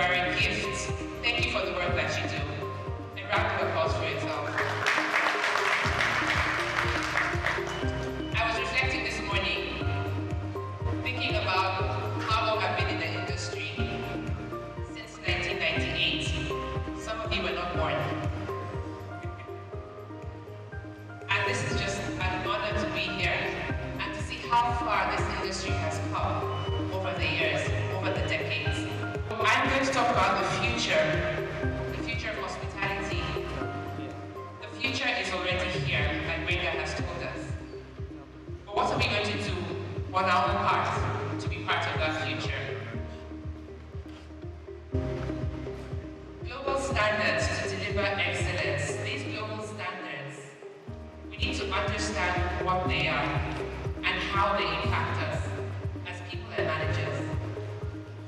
are a gift. Thank you for the work that you do. A round of applause for yourself. I was reflecting this morning, thinking about how long I've been in the industry. Since 1998. Some of you were not born. And this is just an honor to be here and to see how far this industry has come over the years, over the decades. I'm going to talk about the future of hospitality. The future is already here, like Brenda has told us. But what are we going to do on our part to be part of that future? Global standards to deliver excellence. These global standards, we need to understand what they are and how they impact us as people and managers.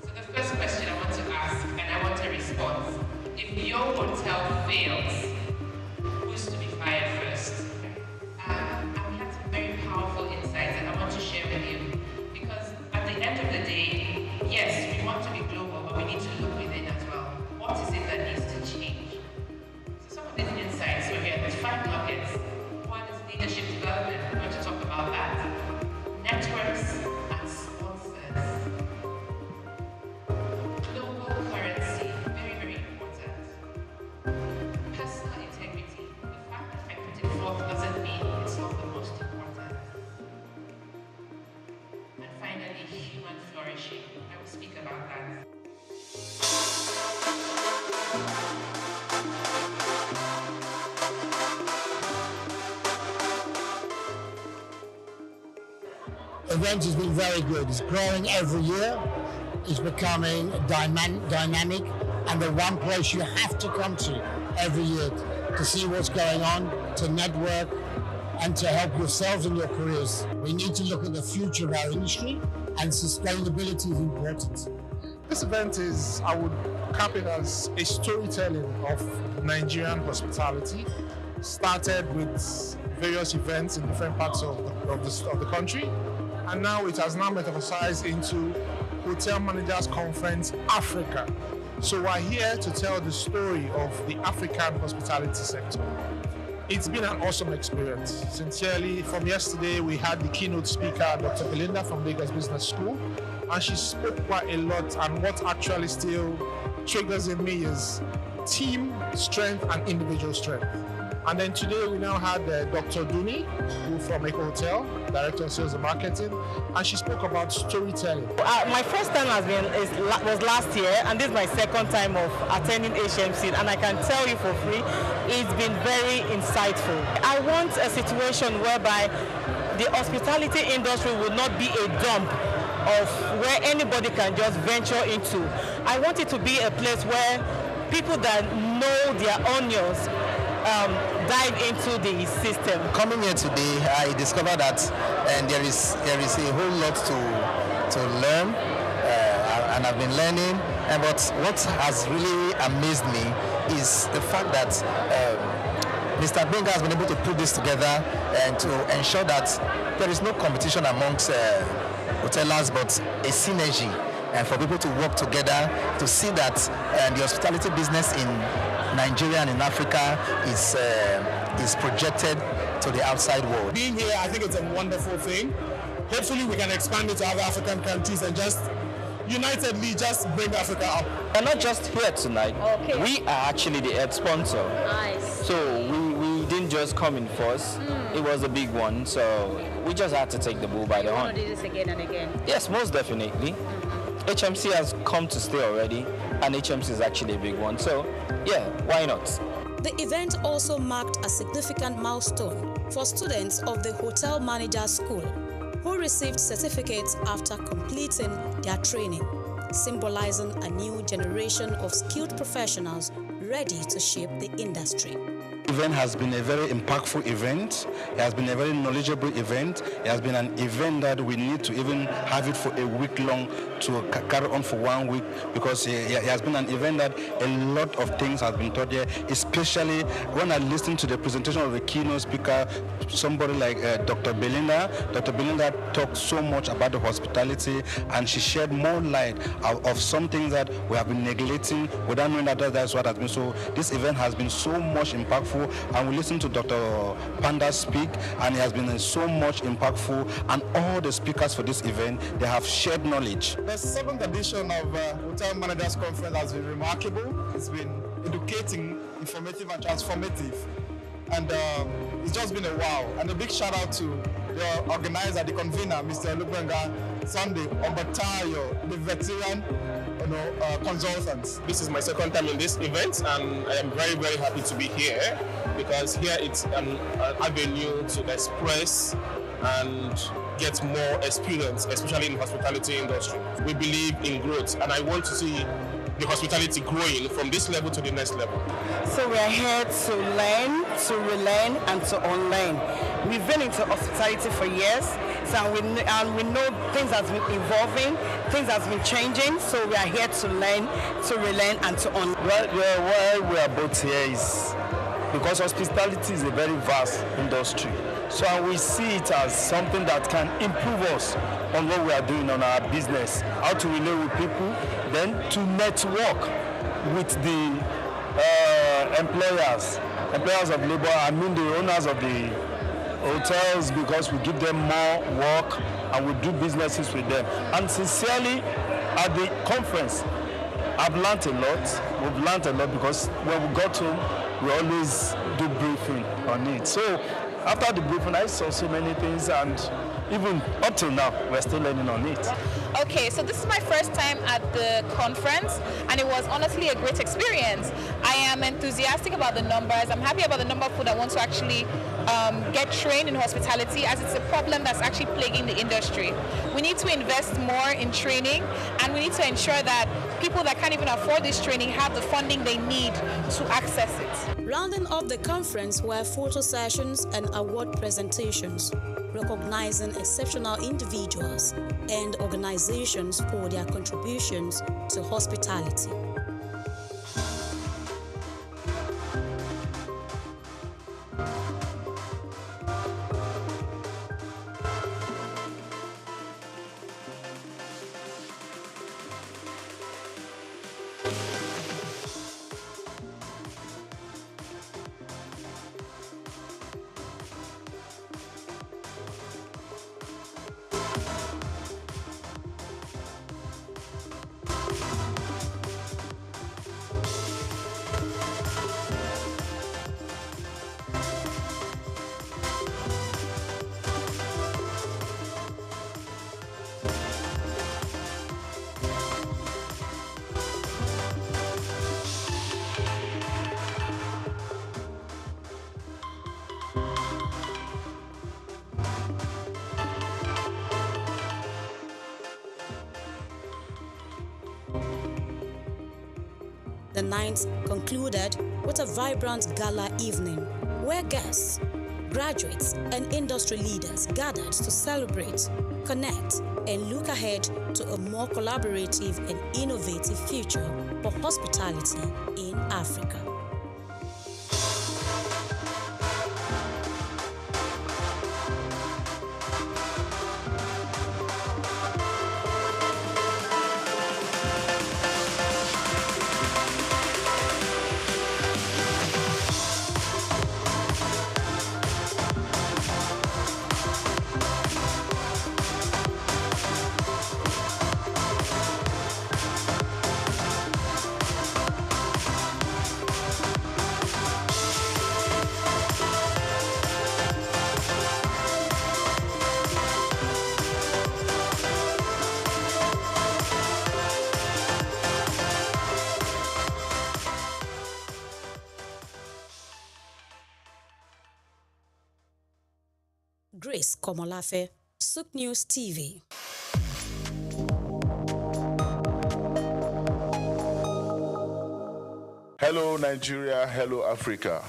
So the first question I want to ask, and I want a response: if your hotel fails, who's to be fired first? And we have some very powerful insights that I want to share with you, because at the end of the day, yes, we want to be global, but we need to look within as well. What is it that needs to change? So some of these insights are here. There's 5 nuggets. One is leadership development. We're going to talk about that. Networks and sponsors. Global currency, very, very important. Personal integrity. The fact that I put it forth doesn't mean it's not the most important. And finally, human flourishing. I will speak about that. The event has been very good. It's growing every year. It's becoming dynamic, and the one place you have to come to every year to see what's going on, to network, and to help yourselves in your careers. We need to look at the future of our industry, and sustainability is important. This event is, I would cap it as a storytelling of Nigerian hospitality. Started with various events in different parts of the country, and now it has now metamorphosed into Hotel Managers Conference Africa. So we're here to tell the story of the African hospitality sector. It's been an awesome experience. Sincerely, from yesterday we had the keynote speaker, Dr. Belinda from Lagos Business School, and she spoke quite a lot, and what actually still triggers in me is team strength and individual strength. And then today we now had Dr. Duni, who from Eco Hotel, Director of Sales and Marketing, and she spoke about storytelling. My first time was last year, and this is my second time of attending HMC, and I can tell you for free, it's been very insightful. I want a situation whereby the hospitality industry will not be a dump of where anybody can just venture into. I want it to be a place where people that know their onions dive into the system. Coming here today, I discovered that there is a whole lot to learn, and I've been learning. But what has really amazed me is the fact that Mr. Benga has been able to put this together and to ensure that there is no competition amongst hoteliers, but a synergy, and for people to work together to see that the hospitality business in Nigeria and in Africa is projected to the outside world. Being here, I think it's a wonderful thing. Hopefully we can expand it to other African countries and just unitedly just bring Africa up. We're not just here tonight. Okay. We are actually the head sponsor. Nice. So we didn't just come in first. It was a big one, so we just had to take the bull by the horn. You want to do this again and again? Yes, most definitely. HMC has come to stay already, and HMC is actually a big one. So yeah, why not? The event also marked a significant milestone for students of the Hotel Managers School, who received certificates after completing their training, symbolizing a new generation of skilled professionals ready to shape the industry. event has been a very impactful event. It has been a very knowledgeable event. It has been an event that we need to even have it for a week long to carry on for 1 week, because it has been an event that a lot of things have been taught here, especially when I listen to the presentation of the keynote speaker, somebody like Dr. Belinda. Dr. Belinda talked so much about the hospitality, and she shed more light of some things that we have been neglecting without knowing that that's what has been. So this event has been so much impactful, and we listened to Dr. Panda speak, and it has been so much impactful, and all the speakers for this event, they have shared knowledge. The 7th edition of Hotel Managers Conference has been remarkable. It's been educating, informative, and transformative. And it's just been a wow. And a big shout out to the organizer, the convener, Mr. Lugbenga Sunday Ombatayo, the veteran consultants. This is my second time in this event, and I am very, very happy to be here, because here it's an avenue to express and get more experience, especially in the hospitality industry. We believe in growth, and I want to see the hospitality growing from this level to the next level. So we are here to learn, to relearn, and to unlearn. We've been into hospitality for years, so we know things have been evolving, things have been changing, so we are here to learn, to relearn, and to unlearn. Why we are both here is because hospitality is a very vast industry. So we see it as something that can improve us on what we are doing on our business, how to relate with people, then to network with the employers of labor, I mean the owners of the hotels, because we give them more work and we do businesses with them. And sincerely, at the conference, I've learned a lot. We've learned a lot, because when we got home, we always do briefing on it. So after the briefing, I saw so many things, and even up till now, we're still learning on it. Okay, so this is my first time at the conference, and it was honestly a great experience. I am enthusiastic about the numbers. I'm happy about the number of people that want to actually get trained in hospitality, as it's a problem that's actually plaguing the industry. We need to invest more in training, and we need to ensure that people that can't even afford this training have the funding they need to access it. Rounding off the conference were photo sessions and award presentations, recognizing exceptional individuals and organizations for their contributions to hospitality. The night concluded with a vibrant gala evening where guests, graduates, and industry leaders gathered to celebrate, connect, and look ahead to a more collaborative and innovative future for hospitality in Africa. Grace Komolafe, SOUQ News TV. Hello Nigeria, hello Africa.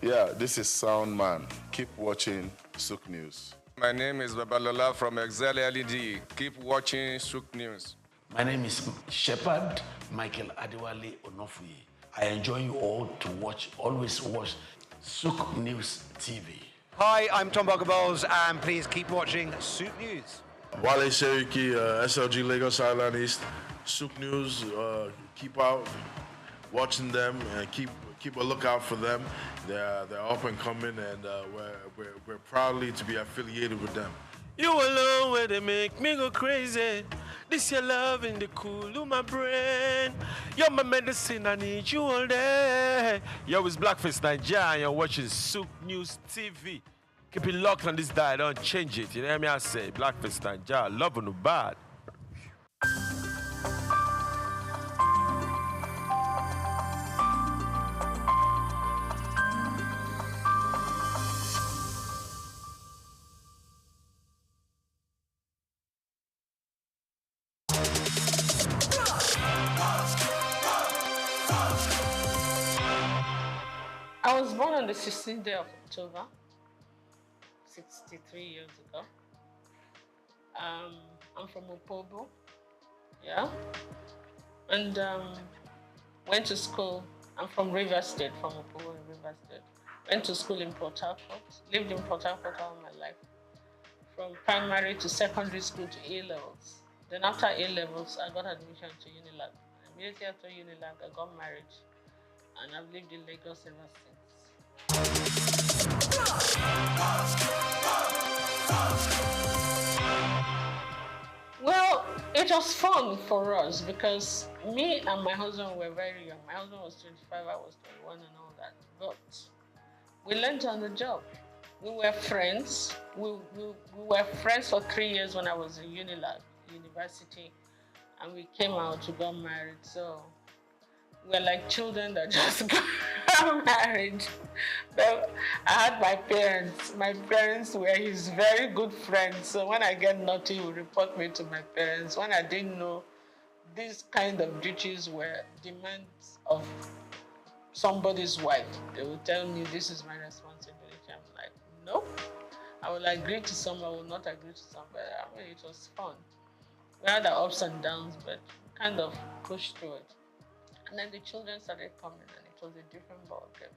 Yeah, this is Sound Man. Keep watching SOUQ News. My name is Babalola from Excel LED. Keep watching SOUQ News. My name is Shepherd Michael Adewale Onofuye. I enjoy you all to watch, always watch SOUQ News TV. Hi, I'm Tom Bogaballs, and please keep watching SOUQ News. Wale Seriki, SLG Lagos Island East, SOUQ News. Keep out watching them and keep a lookout for them. They're up and coming, and we're proudly to be affiliated with them. You alone where they make me go crazy. This your love in the cool of my brain. You're my medicine, I need you all day. Yo, it's Blackface Nigeria and you're watching SOUQ News TV. Keep it locked on this dial, don't change it. You know what I say? Blackface Nigeria, love no bad. I was born on the 16th day of October, 63 years ago. I'm from Opobo, yeah, and went to school. I'm from River State, from Opobo in River State. Went to school in Port Harcourt, lived in Port Harcourt all my life, from primary to secondary school to A-levels. Then after A-levels, I got admission to Unilag. Immediately after Unilag, I got married, and I've lived in Lagos ever since. Well, it was fun for us because me and my husband were very young. My husband was 25, I was 21 and all that. But we learned on the job. We were friends. We were friends for 3 years when I was in Unilag, university, and we came out, we got married. So we're like children that just got married. But I had my parents. My parents were his very good friends. So when I get naughty, he would report me to my parents. When I didn't know these kind of duties were demands of somebody's wife, they would tell me, this is my responsibility. I'm like, nope. I will agree to some, I will not agree to some. But I mean, it was fun. We had our ups and downs, but kind of pushed through it. And then the children started coming, and it was a different ballgame.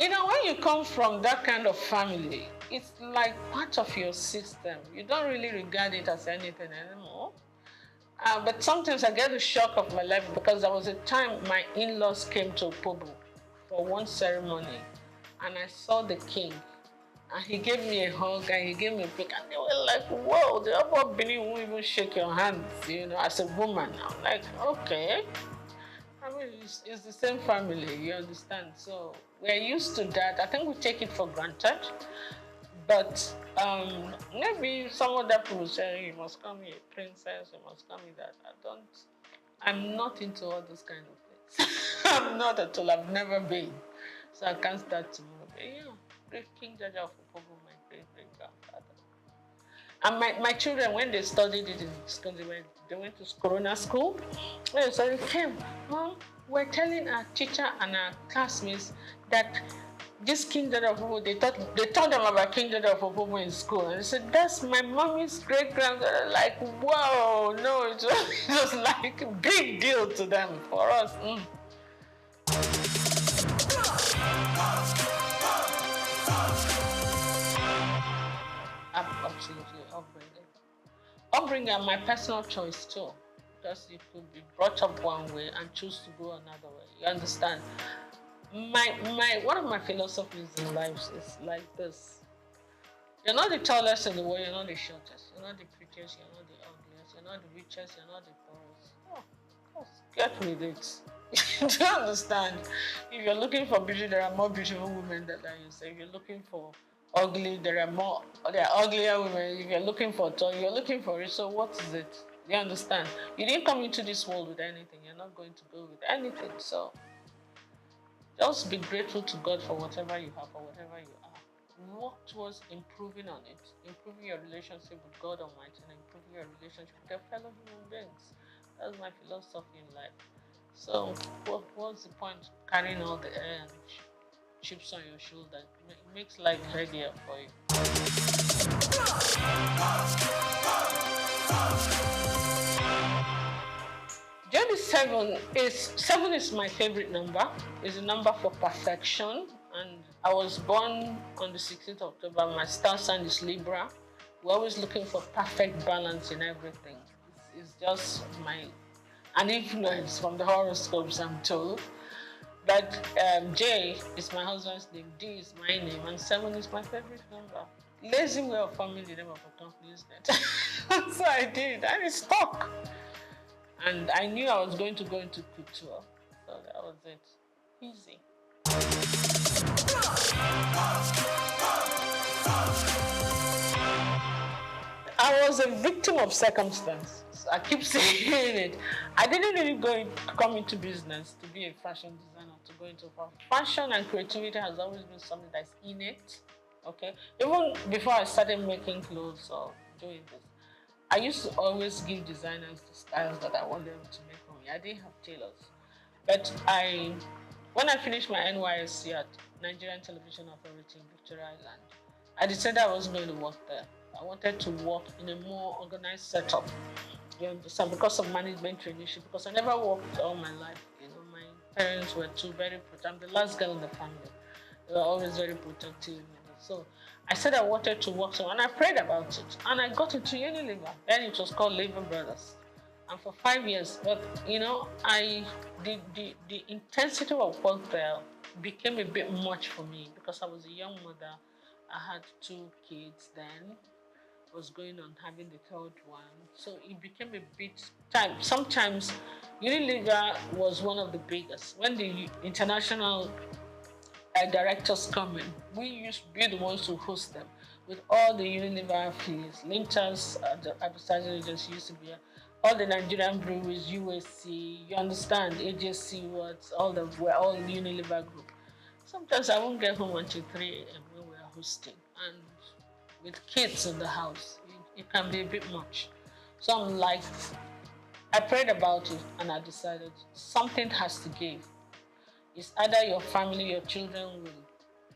You know, when you come from that kind of family, it's like part of your system. You don't really regard it as anything anymore. But sometimes I get the shock of my life because there was a time my in-laws came to Opobo for one ceremony, and I saw the king. And he gave me a hug and he gave me a pick, and they were like, whoa, the upper Benin won't even shake your hands, you know, as a woman. I'm like, okay. I mean, it's the same family, you understand? So we're used to that. I think we take it for granted. But maybe some other people say, you must call me a princess, you must call me that. I'm not into all those kind of things. I'm not at all, I've never been. So I can't start tomorrow. But yeah. Great King Jaja of Opobo, my great-great-grandfather. And my children, when they studied it in school, they went to Corona school. So they came, Mom, we're telling our teacher and our classmates that this King Jaja of Opobo, they taught them about King Jaja of Opobo in school. And they said, that's my mommy's great-grandfather. Like, whoa, no, it was like a big deal to them, for us. Absolutely, upbringing, my personal choice too, because you could be brought up one way and choose to go another way. You understand? One of my philosophies in life is like this: you're not the tallest in the world, you're not the shortest, you're not the prettiest, you're not the ugliest, you're not the richest, you're not the poorest. Oh, of course, get with it. Do you understand? If you're looking for beauty, there are more beautiful women than you say. If you're looking for ugly, there are uglier women. If you're looking for tall, you're looking for it. So what is it? You understand? You didn't come into this world with anything. You're not going to go with anything. So just be grateful to God for whatever you have, for whatever you are. Work towards improving on it, improving your relationship with God Almighty, and improving your relationship with your fellow human beings. That's my philosophy in life. So what's the point carrying all the chips on your shoulder? It makes life heavier for you. 7 is my favorite number. It's a number for perfection. And I was born on the 16th of October. My star sign is Libra. We're always looking for perfect balance in everything. It's just an influence from the horoscopes, I'm told. But J is my husband's name, D is my name, and 7 is my favorite number. Lazy way of forming the name of a company, isn't it? So I did, and it stuck. And I knew I was going to go into couture, so that was it. Easy. I was a victim of circumstance. I keep saying it. I didn't really come into business to be a fashion designer, to go into fashion, and creativity has always been something that's innate. Okay, even before I started making clothes or doing this, I used to always give designers the styles that I want them to make for me. I didn't have tailors, but when I finished my NYSC at Nigerian Television Authority in Victoria Island, I decided I wasn't going to work there. I wanted to work in a more organized setup. You understand? Because of management traineeship, because I never worked all my life. You know, my parents were very protective. I'm the last girl in the family. They were always very protective. You know? So I said I wanted to work somewhere, and I prayed about it. And I got into Unilever. Then it was called Lever Brothers. And for 5 years, but you know, the intensity of work there became a bit much for me because I was a young mother. I had 2 kids then. Was going on having the 3rd one, so it became a bit time. Sometimes Unilever was one of the biggest. When the international directors come in, we used to be the ones to host them with all the Unilever affiliates. Linters, the advertising agency used to be here. All the Nigerian breweries, USC, you understand, AJC, we're all Unilever group. Sometimes I won't get home until 3 a.m. when we are hosting, and with kids in the house, it can be a bit much. So I'm like, I prayed about it and I decided something has to give. It's either your family, your children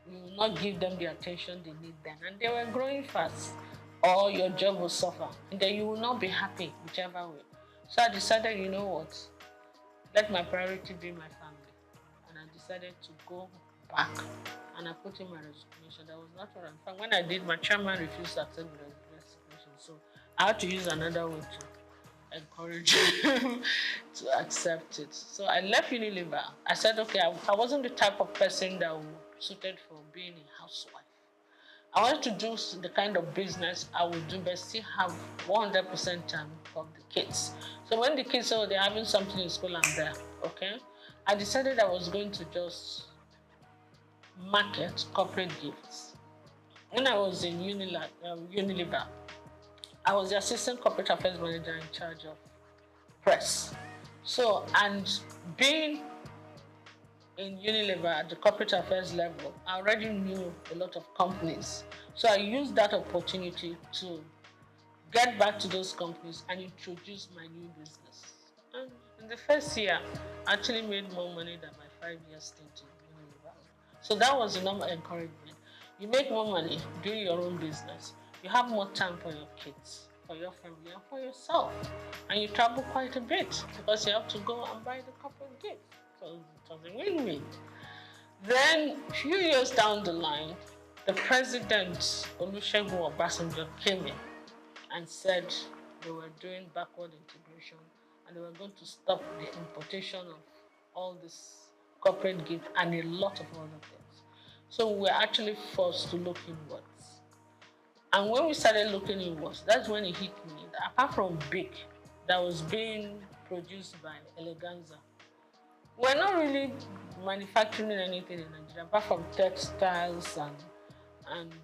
will not give them the attention they need then, and they were growing fast, or your job will suffer, and then you will not be happy whichever way. So I decided, you know what, let my priority be my family. And I decided to go back. And I put in my resignation. That was not what I'm fine. When I did, my chairman refused to accept the resignation. So I had to use another way to encourage him to accept it. So I left Unilever. I said, okay, I wasn't the type of person that was suited for being a housewife. I wanted to do the kind of business I would do, but still have 100% time for the kids. So when the kids say, oh, they're having something in school, I'm there, okay? I decided I was going to just market corporate gifts. When I was in Unilever, I was the assistant corporate affairs manager in charge of press. So, and being in Unilever at the corporate affairs level, I already knew a lot of companies. So I used that opportunity to get back to those companies and introduce my new business. And in the first year, I actually made more money than my 5-year stint in Unilever. So that was the number encouragement. You make more money doing your own business. You have more time for your kids, for your family, and for yourself. And you travel quite a bit because you have to go and buy the corporate gift. So it was a win-win. Then, a few years down the line, the president, Olusegun Obasanjo, came in and said they were doing backward integration and they were going to stop the importation of all this corporate gift and a lot of other things. So we were actually forced to look inwards. And when we started looking inwards, that's when it hit me that apart from BIC that was being produced by Eleganza, we're not really manufacturing anything in Nigeria apart from textiles and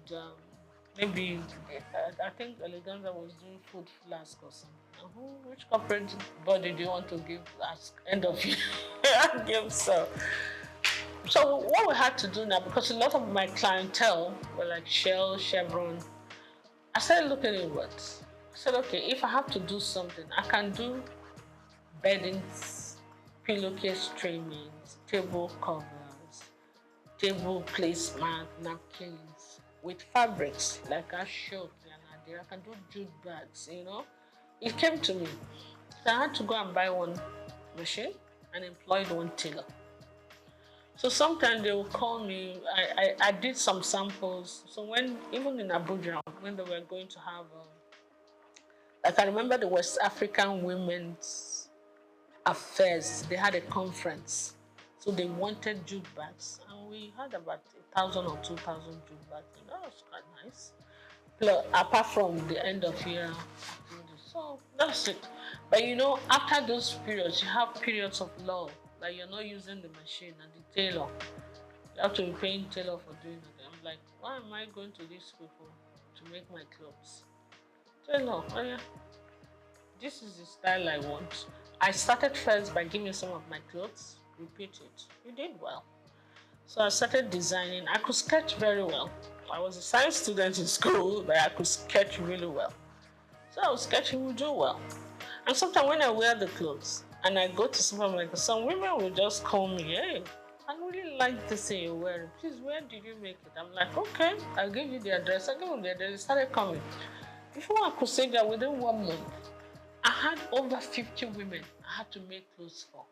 maybe I think Eleganza was doing food flask or something. Which corporate body do you want to give as end of year gift? So what we had to do now, because a lot of my clientele were like Shell, Chevron, I started looking inwards. I said, okay, if I have to do something, I can do beddings, pillowcase trimmings, table covers, table placemat, napkins with fabrics like I showed the other day. I can do jute bags, you know. It came to me. So I had to go and buy one machine and employed one tailor. So sometimes they will call me. I did some samples. So when, even in Abuja, when they were going to have, like I remember the West African Women's Affairs, they had a conference. So they wanted jute bags. And we had about 1,000 or 2,000 jute bags. And that was quite nice. Plus, apart from the end of year. So that's it. But you know, after those periods, you have periods of lull. Like you're not using the machine and the tailor. You have to be paying tailor for doing it. I'm like, why am I going to these people to make my clothes? Tailor, oh yeah, this is the style I want. I started first by giving some of my clothes, repeat it. You did well. So I started designing. I could sketch very well. I was a science student in school, but I could sketch really well. So I was sketching, would do well. And sometimes when I wear the clothes, and I go to supermarket, some women will just call me, hey, I really like this thing you're wearing. Please, where did you make it? I'm like, okay, I'll give you the address. I give them the address. They started coming. Before I could say that, within 1 month, I had over 50 women I had to make clothes for.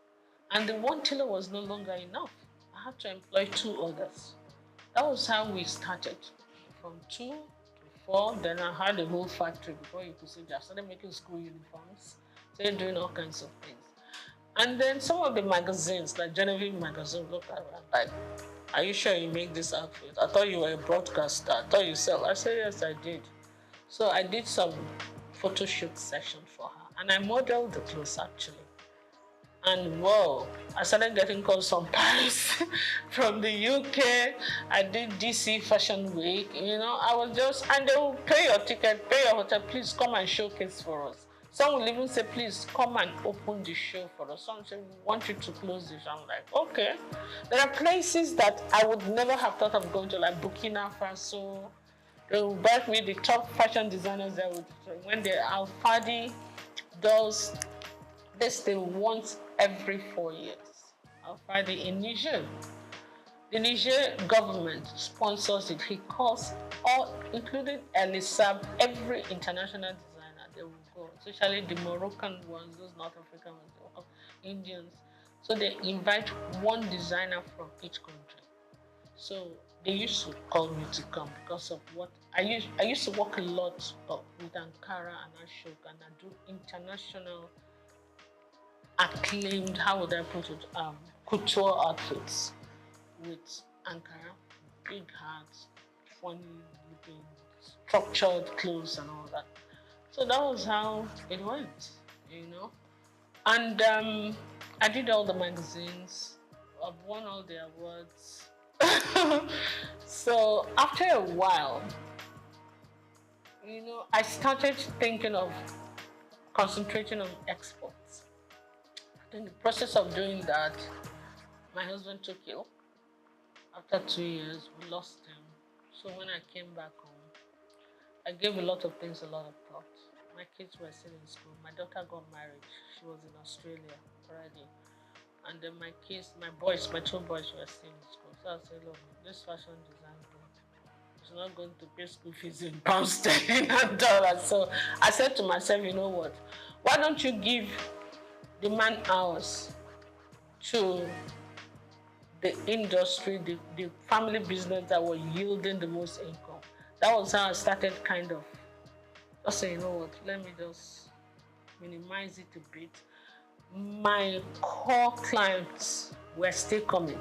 And the one tailor was no longer enough. I had to employ 2 others. That was how we started. From 2 to 4, then I had a whole factory before you could say that. I started making school uniforms, started doing all kinds of things. And then some of the magazines, like Genevieve magazine, look at me like, are you sure you make this outfit? I thought you were a broadcaster. I thought you sell. I said, yes, I did. So I did some photo shoot session for her. And I modeled the clothes, actually. And whoa, I started getting calls from Paris, from the UK. I did DC Fashion Week. You know, I was just, and they will pay your ticket, pay your hotel, please come and showcase for us. Some will even say, please come and open the show for us. Some say, we want you to close this. I'm like, okay. There are places that I would never have thought of going to, like Burkina Faso. They will back me, the top fashion designers that would, when the Alfadi does this, they once every 4 years. Alfadi in Niger. The Niger government sponsors it. He calls all, including Elisab, every international designer, they will go, especially the Moroccan ones, those North African ones, Indians. So they invite one designer from each country. So they used to call me to come because of what I used to work a lot with Ankara and SOUQ, and I do international acclaimed, how would I put it, couture outfits with Ankara, big hats, funny looking, structured clothes and all that. So that was how it went, you know. And I did all the magazines. I've won all the awards. So after a while, you know, I started thinking of concentrating on exports. In the process of doing that, my husband took ill. After 2 years, we lost him. So when I came back home, I gave a lot of things a lot of thought. My kids were still in school. My daughter got married. She was in Australia already. And then my kids, my 2 boys were still in school. So I said, look, this fashion design group is not going to pay school fees in pounds sterling and dollars. So I said to myself, you know what? Why don't you give the man hours to the industry, the family business that were yielding the most income? That was how I started kind of just saying, you know what, let me just minimize it a bit. My core clients were still coming.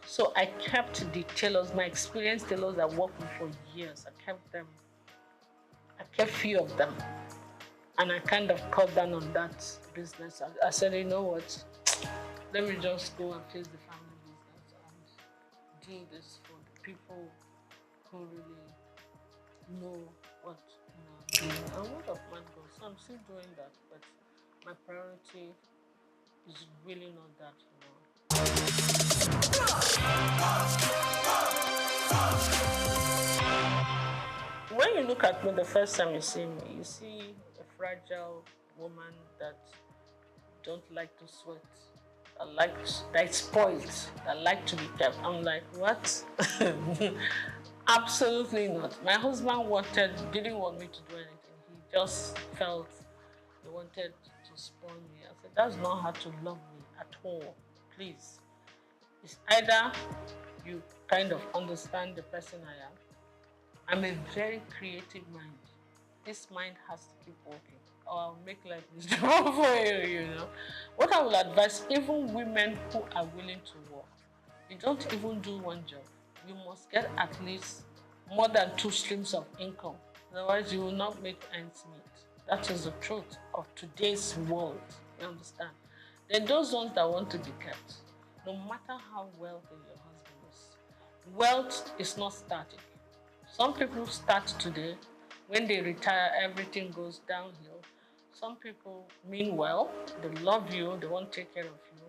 So I kept the tailors, my experienced tailors that worked with for years. I kept them. I kept few of them. And I kind of cut down on that business. I said, you know what, let me just go and face the family business and do this for the people who really know what I'm doing. And word of mouth goes. So I'm still doing that, but my priority is really not that, you know. When you look at me the first time you see me, you see a fragile woman that don't like to sweat, that spoiled, that like to be kept. I'm like, what? Absolutely not. My husband didn't want me to do anything. He just felt he wanted to spoil me. I said, that's not how to love me at all. Please. It's either you kind of understand the person I am. I'm a very creative mind. This mind has to keep working, or I'll make life miserable for you, What I will advise, even women who are willing to work, you don't even do one job. You must get at least more than 2 streams of income. Otherwise, you will not make ends meet. That is the truth of today's world. You understand? Then those ones that want to be kept, no matter how wealthy your husband is, wealth is not static. Some people start today. When they retire, everything goes downhill. Some people mean well, they love you, they want to take care of you,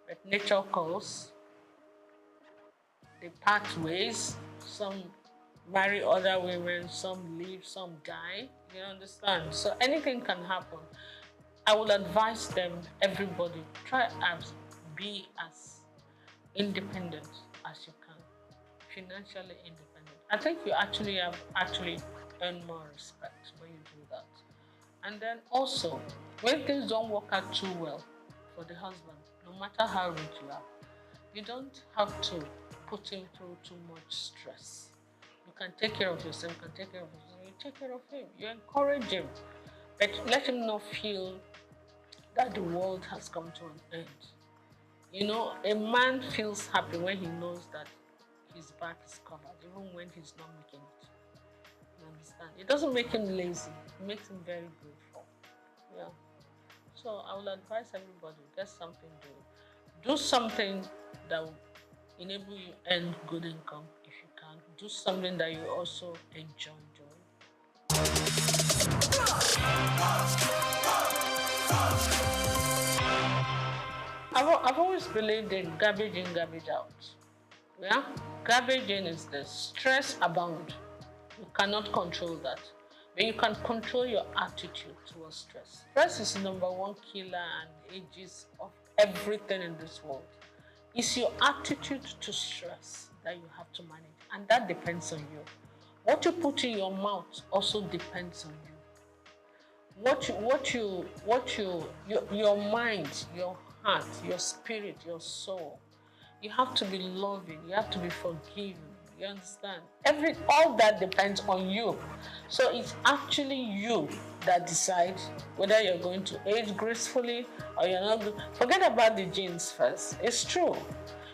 but nature calls, they part ways. Some marry other women, some leave, some die. You understand? So anything can happen. I will advise them, everybody, try to be as independent as you can, financially independent. I think you actually earn more respect when you do that. And then also, when things don't work out too well for the husband, no matter how rich you are, you don't have to put him through too much stress. You can take care of yourself, you take care of him, you encourage him, but let him not feel that the world has come to an end. A man feels happy when he knows that his back is covered, even when he's not making it. You understand? It doesn't make him lazy. It makes him very grateful. Yeah. So I will advise everybody, get something to do. Do something that will enable you to earn good income if you can. Do something that you also enjoy doing. I've always believed in garbage in, garbage out. Yeah? Garbage in is the stress abound. You cannot control that. But you can control your attitude towards stress. Stress is the #1 killer and ages of everything in this world. It's your attitude to stress that you have to manage. And that depends on you. What you put in your mouth also depends on you. Your mind, your heart, your spirit, your soul. You have to be loving. You have to be forgiving. You understand? All that depends on you. So it's actually you that decides whether you're going to age gracefully or you're not. Forget about the genes first. It's true.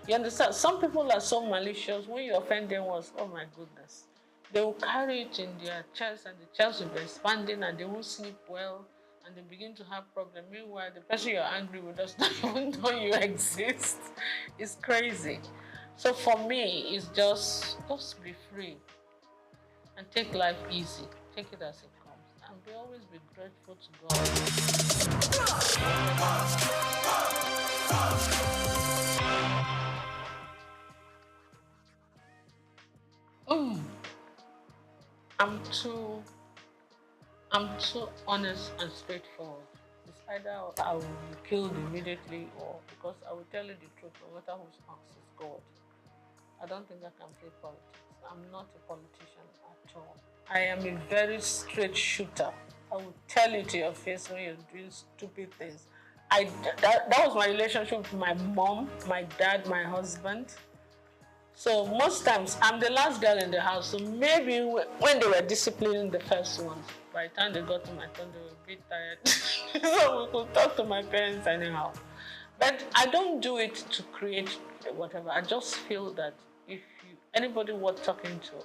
You understand? Some people are so malicious. When you offend them once, oh my goodness. They will carry it in their chest and the chest will be expanding and they won't sleep well and they begin to have problems. Meanwhile, the person you're angry with does not even know you exist. It's crazy. So for me, it's just be free and take life easy. Take it as it comes and always be grateful to God. I'm too honest and straightforward. It's either I will be killed immediately or because I will tell you the truth no matter who's asked is God. I don't think I can play politics. I'm not a politician at all. I am a very straight shooter. I will tell you to your face when you're doing stupid things. That was my relationship with my mom, my dad, my husband. So most times, I'm the last girl in the house. So maybe when they were disciplining the first one, by the time they got to my turn, they were a bit tired. So we could talk to my parents anyhow. But I don't do it to create whatever. I just feel that if anybody worth talking to,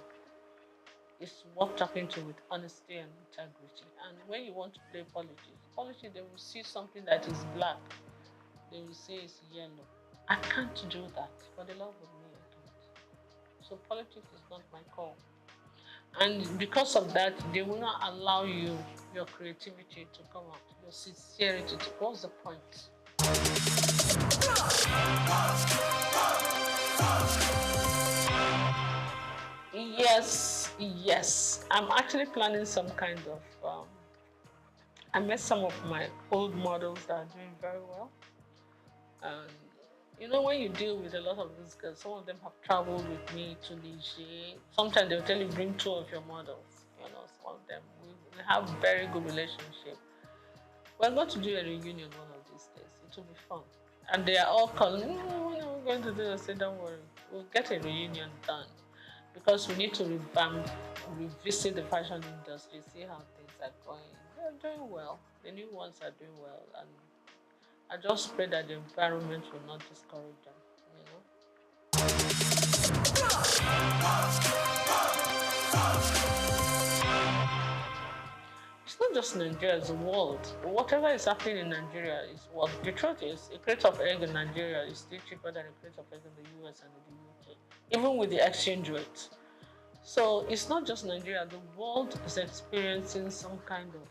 it's worth talking to with honesty and integrity. And when you want to play politics, they will see something that is black. They will say it's yellow. I can't do that. For the love of me, I can't. So politics is not my call. And because of that, they will not allow you, your creativity to come out, your sincerity to, what's the point? Yes. I'm actually planning some kind of I met some of my old models that are doing very well. And you know, when you deal with a lot of these girls, some of them have traveled with me to Niger. Sometimes they'll tell you, bring 2 of your models. You know, some of them, we have very good relationship. We're going to do a reunion one of these days. It will be fun. And they are all calling, when are we going to do? I said, don't worry, we'll get a reunion done. Because we need to revisit the fashion industry, see how things are going. They're doing well. The new ones are doing well. And I just pray that the environment will not discourage them, you know. It's not just Nigeria, it's the world. Whatever is happening in Nigeria is what the truth is. A crate of egg in Nigeria is still cheaper than a crate of egg in the US and in the UK, even with the exchange rate. So it's not just Nigeria, the world is experiencing some kind of.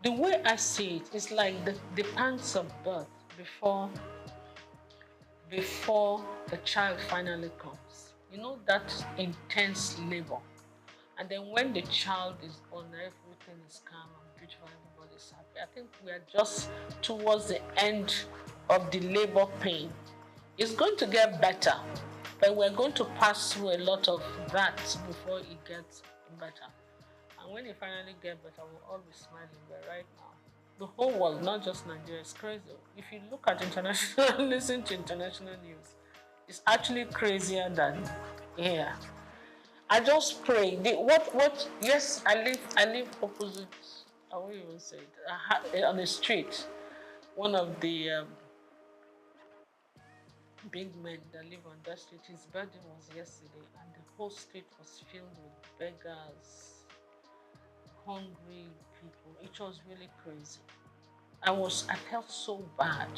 The way I see it is like the pangs of birth before the child finally comes. You know, that intense labor. And then when the child is born, everything is calm and beautiful, everybody's happy. I think we are just towards the end of the labor pain. It's going to get better, but we're going to pass through a lot of that before it gets better. And when it finally gets better, we'll all be smiling. But right now, the whole world, not just Nigeria, is crazy. If you look at international, listen to international news, it's actually crazier than here. I just pray. Yes, I live opposite, I won't even say it, on the street. One of the big men that live on that street, his birthday was yesterday, and the whole street was filled with beggars, hungry people. It was really crazy. I felt so bad.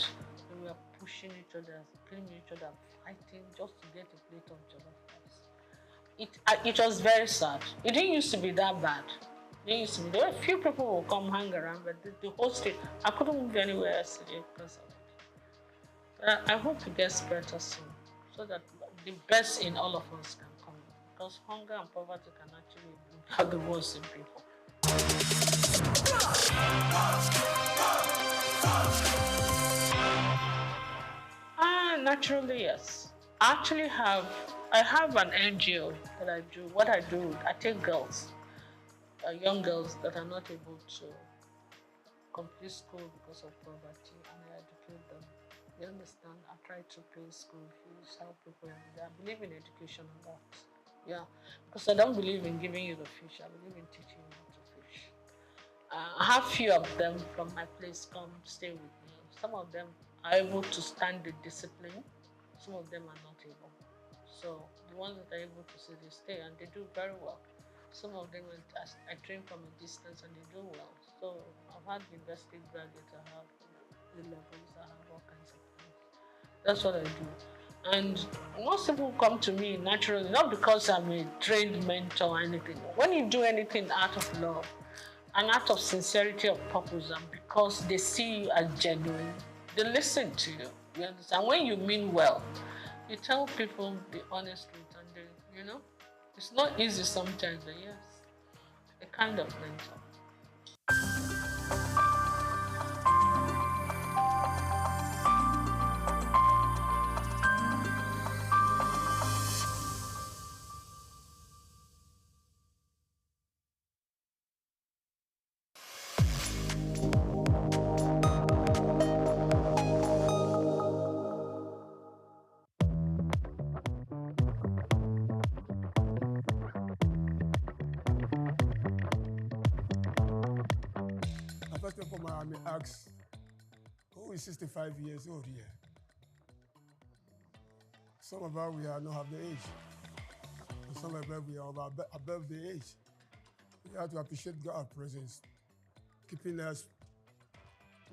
We were pushing each other, killing each other, fighting just to get a plate of jollof rice. It was very sad. It didn't used to be that bad. There were a few people who would come hang around, but the whole street, I couldn't move anywhere yesterday because of it. But I hope it gets better soon, so that the best in all of us can come. Because hunger and poverty can actually bring out the worst in people. Naturally, yes. I have an NGO that I do. What I do, I take girls, young girls that are not able to complete school because of poverty, and I educate them. You understand? I try to pay school fees, help people. I believe in education a lot. Yeah, because I don't believe in giving you the fish. I believe in teaching you how to fish. I have few of them from my place come stay with me. Some of them are able to stand the discipline. Some of them are not able. So the ones that are able to stay, they stay, and they do very well. Some of them, I train from a distance, and they do well. So I've had university graduates, I have the levels, I have all kinds of things. That's what I do. And most people come to me naturally, not because I'm a trained mentor or anything. When you do anything out of love, an act of sincerity of purpose, and because they see you as genuine, they listen to you. You understand? When you mean well, you tell people the honest truth, and they, you know, it's not easy sometimes, but yes, a kind of mentor. First of all, I may ask, who is 65 years old here? Some of us, we are not have the age. And some of us, we are above the age. We have to appreciate God's presence, keeping us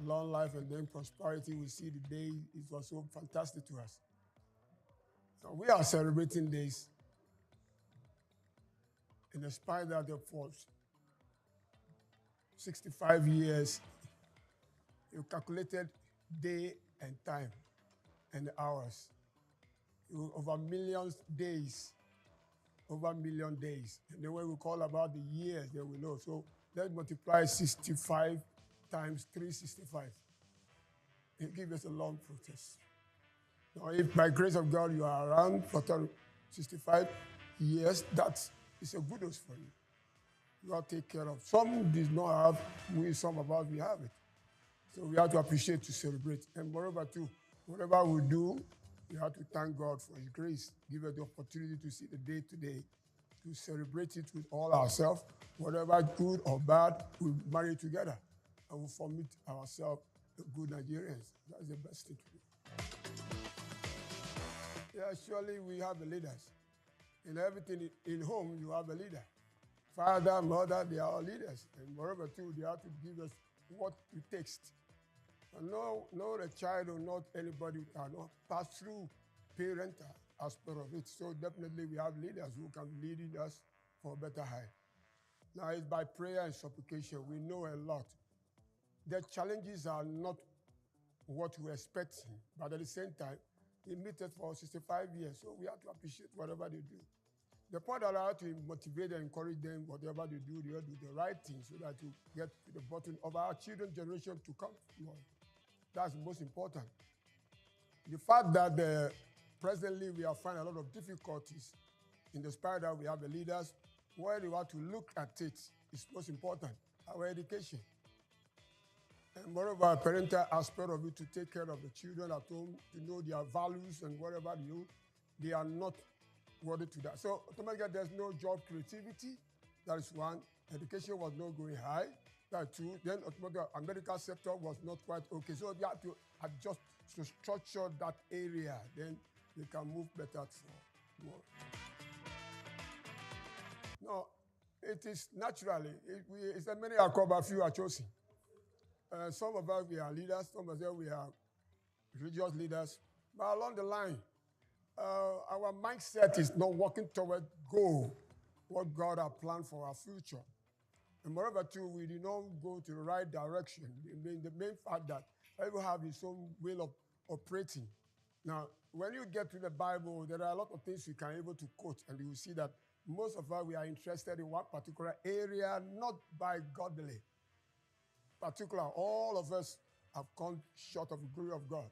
long life and then prosperity. We see the day, it was so fantastic to us. So we are celebrating this in spite of the force. 65 years, you calculated day and time and hours. Over millions days, over a million days. And then when we call about the years, then we know. So let's multiply 65 times 365. It gives us a long process. Now, if by grace of God you are around for 65 years, that is a good news for you. You have to take care of. Some did not have, some of us, we have it. So we have to appreciate, to celebrate. And moreover too, whatever we do, we have to thank God for His grace. Give us the opportunity to see the day today, to celebrate it with all ourselves. Whatever good or bad, we marry together and we formit ourselves the good Nigerians. That's the best thing to do. Yeah, surely we have the leaders. In everything in home, you have a leader. Father, mother, they are all leaders. And moreover too, they have to give us what it takes. And no, a child or not anybody cannot pass through parental aspect of it. So definitely we have leaders who can lead us for a better height. Now it's by prayer and supplication. We know a lot. The challenges are not what we're expecting, but at the same time, he met us for 65 years, so we have to appreciate whatever they do. The point that I have to motivate and encourage them, whatever they do the right thing so that to get to the bottom of our children's generation to come tomorrow. That's the most important. The fact that presently we are finding a lot of difficulties in the spirit that we have the leaders, where they want to look at it is most important, our education. And moreover, parental aspect of it, to take care of the children at home, to know their values and whatever they do, they are not worthy to that. So automatically there's no job creativity. That is one. Education was not going high. That two. Then automatically our medical sector was not quite okay. So they have to adjust to structure that area. Then they can move better for more. No, it is naturally. It's that many are called, but few are chosen. Some of us, we are leaders. Some of us, we are religious leaders. But along the line, our mindset is not working toward goal, what God has planned for our future. And moreover, too, we did not go to the right direction. The main fact that everyone have his own way of operating. Now, when you get to the Bible, there are a lot of things you can able to quote, and you will see that most of us, we are interested in one particular area, not by godly. Particular, all of us have come short of the glory of God.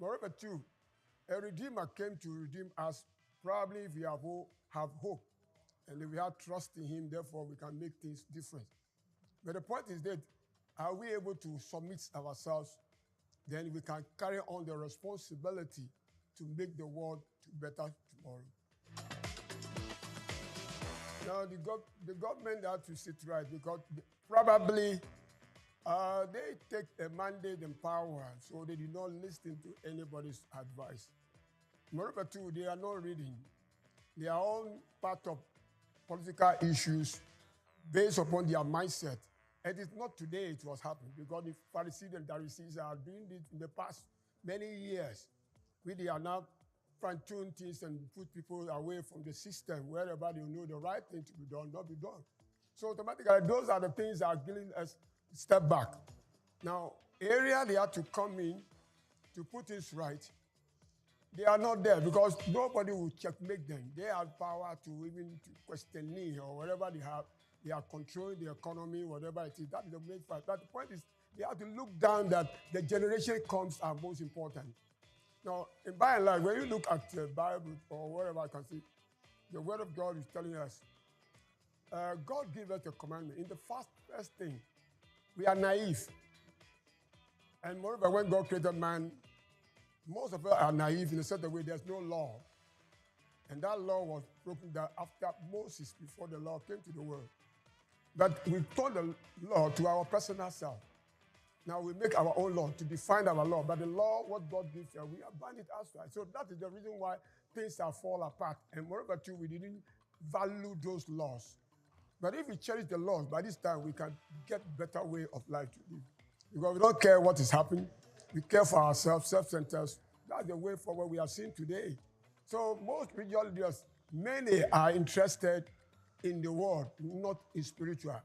Moreover, too, a Redeemer came to redeem us. Probably if we have hope, and if we have trust in Him, therefore we can make things different. But the point is that, are we able to submit ourselves? Then we can carry on the responsibility to make the world better tomorrow. Now, the government has to sit right, because probably they take a mandate and power, so they do not listen to anybody's advice. Moreover, too, they are not reading. They are all part of political issues based upon their mindset. And it's not today it was happening, because the Pharisees and Sadducees are doing it in the past many years. They are now trying to tune things and put people away from the system, wherever they know the right thing to be done, not be done. So automatically, those are the things that are giving us step back. Now, area they have to come in to put this right, they are not there, because nobody will checkmate them. They have power to even to question me or whatever they have. They are controlling the economy, whatever it is. That is the main fact. But the point is, they have to look down that the generation comes are most important. Now, by and large, when you look at the Bible or whatever I can see, the Word of God is telling us, God gave us a commandment. In the first thing, we are naive. And moreover, when God created man, most of us are naive in a certain way. There's no law. And that law was broken down after Moses, before the law came to the world. But we turn the law to our personal self. Now we make our own law to define our law. But the law, what God gives us, we abandon it outside. So that is the reason why things are fall apart. And moreover, too, we didn't value those laws. But if we cherish the laws, by this time we can get better way of life to live. Because we don't care what is happening. We care for ourselves, self-centered. That's the way forward we are seeing today. So most religious leaders, many are interested in the world, not in spiritual.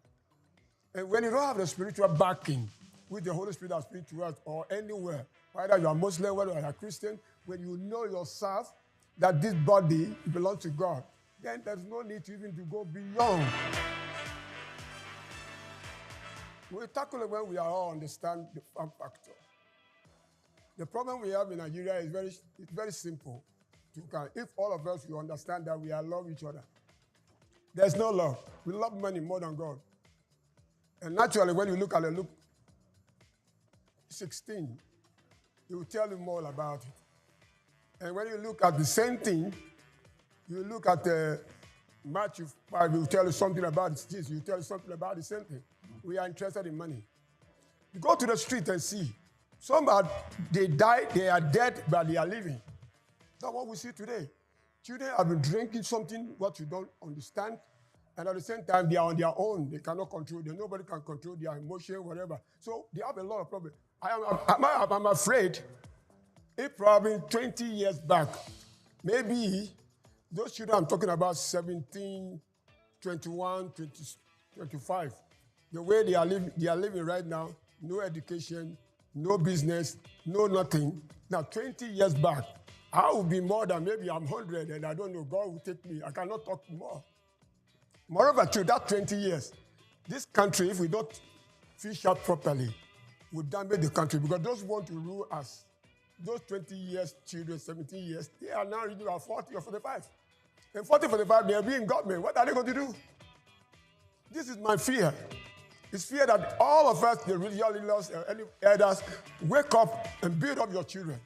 And when you don't have the spiritual backing, with the Holy Spirit that speaks to us, or anywhere, whether you are Muslim, whether you are a Christian, when you know yourself that this body belongs to God, then there's no need to even to go beyond. We tackle it when we all understand the fun factor. The problem we have in Nigeria is very simple. If all of us will understand that we love each other. There's no love. We love money more than God. And naturally, when you look at Luke 16, it will tell you more about it. And when you look at the same thing, you look at Matthew 5, it will tell you something about this. It will tell you something about the same thing. We are interested in money. You go to the street and see. Some they are dead, but they are living. That's what we see today. Children have been drinking something what you don't understand, and at the same time, they are on their own. They cannot control them. Nobody can control their emotion, whatever. So they have a lot of problems. I'm afraid if probably 20 years back, maybe those children I'm talking about, 17, 21, 20, 25, the way they are living right now, no education, no business, no nothing. Now, 20 years back, I will be more than maybe I'm 100 and I don't know, God will take me. I cannot talk more. Moreover, to that 20 years, this country, if we don't fish out properly, will damage the country because those who want to rule us, those 20 years children, 17 years, they are now reaching about 40 or 45. And 40, 45, they are being government. What are they going to do? This is my fear. It's fear that all of us, the religious leaders, any elders, wake up and build up your children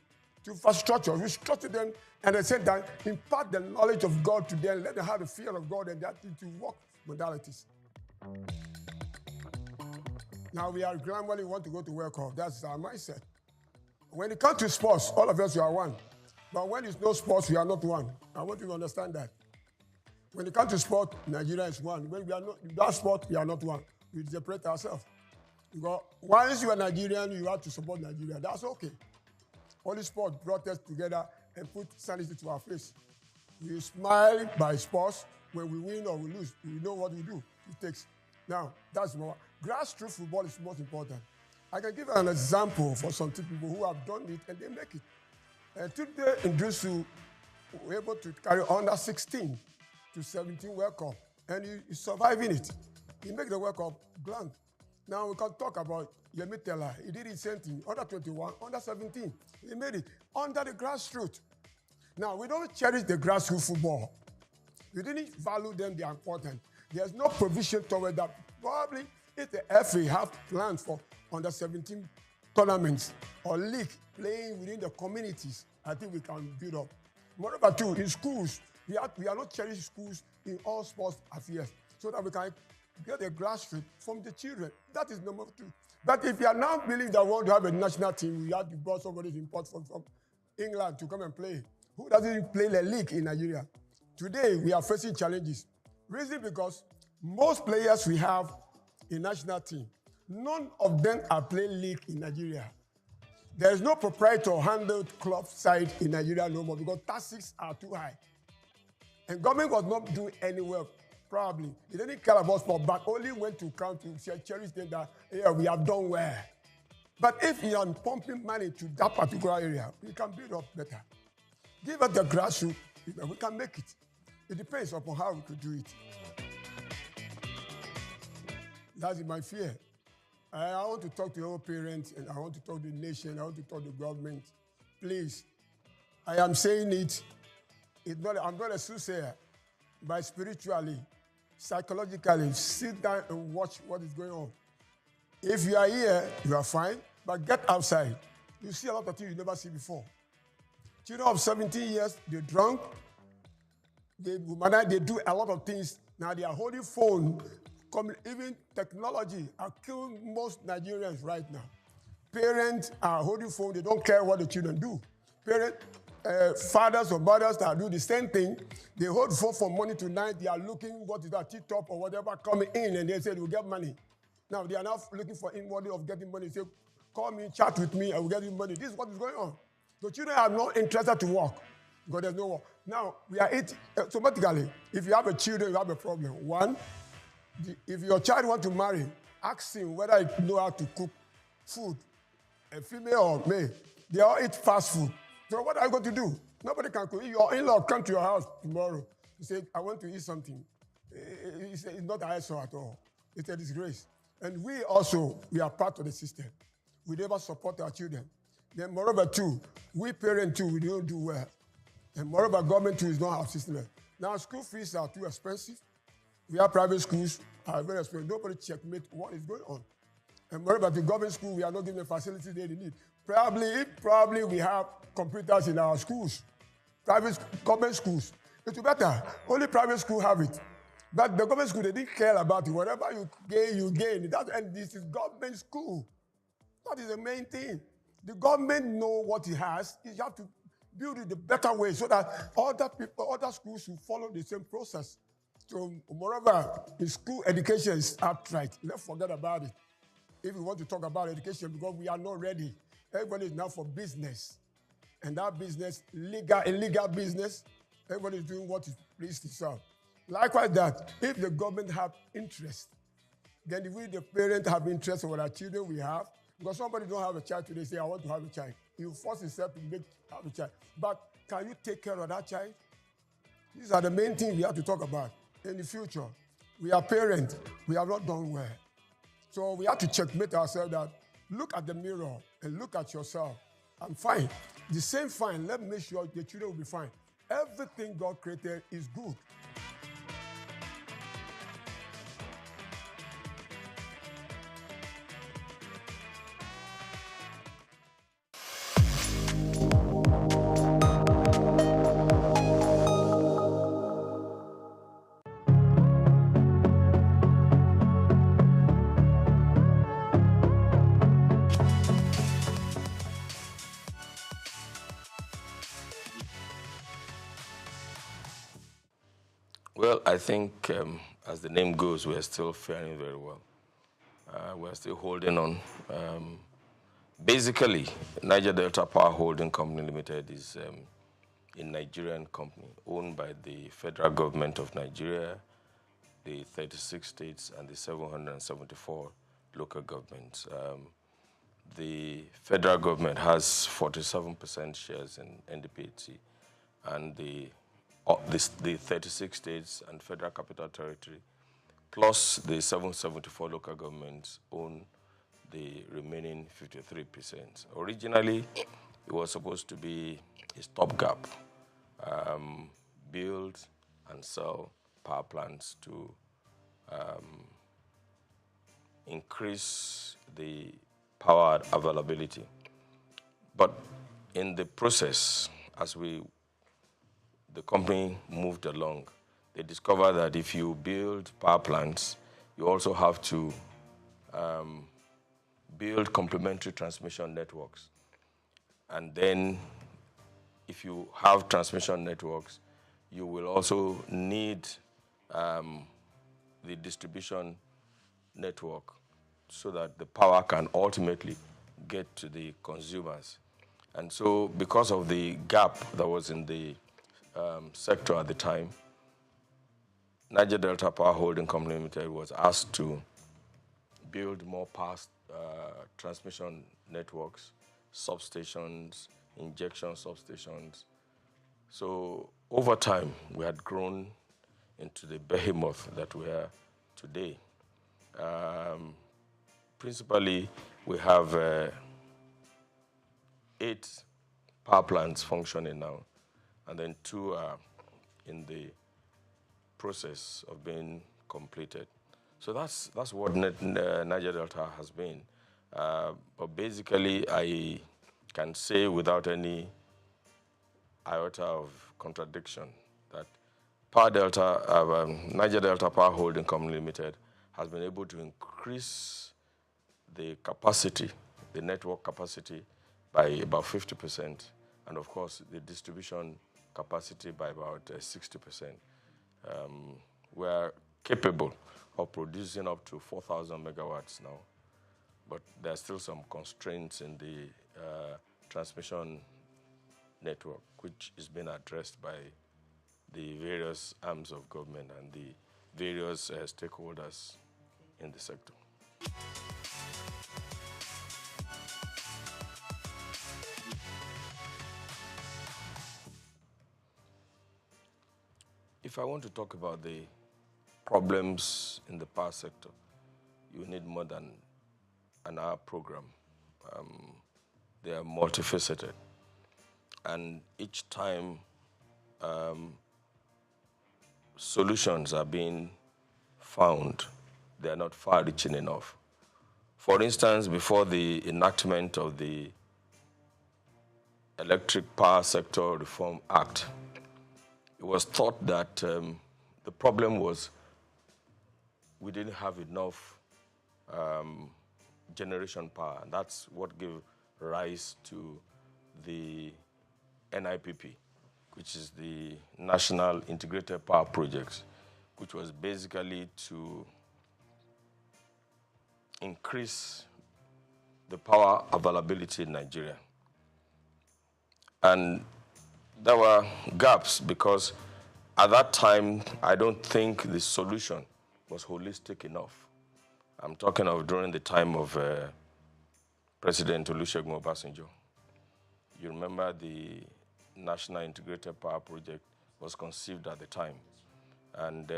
to infrastructure, restructure them, and at the same time, impart the knowledge of God to them, let them have the fear of God and that to work modalities. Now we are gradually want to go to World Cup. That's our mindset. When it comes to sports, all of us, we are one. But when it's no sports, we are not one. I want you to understand that. When it comes to sport, Nigeria is one. When we are not, in that sport, we are not one. We separate ourselves. Because once you are Nigerian, you have to support Nigeria. That's okay. Only sport brought us together and put sanity to our face. We smile by sports. When we win or we lose, we know what we do. It takes. Now, that's more. Grassroots football is most important. I can give an example for some people who have done it and they make it. And today in Drusu, we were able to carry under 16 to 17 World Cup, and he's surviving it. He make the World Cup blank. Now we can talk about Yemi Teller. He did the same thing, under 21, under 17. He made it under the grassroots. Now, we don't cherish the grassroots football. We didn't value them, they are important. There's no provision toward that. Probably if the FA have plans for under 17 tournaments or league playing within the communities, I think we can build up. Moreover, too, in schools, we are not cherishing schools in all sports affairs so that we can get a grassroots from the children. That is number 2. But if you are now believing that we want to have a national team, we have to bring somebody to import from England to come and play. Who doesn't play the league in Nigeria? Today, we are facing challenges. Reason because most players we have in national team, none of them are playing league in Nigeria. There is no proprietor handled club side in Nigeria no more because taxes are too high. And government was not doing any work, probably. It didn't care about sport, but only went to count to cherish them that, yeah, we have done well. But if you are pumping money to that particular area, we can build up better. Give us the grassroots, we can make it. It depends upon how we could do it. That's my fear. I want to talk to your parents, and I want to talk to the nation, I want to talk to the government. Please, I am saying it. I'm not a soothsayer, but spiritually, psychologically, sit down and watch what is going on. If you are here, you are fine, but get outside. You see a lot of things you never see before. Children of 17 years, they're drunk. They do a lot of things. Now they are holding phone. Even technology are killing most Nigerians right now. Parents are holding phone. They don't care what the children do. Fathers or mothers that do the same thing. They hold phone from morning to night. They are looking what is that TikTok or whatever coming in, and they say we'll get money. Now they are now looking for inward of getting money. Say, call me, chat with me, I will get you money. This is what is going on. The children are not interested to work because there's no work. Now we are eating automatically. If you have a children, you have a problem. One, if your child wants to marry, ask him whether he knows how to cook food, a female or male. They all eat fast food. So what are you going to do? Nobody can cook. Your in-law come to your house tomorrow. He said, I want to eat something. He said, it's not ISO at all. It's a disgrace. And we also, we are part of the system. We never support our children. Then moreover too, we parents too, we don't do well. And moreover, government too is not our system. Now school fees are too expensive. We have private schools, are very expensive. Nobody checkmate what is going on. And moreover, the government school, we are not giving the facilities they need. Probably we have computers in our schools, government schools. It's better. Only private school have it. But the government school, they didn't care about it. Whatever you gain. And this is government school. That is the main thing. The government know what it has. You have to build it the better way so that other schools will follow the same process. So moreover, the school education is outright. Let's forget about it. If we want to talk about education, because we are not ready. Everybody is now for business. And that business, illegal business, everybody is doing what is pleased itself. Likewise that, if the government have interest, then if we, the parents, have interest in what our children we have, because somebody don't have a child today, say, I want to have a child. You force yourself to have a child. But can you take care of that child? These are the main things we have to talk about. In the future, we are parents, we have not done well. So we have to checkmate ourselves that look at the mirror and look at yourself. I'm fine. The same fine, let's make sure the children will be fine. Everything God created is good. Well, I think as the name goes, we're still faring very well. We're still holding on. Basically, Niger Delta Power Holding Company Limited is a Nigerian company owned by the federal government of Nigeria, the 36 states, and the 774 local governments. The federal government has 47% shares in NDPHC, and the 36 states and federal capital territory, plus the 774 local governments own the remaining 53%. Originally, it was supposed to be a stopgap, build and sell power plants to increase the power availability. But in the process, as the company moved along, they discovered that if you build power plants, you also have to build complementary transmission networks. And then if you have transmission networks, you will also need the distribution network so that the power can ultimately get to the consumers. And so because of the gap that was in the sector at the time, Niger Delta Power Holding Company Limited was asked to build more power transmission networks, substations, injection substations. So over time, we had grown into the behemoth that we are today. Principally, we have 8 power plants functioning now, and then 2 are in the process of being completed. So that's what Niger Delta has been. But basically, I can say without any iota of contradiction that Niger Delta Power Holding Company Limited has been able to increase the capacity, the network capacity, by about 50%, and of course the distribution capacity by about 60%. We are capable of producing up to 4,000 megawatts now, but there are still some constraints in the transmission network, which is being addressed by the various arms of government and the various stakeholders in the sector. If I want to talk about the problems in the power sector, you need more than an hour program. They are multifaceted. And each time solutions are being found, they are not far-reaching enough. For instance, before the enactment of the Electric Power Sector Reform Act, it was thought that the problem was we didn't have enough generation power. And that's what gave rise to the NIPP, which is the National Integrated Power Project, which was basically to increase the power availability in Nigeria. And there were gaps because at that time, I don't think the solution was holistic enough. I'm talking of during the time of President Olusegun Obasanjo. You remember the National Integrated Power Project was conceived at the time. And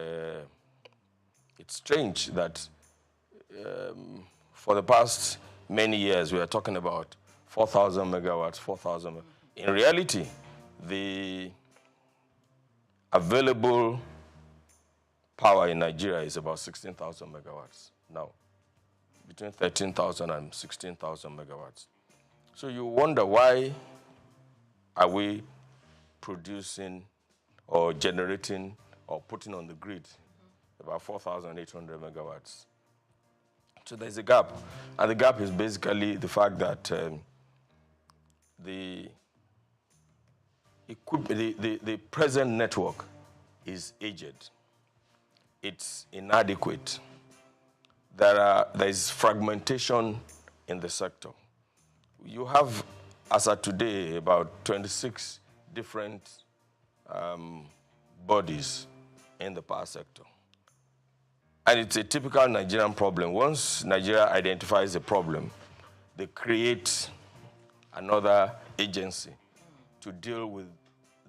it's strange that for the past many years, we are talking about 4,000 megawatts, 4,000. In reality, the available power in Nigeria is about 16,000 megawatts now, between 13,000 and 16,000 megawatts. So you wonder, why are we producing or generating or putting on the grid about 4,800 megawatts? So there's a gap. And the gap is basically the fact that the present network is aged. It's inadequate. There is fragmentation in the sector. You have, as of today, about 26 different bodies in the power sector. And it's a typical Nigerian problem. Once Nigeria identifies a problem, they create another agency to deal with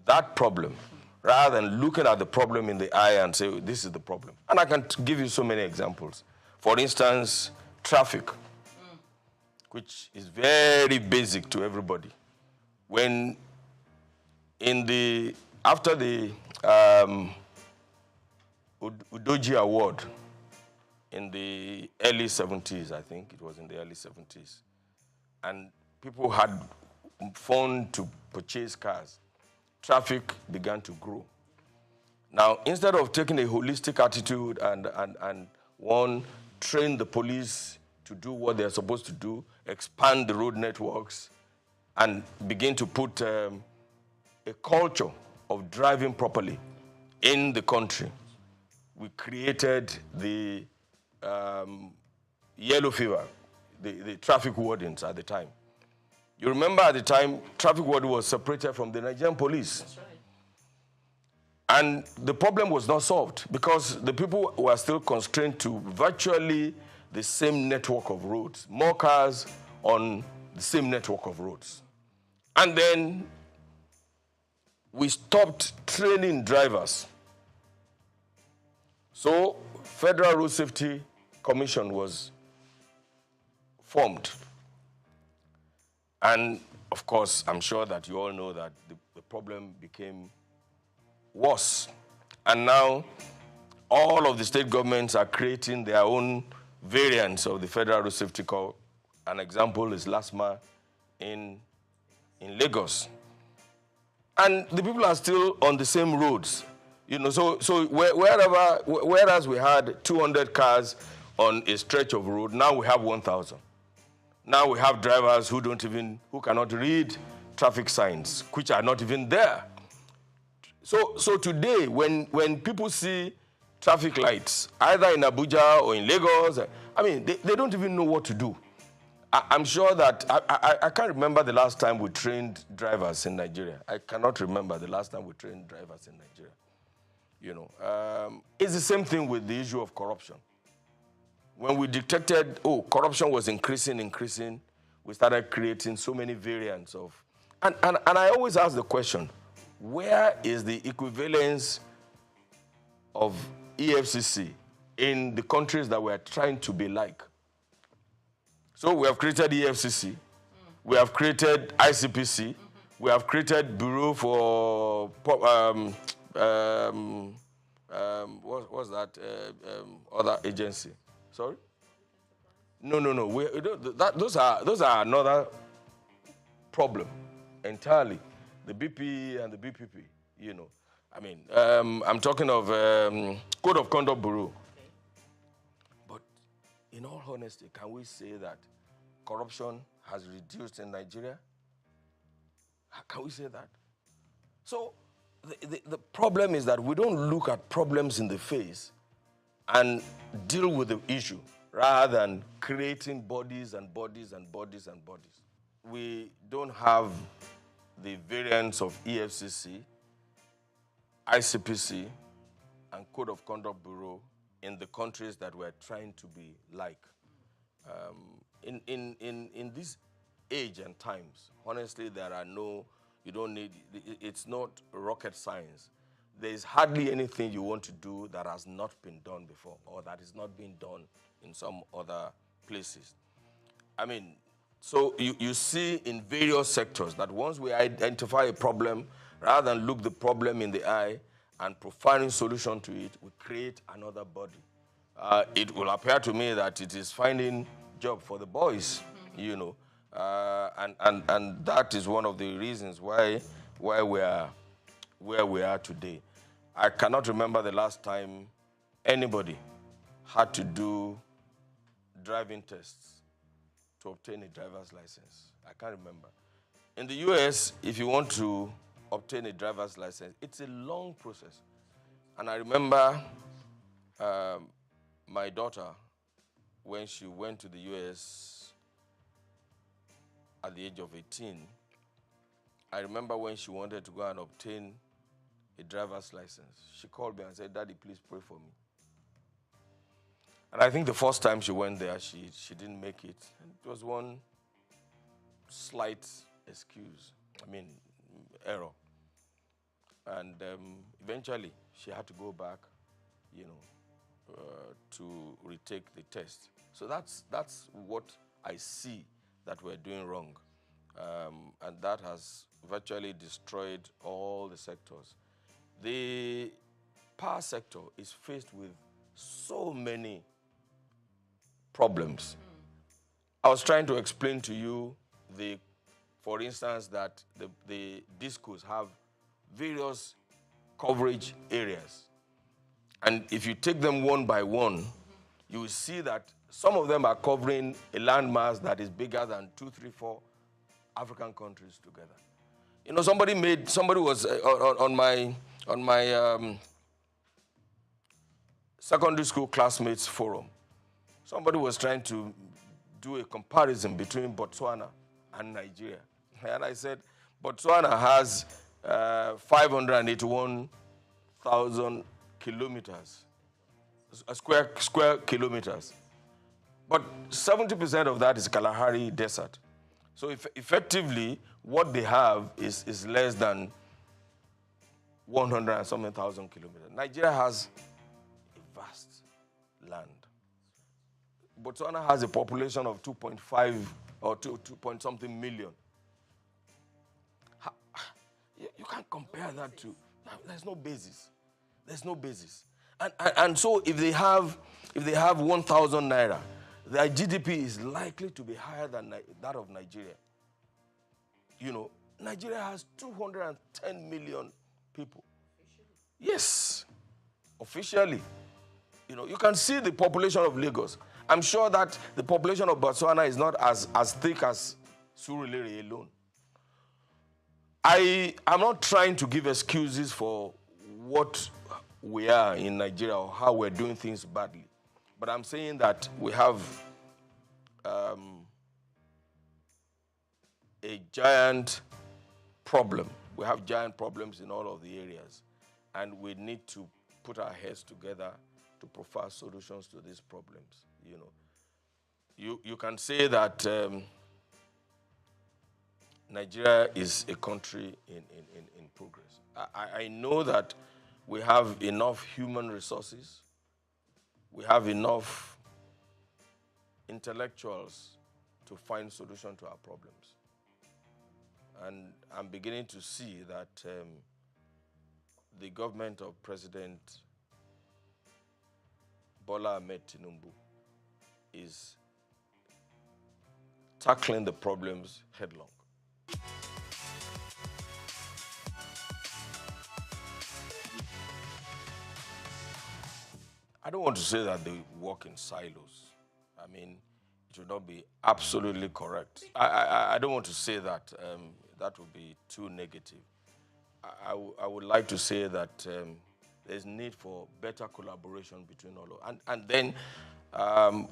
that problem, rather than looking at the problem in the eye and say, this is the problem. And I can give you so many examples. For instance, traffic, which is very basic to everybody. When after the Udoji Award in the early 70s, I think it was in the early 70s, and people had fund to purchase cars, traffic began to grow. Now, instead of taking a holistic attitude and train the police to do what they're supposed to do, expand the road networks, and begin to put a culture of driving properly in the country, we created the yellow fever, the traffic wardens at the time. You remember at the time, traffic warden was separated from the Nigerian police. That's right. And the problem was not solved because the people were still constrained to virtually the same network of roads, more cars on the same network of roads. And then we stopped training drivers. So Federal Road Safety Commission was formed. And of course, I'm sure that you all know that the problem became worse. And now all of the state governments are creating their own variants of the Federal Road Safety Corps. An example is LASMA in Lagos. And the people are still on the same roads. You know, so whereas we had 200 cars on a stretch of road, now we have 1,000. Now we have drivers who cannot read traffic signs, which are not even there. So today, when people see traffic lights, either in Abuja or in Lagos, I mean, they don't even know what to do. I'm sure that, I can't remember the last time we trained drivers in Nigeria. I cannot remember the last time we trained drivers in Nigeria. You know, it's the same thing with the issue of corruption. When we detected, corruption was increasing, we started creating so many variants of, and I always ask the question, where is the equivalence of EFCC in the countries that we're trying to be like. So we have created EFCC, we have created ICPC, we have created Bureau for, what's that other agency? Sorry? No. Those are another problem entirely. The BP and the BPP, you know. I mean, I'm talking of Code of Conduct Bureau. But in all honesty, can we say that corruption has reduced in Nigeria? Can we say that? So the problem is that we don't look at problems in the face and deal with the issue rather than creating bodies and bodies and bodies and bodies. We don't have the variants of EFCC, ICPC, and Code of Conduct Bureau in the countries that we're trying to be like. In this age and times, honestly, there are no, you don't need, it's not rocket science. There is hardly anything you want to do that has not been done before or that is not being done in some other places. I mean, so you see in various sectors that once we identify a problem, rather than look the problem in the eye and providing solution to it, we create another body. It will appear to me that it is finding job for the boys, you know, and that is one of the reasons why we are where we are today. I cannot remember the last time anybody had to do driving tests to obtain a driver's license. I can't remember. In the US, if you want to obtain a driver's license, it's a long process. And I remember my daughter, when she went to the US at the age of 18, I remember when she wanted to go and obtain a driver's license, she called me and said, "Daddy, please pray for me." And I think the first time she went there, she didn't make it. And it was one slight error. And eventually, she had to go back, you know, to retake the test. So that's what I see that we're doing wrong. And that has virtually destroyed all the sectors. The power sector is faced with so many problems. I was trying to explain to you, for instance, that the discos have various coverage areas. And if you take them one by one, you will see that some of them are covering a landmass that is bigger than 2, 3, 4 African countries together. You know, somebody was on my secondary school classmates forum. Somebody was trying to do a comparison between Botswana and Nigeria. And I said, Botswana has 581,000 kilometers, square kilometers. But 70% of that is Kalahari Desert. So effectively, what they have is less than 100 and something thousand kilometers. Nigeria has a vast land. Botswana has a population of 2.5 or 2 point something million. You can't compare that to, there's no basis. There's no basis. And so if they have 1,000 naira, their GDP is likely to be higher than that of Nigeria. You know, Nigeria has 210 million people. Yes, officially. You know, you can see the population of Lagos. I'm sure that the population of Botswana is not as thick as Surulere alone. I am not trying to give excuses for what we are in Nigeria or how we're doing things badly. But I'm saying that we have a giant problem. We have giant problems in all of the areas. And we need to put our heads together to provide solutions to these problems. You know, you can say that Nigeria is a country in progress. I know that we have enough human resources, we have enough intellectuals to find solution to our problems. And I'm beginning to see that the government of President Bola Ahmed Tinubu is tackling the problems headlong. I don't want to say that they work in silos. I mean, it would not be absolutely correct. I don't want to say that. That would be too negative. I would like to say that there's need for better collaboration between all of them. And then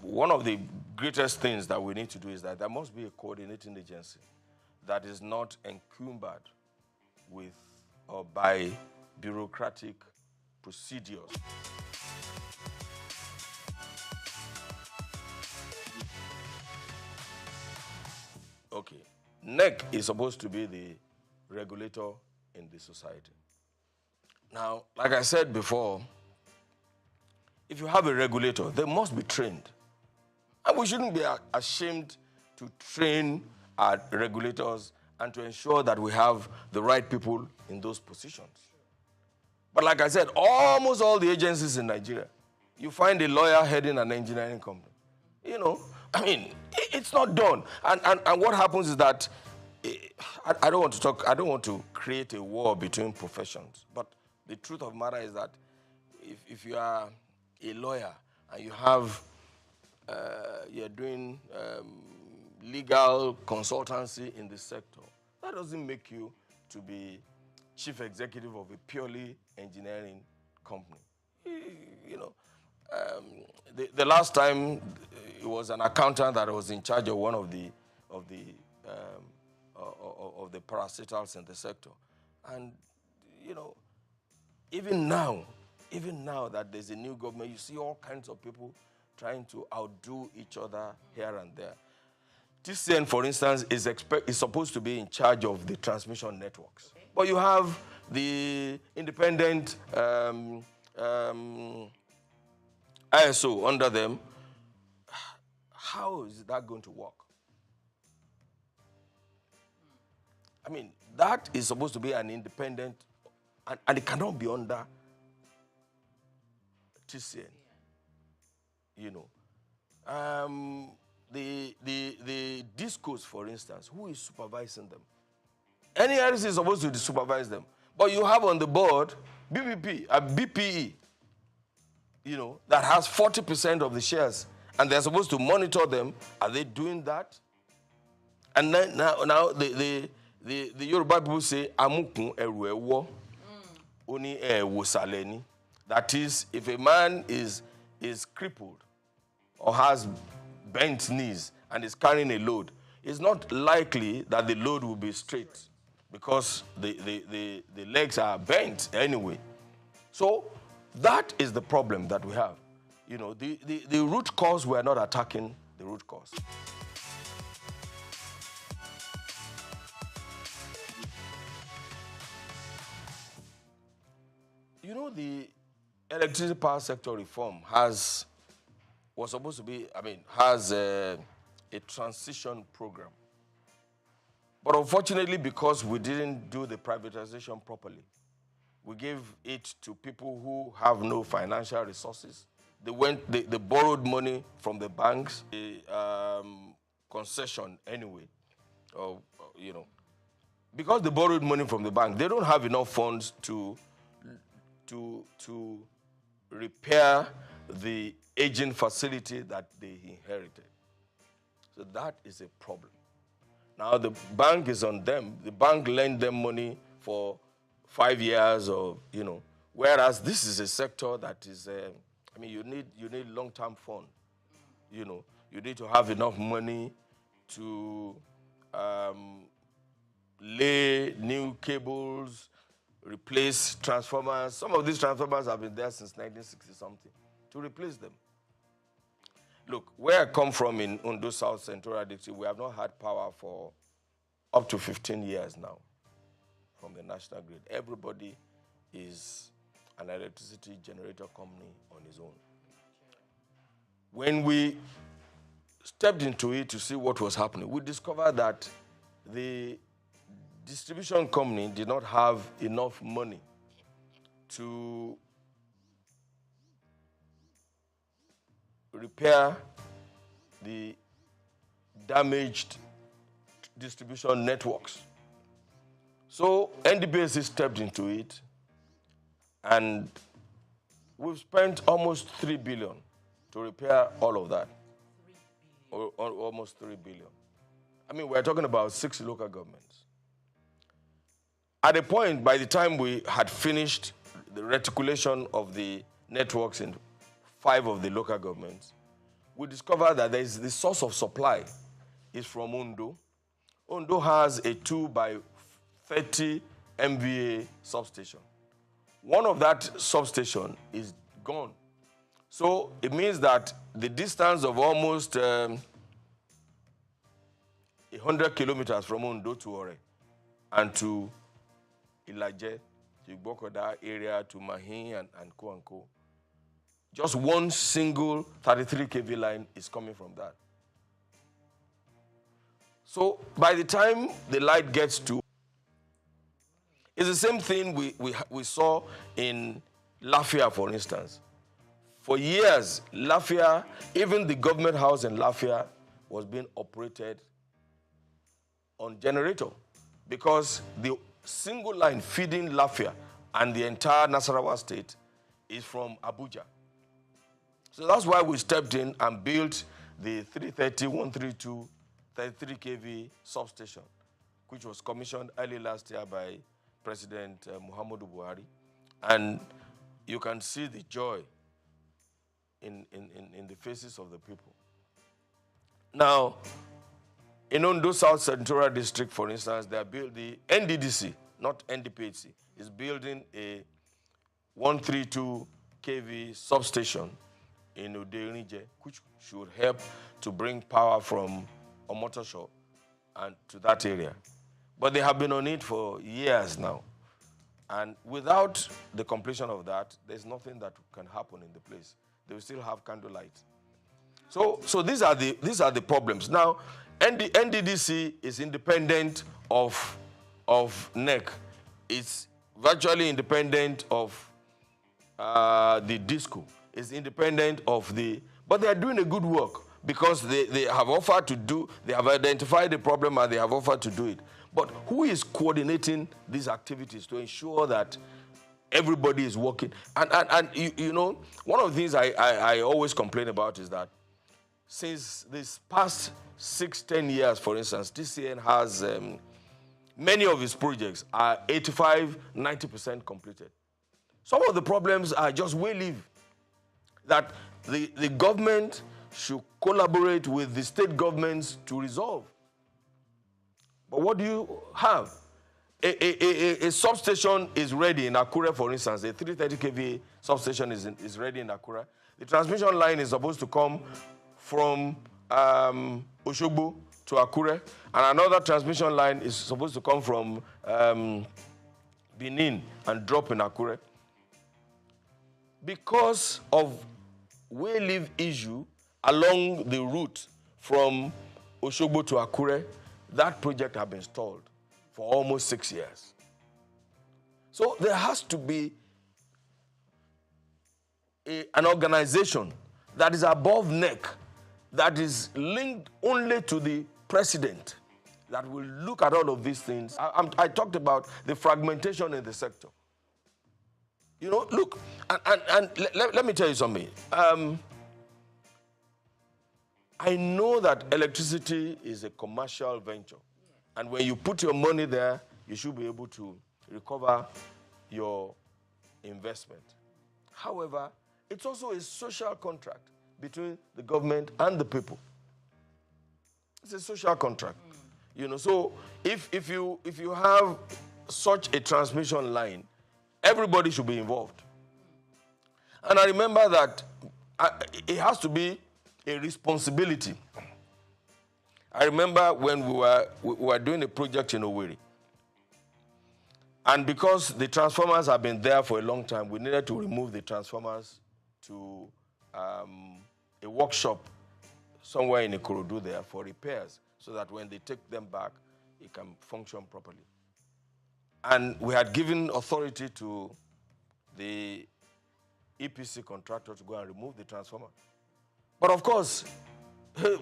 one of the greatest things that we need to do is that there must be a coordinating agency that is not encumbered with or by bureaucratic procedures. Okay, NEC is supposed to be the regulator in the society. Now, like I said before, if you have a regulator, they must be trained. And we shouldn't be ashamed to train our regulators and to ensure that we have the right people in those positions. But like I said, almost all the agencies in Nigeria, you find a lawyer heading an engineering company. You know, I mean, it's not done. And what happens is that, I don't want to create a war between professions, but the truth of the matter is that if you are a lawyer and you have, you're doing legal consultancy in the sector, that doesn't make you to be chief executive of a purely engineering company. You know, the last time it was an accountant that was in charge of one of the parastatals in the sector, and you know, even now that there's a new government, you see all kinds of people trying to outdo each other here and there. TCN, for instance, is supposed to be in charge of the transmission networks. But you have the independent ISO under them. How is that going to work? I mean, that is supposed to be an independent, and it cannot be under TCN. You know. The discos, for instance, who is supervising them? NERC is supposed to supervise them. But you have on the board BPE, you know, that has 40% of the shares, and they're supposed to monitor them. Are they doing that? And then now the Yoruba people say, Amukun eru ewo, oni ewo saleni. That is, if a man is crippled or has bent knees and is carrying a load, it's not likely that the load will be straight because the legs are bent anyway. So that is the problem that we have. You know, the root cause, we are not attacking the root cause. You know, the electricity power sector reform has a transition program. But unfortunately, because we didn't do the privatization properly, we gave it to people who have no financial resources. They borrowed money from the banks, concession anyway, you know. Because they borrowed money from the bank, they don't have enough funds to repair the aging facility that they inherited. So that is a problem. Now the bank is on them. The bank lent them money for 5 years, or you know, whereas this is a sector that is, I mean, you need long-term fund. You know, you need to have enough money to lay new cables, replace transformers. Some of these transformers have been there since 1960-something, to replace them. Look, where I come from in Ondo South Central District, we have not had power for up to 15 years now from the national grid. Everybody is an electricity generator company on his own. When we stepped into it to see what was happening, we discovered that the distribution company did not have enough money to repair the damaged distribution networks. So NDPC stepped into it, and we've spent almost 3 billion to repair all of that. Or almost 3 billion. I mean, we're talking about 6 local governments. At a point, by the time we had finished the reticulation of the networks in 5 of the local governments, we discovered that there is the source of supply is from Ondo. Ondo has a 2 by 30 MVA substation. One of that substation is gone. So it means that the distance of almost 100 kilometers from Ondo to Ore and to Ilaje, to Igbokoda area, to Mahin and Co. Just one single 33 kV line is coming from that. So by the time the light gets to, it's the same thing we saw in Lafia, for instance. For years, Lafia, even the government house in Lafia was being operated on generator because the single line feeding Lafia and the entire Nasarawa state is from Abuja. So that's why we stepped in and built the 330, 132, 33 kV substation, which was commissioned early last year by President Muhammadu Buhari. And you can see the joy in the faces of the people. Now, in Ondo South Senatorial District, for instance, they are building the NDDC, not NDPHC, is building a 132 kV substation in Uderinije, which should help to bring power from Omotosho and to that area. But they have been on it for years now. And without the completion of that, there's nothing that can happen in the place. They will still have candlelight. So these are the problems. Now, NDDC is independent of NEC. It's virtually independent of the DISCO. It's independent of but they are doing a good work because they have offered to do, they have identified the problem and they have offered to do it. But who is coordinating these activities to ensure that everybody is working? And you know, one of the things I always complain about is that since this past 6-10 years, for instance, TCN has many of its projects are 85-90% completed. Some of the problems are just way-live, that the government should collaborate with the state governments to resolve. But what do you have? A substation is ready in Akure, for instance. A 330 kV substation is ready in Akure. The transmission line is supposed to come from Oshogbo to Akure, and another transmission line is supposed to come from Benin and drop in Akure. Because of way-live issue along the route from Oshogbo to Akure, that project has been stalled for almost 6 years. So there has to be an organization that is above NEC, that is linked only to the president, that will look at all of these things. I talked about the fragmentation in the sector. You know, look, and let me tell you something. I know that electricity is a commercial venture. And when you put your money there, you should be able to recover your investment. However, it's also a social contract between the government and the people. It's a social contract. You know, so if you have such a transmission line, everybody should be involved. And I remember that it has to be a responsibility. I remember when we were doing a project in Owerri, And because the transformers have been there for a long time, we needed to remove the transformers to a workshop somewhere in Ikorodu there for repairs, so that when they take them back, it can function properly. And we had given authority to the EPC contractor to go and remove the transformer. But of course,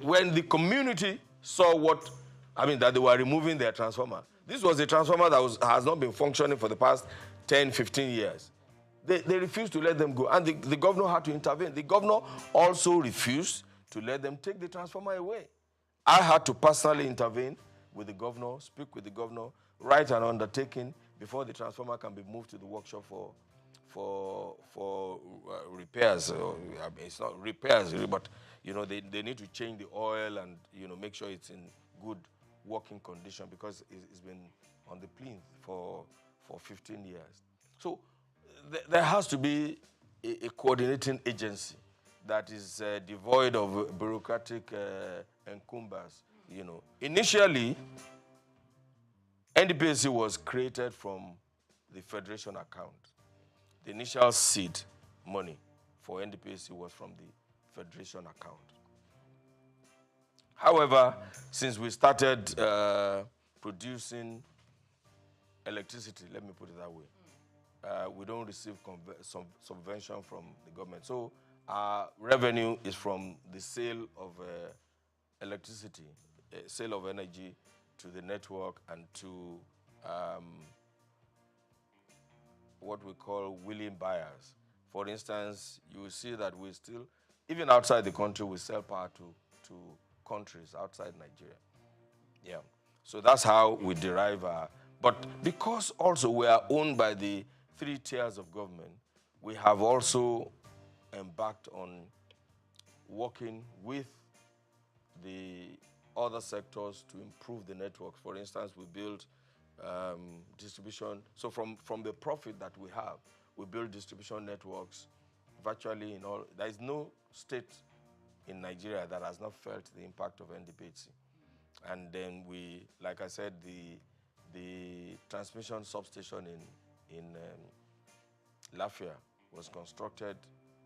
when the community saw that they were removing their transformer, this was a transformer that has not been functioning for the past 10, 15 years. They refused to let them go, and the governor had to intervene. The governor also refused to let them take the transformer away. I had to personally intervene with the governor, speak with the governor, write an undertaking before the transformer can be moved to the workshop for repairs. It's not repairs, really, but they need to change the oil and make sure it's in good working condition, because it's been on the plinth for 15 years. So there has to be a coordinating agency that is devoid of bureaucratic encumbers. Initially, NDPC was created from the federation account. The initial seed money for NDPC was from the federation account. However, since we started producing electricity, let me put it that way, we don't receive subvention from the government. So our revenue is from the sale of electricity, sale of energy to the network and to what we call willing buyers. For instance, you will see that we still, even outside the country, we sell power to countries outside Nigeria. Yeah. So that's how we derive our, but because also we are owned by the 3 tiers of government, we have also embarked on working with the other sectors to improve the networks. For instance, we build distribution. So from the profit that we have, we build distribution networks virtually in all. There is no state in Nigeria that has not felt the impact of NDPC. And then we, like I said, the transmission substation in Lafia was constructed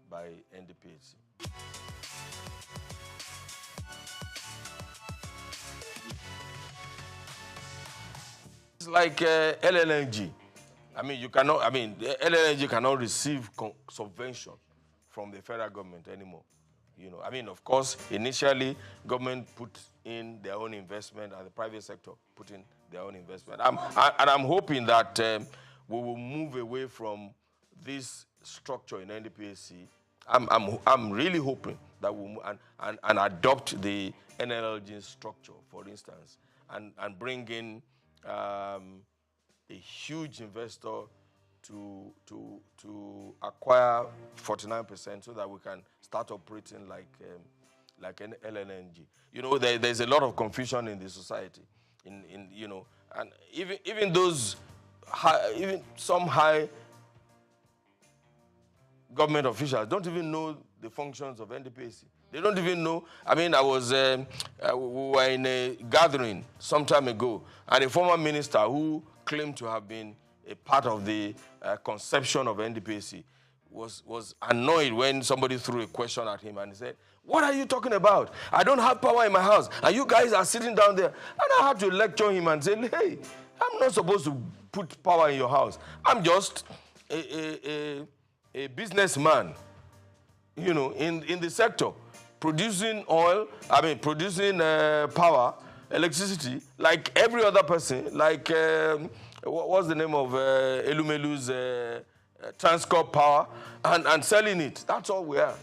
by NDPC. It's like LNG. LNG cannot receive subvention from the federal government anymore. Of course, initially, government put in their own investment and the private sector put in their own investment. I'm hoping that we will move away from this structure in NDPC. I'm really hoping that we'll move and adopt the NLG structure, for instance, and bring in a huge investor to acquire 49% so that we can start operating like an LNG. There's a lot of confusion in the society, and even those even some high government officials don't even know the functions of NDPC. They don't even know. We were in a gathering some time ago, and a former minister who claimed to have been a part of the conception of NDPC was annoyed when somebody threw a question at him, and he said, "What are you talking about? I don't have power in my house, and you guys are sitting down there." And I had to lecture him and say, "Hey, I'm not supposed to put power in your house. I'm just a businessman, in the sector, producing oil, producing power, electricity, like every other person, like what's the name of Elumelu's Transcorp Power, and selling it. That's all we are."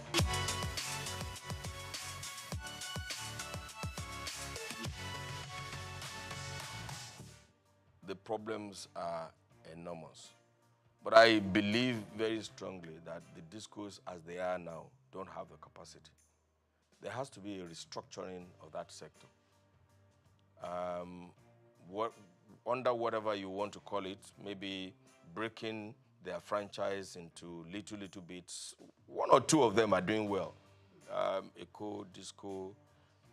The problems are enormous. But I believe very strongly that the discourse as they are now don't have the capacity. There has to be a restructuring of that sector. Under whatever you want to call it, maybe breaking their franchise into little bits. 1 or 2 of them are doing well. Eco, Disco,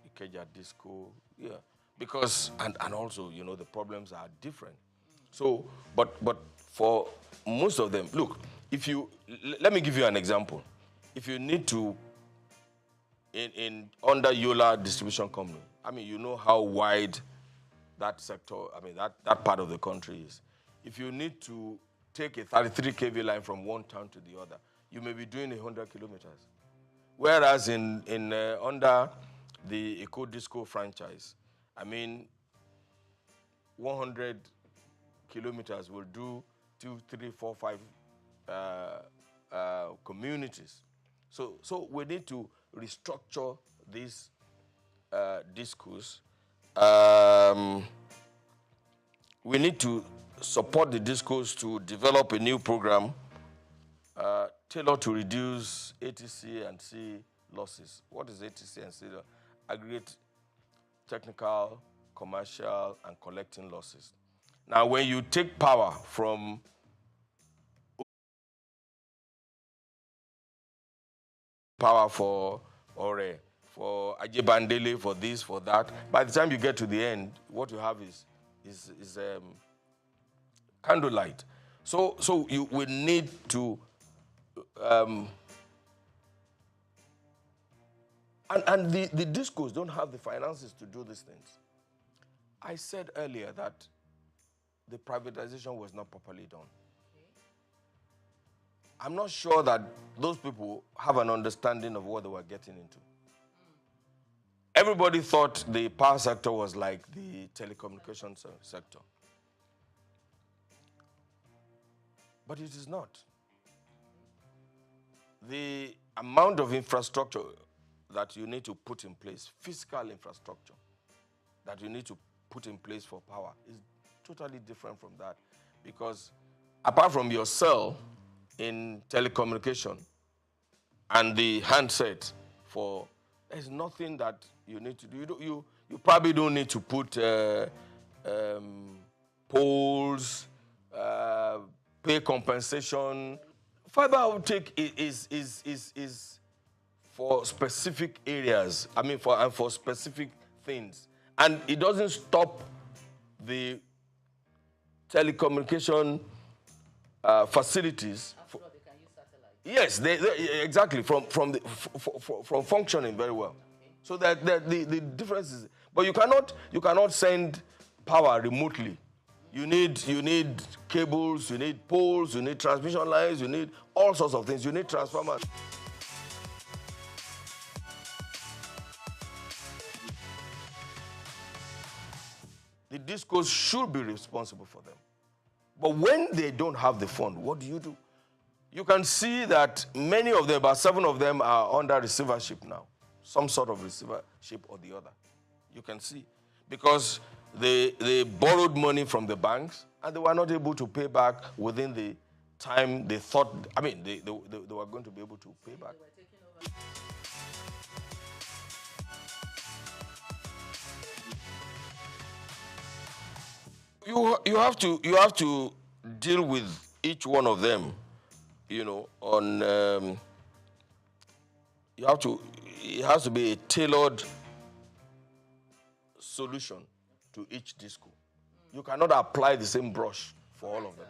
Ikeja Disco, yeah. Because, and also, the problems are different. So, but for most of them, look, if you, let me give you an example. If you need to, under Yola Distribution Company, I mean, you know how wide that sector, I mean, that part of the country is. If you need to take a 33 kV line from one town to the other, you may be doing 100 kilometers. Whereas under the Eco Disco franchise, I mean, 100 kilometers will do 2, 3, 4, 5 communities. So we need to restructure these discos. We need to support the discos to develop a new program tailored to reduce ATC and C losses. What is ATC and C? Aggregate technical, commercial, and collecting losses. Now, when you take power from power for Ore, for Ajibandele, for this, for that, by the time you get to the end, what you have is candlelight. So you will need to and the discos don't have the finances to do these things. I said earlier that the privatization was not properly done. I'm not sure that those people have an understanding of what they were getting into. Everybody thought the power sector was like the telecommunications sector. But it is not. The amount of infrastructure that you need to put in place, physical infrastructure that you need to put in place for power is totally different from that. Because apart from your cell in telecommunication and the handset there's nothing that you need to do. You probably don't need to put poles, pay compensation. Fiber optic is for specific areas. I mean, for specific things, and it doesn't stop the telecommunication facilities. Yes, exactly, from functioning very well. So that the difference is, but you cannot send power remotely. You need cables, you need poles, you need transmission lines, you need all sorts of things. You need transformers. The discos should be responsible for them. But when they don't have the fund, what do? You can see that many of them, about 7 of them, are under receivership now. Some sort of receivership or the other. You can see. Because they borrowed money from the banks and they were not able to pay back within the time they thought, I mean, they were going to be able to pay back. You have to deal with each one of them, you know, on it has to be a tailored solution to each disco. You cannot apply the same brush for all of them.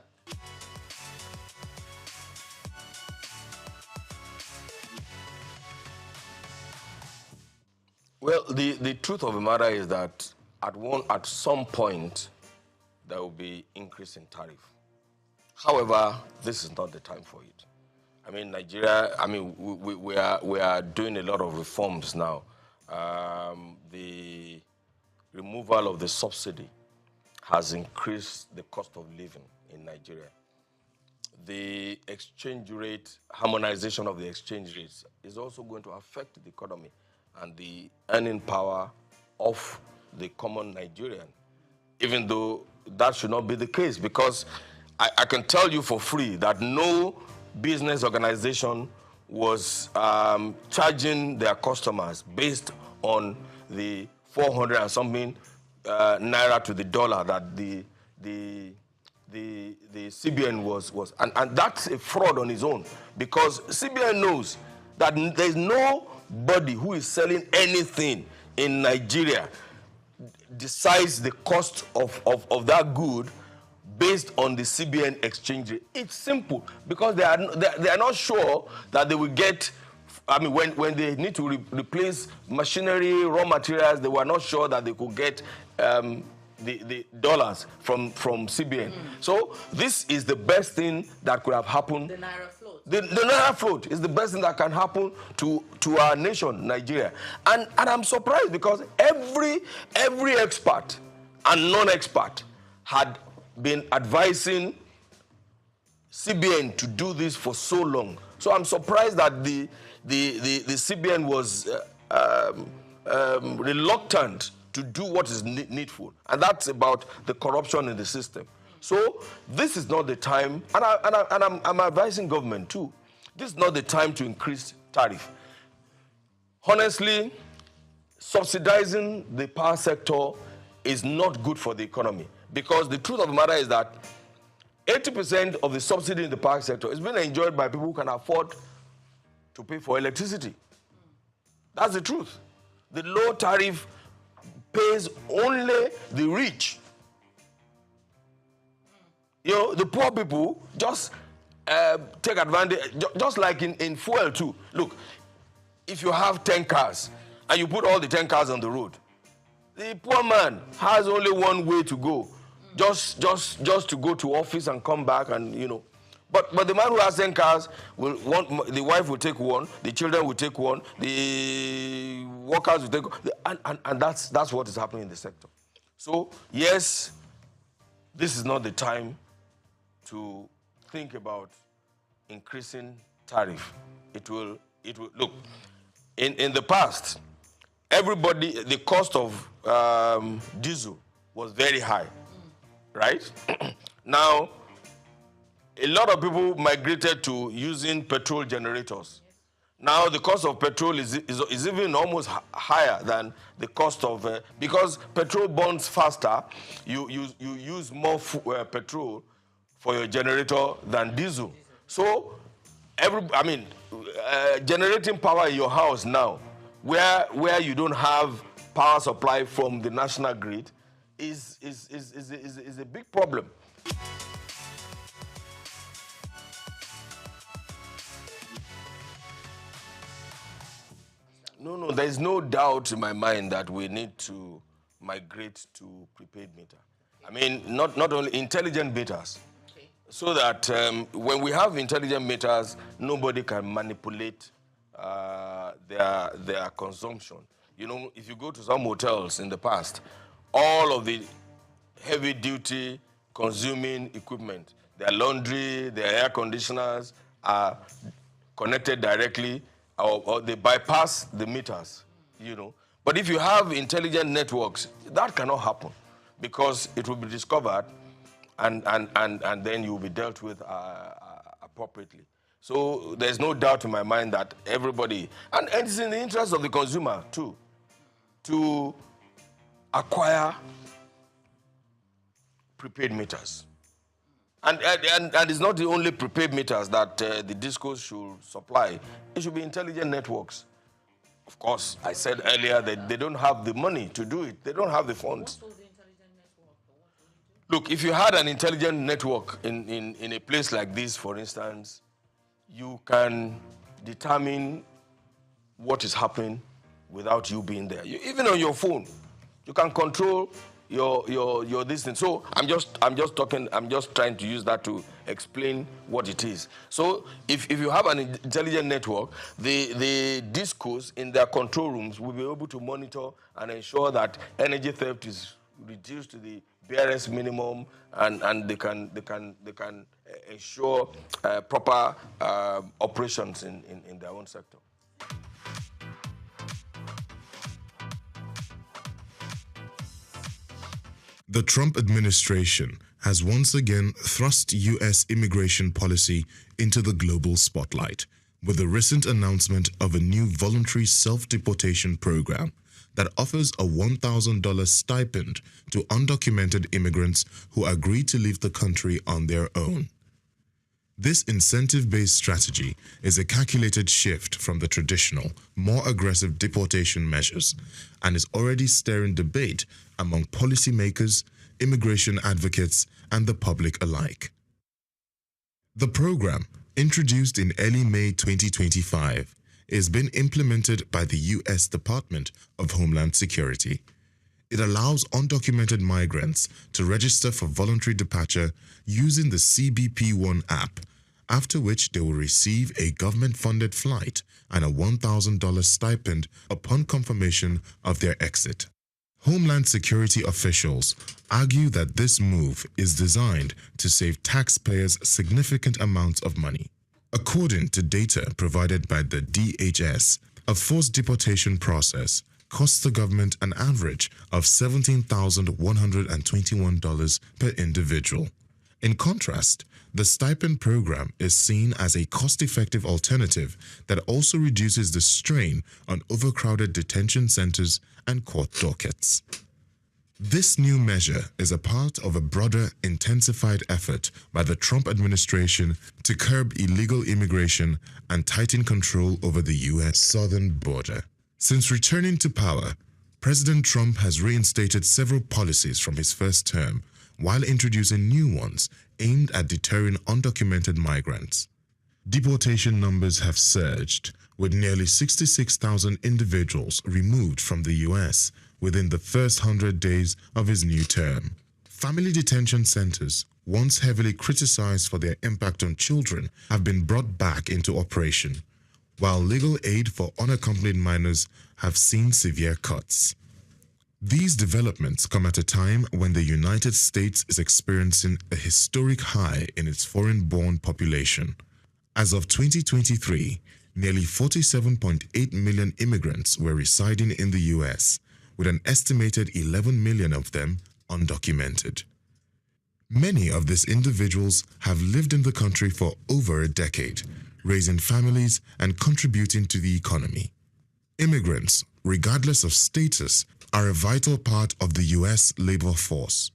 Well, the truth of the matter is that at some point there will be increase in tariff. However, this is not the time for it. I mean, Nigeria, I mean, we are doing a lot of reforms now. The removal of the subsidy has increased the cost of living in Nigeria. The exchange rate, harmonization of the exchange rates is also going to affect the economy and the earning power of the common Nigerian, even though that should not be the case, because I can tell you for free that no business organization was charging their customers based on the 400 and something naira to the dollar that the CBN was. And that's a fraud on its own, because CBN knows that there's nobody who is selling anything in Nigeria decides the cost of that good based on the CBN exchange rate. It's simple because they are not sure that they will get. I mean, when they need to replace machinery, raw materials, they were not sure that they could get the dollars from CBN. So this is the best thing that could have happened. The Naira float. The Naira float is the best thing that can happen to our nation, Nigeria. And I'm surprised because every expert and non-expert had been advising CBN to do this for so long. So I'm surprised that the CBN was reluctant to do what is needful, and that's about the corruption in the system. So this is not the time, and I'm advising government too. This is not the time to increase tariff. Honestly, subsidizing the power sector is not good for the economy, because the truth of the matter is that 80% of the subsidy in the power sector is being enjoyed by people who can afford to pay for electricity. That's the truth. The low tariff pays only the rich. You know, the poor people just take advantage, just like in fuel too. Look, if you have 10 cars and you put all the 10 cars on the road, the poor man has only one way to go, just to go to office and come back, and you know. But the man who has 10 cars will want, the wife will take one, the children will take one, the workers will take one, and that's what is happening in the sector. So yes, this is not the time to think about increasing tariff. It will look, in the past, the cost of diesel was very high, right? Now, a lot of people migrated to using petrol generators. Now the cost of petrol is even almost higher than the cost of, because petrol burns faster, you use more petrol for your generator than diesel. So, generating power in your house now, where you don't have power supply from the national grid, is a big problem. No, there is no doubt in my mind that we need to migrate to prepaid meter. I mean, not only intelligent meters, so that when we have intelligent meters, nobody can manipulate their consumption. You know, if you go to some hotels in the past, all of the heavy-duty consuming equipment, their laundry, their air conditioners are connected directly, or they bypass the meters, you know. But if you have intelligent networks, that cannot happen, because it will be discovered and then you will be dealt with appropriately. So there's no doubt in my mind that everybody, and it's in the interest of the consumer too, to acquire prepaid meters. And it's not the only prepaid meters that the discos should supply. It should be intelligent networks. Of course, I said earlier that they don't have the money to do it. They don't have the funds. Look, if you had an intelligent network in a place like this, for instance, you can determine what is happening without you being there. Even on your phone, you can control your distance. So I'm just trying to use that to explain what it is. So if you have an intelligent network, the discos in their control rooms will be able to monitor and ensure that energy theft is reduced to the barest minimum, and they can ensure proper operations in their own sector. The Trump administration has once again thrust U.S. immigration policy into the global spotlight with the recent announcement of a new voluntary self-deportation program that offers a $1,000 stipend to undocumented immigrants who agree to leave the country on their own. This incentive-based strategy is a calculated shift from the traditional, more aggressive deportation measures and is already stirring debate among policymakers, immigration advocates, and the public alike. The program, introduced in early May 2025, is being implemented by the U.S. Department of Homeland Security. It allows undocumented migrants to register for voluntary departure using the CBP-1 app, after which they will receive a government-funded flight and a $1,000 stipend upon confirmation of their exit. Homeland Security officials argue that this move is designed to save taxpayers significant amounts of money. According to data provided by the DHS, a forced deportation process costs the government an average of $17,121 per individual. In contrast, the stipend program is seen as a cost-effective alternative that also reduces the strain on overcrowded detention centers and court dockets. This new measure is a part of a broader, intensified effort by the Trump administration to curb illegal immigration and tighten control over the U.S. southern border. Since returning to power, President Trump has reinstated several policies from his first term, while introducing new ones aimed at deterring undocumented migrants. Deportation numbers have surged, with nearly 66,000 individuals removed from the U.S. within the first 100 days of his new term. Family detention centers, once heavily criticized for their impact on children, have been brought back into operation, while legal aid for unaccompanied minors have seen severe cuts. These developments come at a time when the United States is experiencing a historic high in its foreign-born population. As of 2023, nearly 47.8 million immigrants were residing in the U.S., with an estimated 11 million of them undocumented. Many of these individuals have lived in the country for over a decade, raising families and contributing to the economy. Immigrants, regardless of status, are a vital part of the U.S. labor force,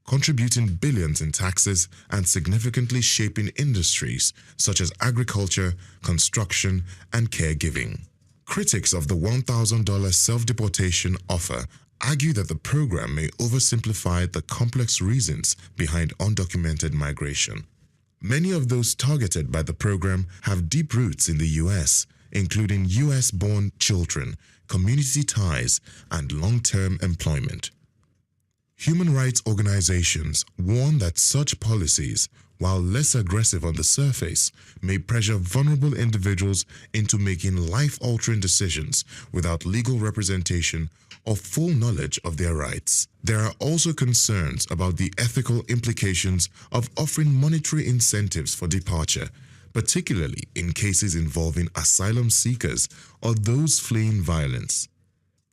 contributing billions in taxes and significantly shaping industries such as agriculture, construction, and caregiving. Critics of the $1,000 self-deportation offer argue that the program may oversimplify the complex reasons behind undocumented migration. Many of those targeted by the program have deep roots in the U.S., including U.S.-born children, community ties, and long-term employment. Human rights organizations warn that such policies, while less aggressive on the surface, may pressure vulnerable individuals into making life-altering decisions without legal representation or full knowledge of their rights. There are also concerns about the ethical implications of offering monetary incentives for departure, particularly in cases involving asylum seekers or those fleeing violence.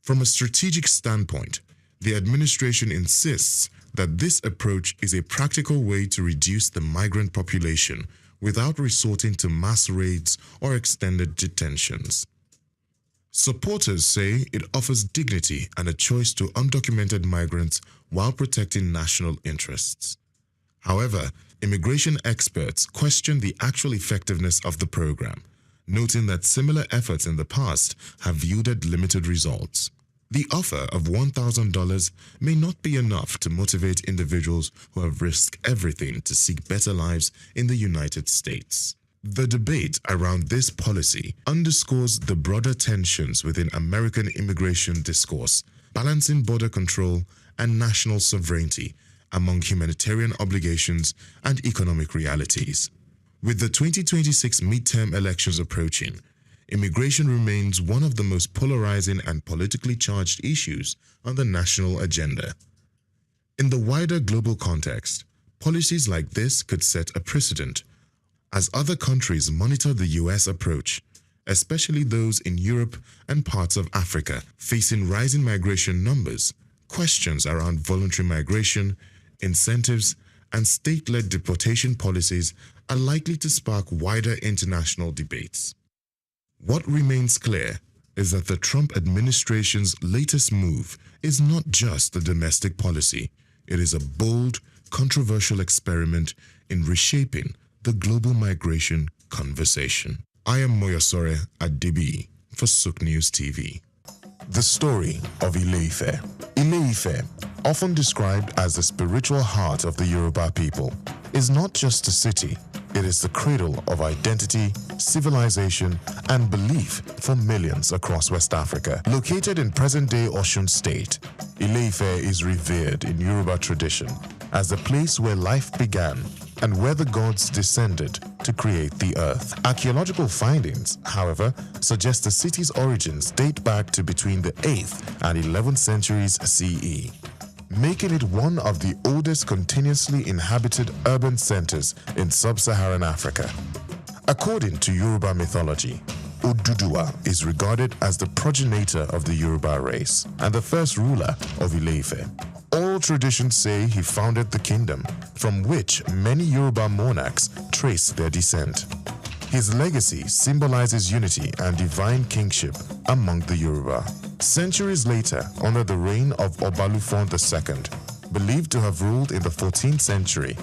From a strategic standpoint, the administration insists that this approach is a practical way to reduce the migrant population without resorting to mass raids or extended detentions. Supporters say it offers dignity and a choice to undocumented migrants while protecting national interests. However, immigration experts question the actual effectiveness of the program, noting that similar efforts in the past have yielded limited results. The offer of $1,000 may not be enough to motivate individuals who have risked everything to seek better lives in the United States. The debate around this policy underscores the broader tensions within American immigration discourse, balancing border control and national sovereignty among humanitarian obligations and economic realities. With the 2026 midterm elections approaching, immigration remains one of the most polarizing and politically charged issues on the national agenda. In the wider global context, policies like this could set a precedent as other countries monitor the U.S. approach, especially those in Europe and parts of Africa facing rising migration numbers. Questions around voluntary migration, incentives, and state-led deportation policies are likely to spark wider international debates. What remains clear is that the Trump administration's latest move is not just a domestic policy. It is a bold, controversial experiment in reshaping the global migration conversation. I am Moyosore Adibi for SOUQ News TV. The story of Ile-Ife. Ile-Ife often described as the spiritual heart of the Yoruba people, is not just a city, it is the cradle of identity, civilization, and belief for millions across West Africa. Located in present-day Osun State, Ile-Ife is revered in Yoruba tradition as the place where life began and where the gods descended to create the earth. Archaeological findings, however, suggest the city's origins date back to between the 8th and 11th centuries CE, making it one of the oldest continuously inhabited urban centers in sub-Saharan Africa. According to Yoruba mythology, Oduduwa is regarded as the progenitor of the Yoruba race and the first ruler of Ile-Ife. All traditions say he founded the kingdom, from which many Yoruba monarchs trace their descent. His legacy symbolizes unity and divine kingship among the Yoruba. Centuries later, under the reign of Obalufon II, believed to have ruled in the 14th century,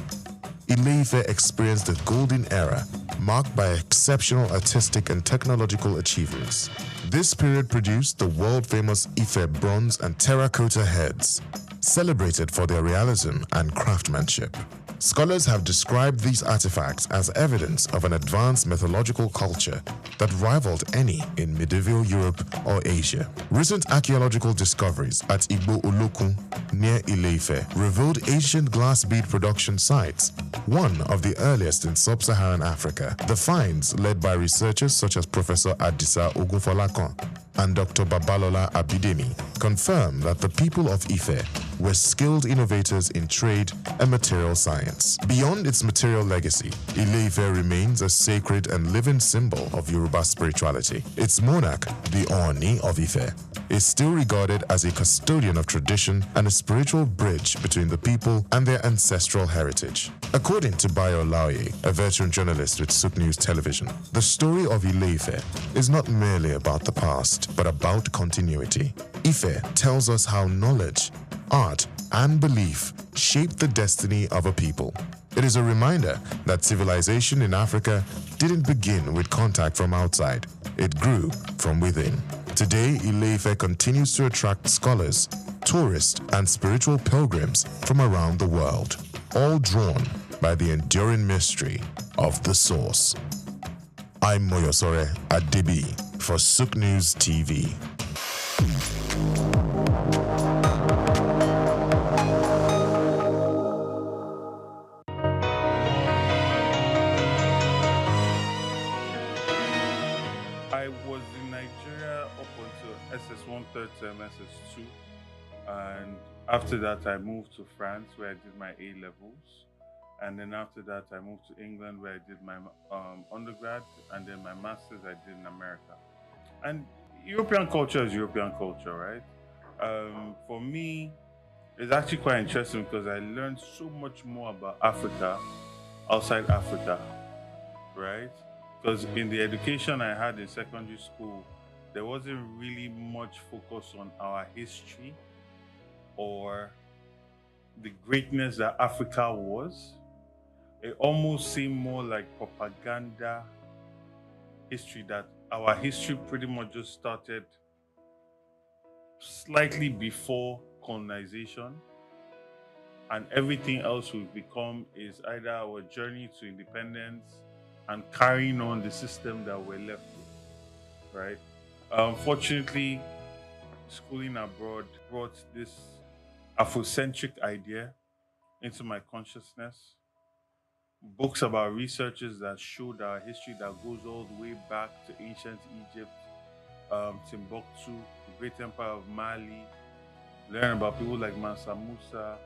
Ile-Ife experienced a golden era marked by exceptional artistic and technological achievements. This period produced the world-famous Ife bronze and terracotta heads, celebrated for their realism and craftsmanship. Scholars have described these artifacts as evidence of an advanced mythological culture that rivaled any in medieval Europe or Asia. Recent archaeological discoveries at Igbo Olokun near Ile-Ife revealed ancient glass bead production sites, one of the earliest in sub-Saharan Africa. The finds, led by researchers such as Professor Adisa Ogunfolakon and Dr. Babalola Abidemi, confirm that the people of Ife were skilled innovators in trade and material science. Beyond its material legacy, Ile-Ife remains a sacred and living symbol of Yoruba spirituality. Its monarch, the Oni of Ife, is still regarded as a custodian of tradition and a spiritual bridge between the people and their ancestral heritage. According to Bayo Laoye, a veteran journalist with SOUQ News Television, the story of Ile-Ife is not merely about the past, but about continuity. Ife tells us how knowledge, art, and belief shaped the destiny of a people. It is a reminder that civilization in Africa didn't begin with contact from outside. It grew from within. Today, Ile-Ife continues to attract scholars, tourists, and spiritual pilgrims from around the world, all drawn by the enduring mystery of the source. I'm Moyosore Adebi for SOUQ News TV. I was in Nigeria up until SS1 third term, SS2, and after that I moved to France where I did my A levels, and then after that I moved to England where I did my undergrad, and then my master's I did in America. And European culture is European culture, right? For me, it's actually quite interesting because I learned so much more about Africa outside Africa, right? Because in the education I had in secondary school, there wasn't really much focus on our history or the greatness that Africa was. It almost seemed more like propaganda history, that our history pretty much just started slightly before colonization, and everything else we've become is either our journey to independence and carrying on the system that we're left with, right? Unfortunately, schooling abroad brought this Afrocentric idea into my consciousness. Books about researchers that showed our history that goes all the way back to ancient Egypt, Timbuktu, the great empire of Mali, learn about people like Mansa Musa,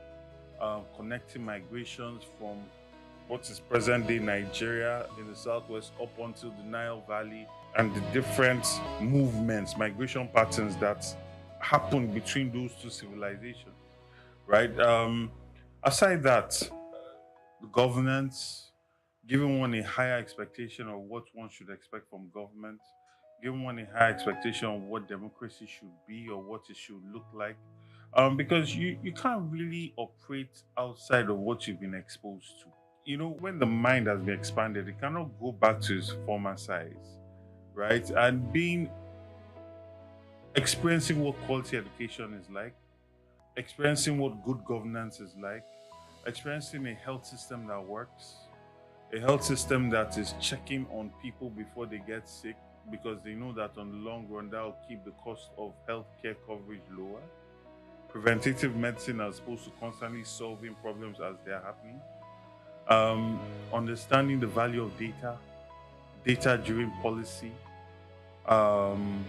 connecting migrations from what is present-day Nigeria in the southwest up onto the Nile Valley, and the different movements, migration patterns that happen between those two civilizations, right? Aside that, the governance, giving one a higher expectation of what one should expect from government, giving one a higher expectation of what democracy should be or what it should look like, because you can't really operate outside of what you've been exposed to. You know, when the mind has been expanded, it cannot go back to its former size, right? And experiencing what quality education is like, experiencing what good governance is like, experiencing a health system that works, a health system that is checking on people before they get sick because they know that on the long run that will keep the cost of healthcare coverage lower. Preventative medicine as opposed to constantly solving problems as they're happening. Understanding the value of data, data-driven policy, and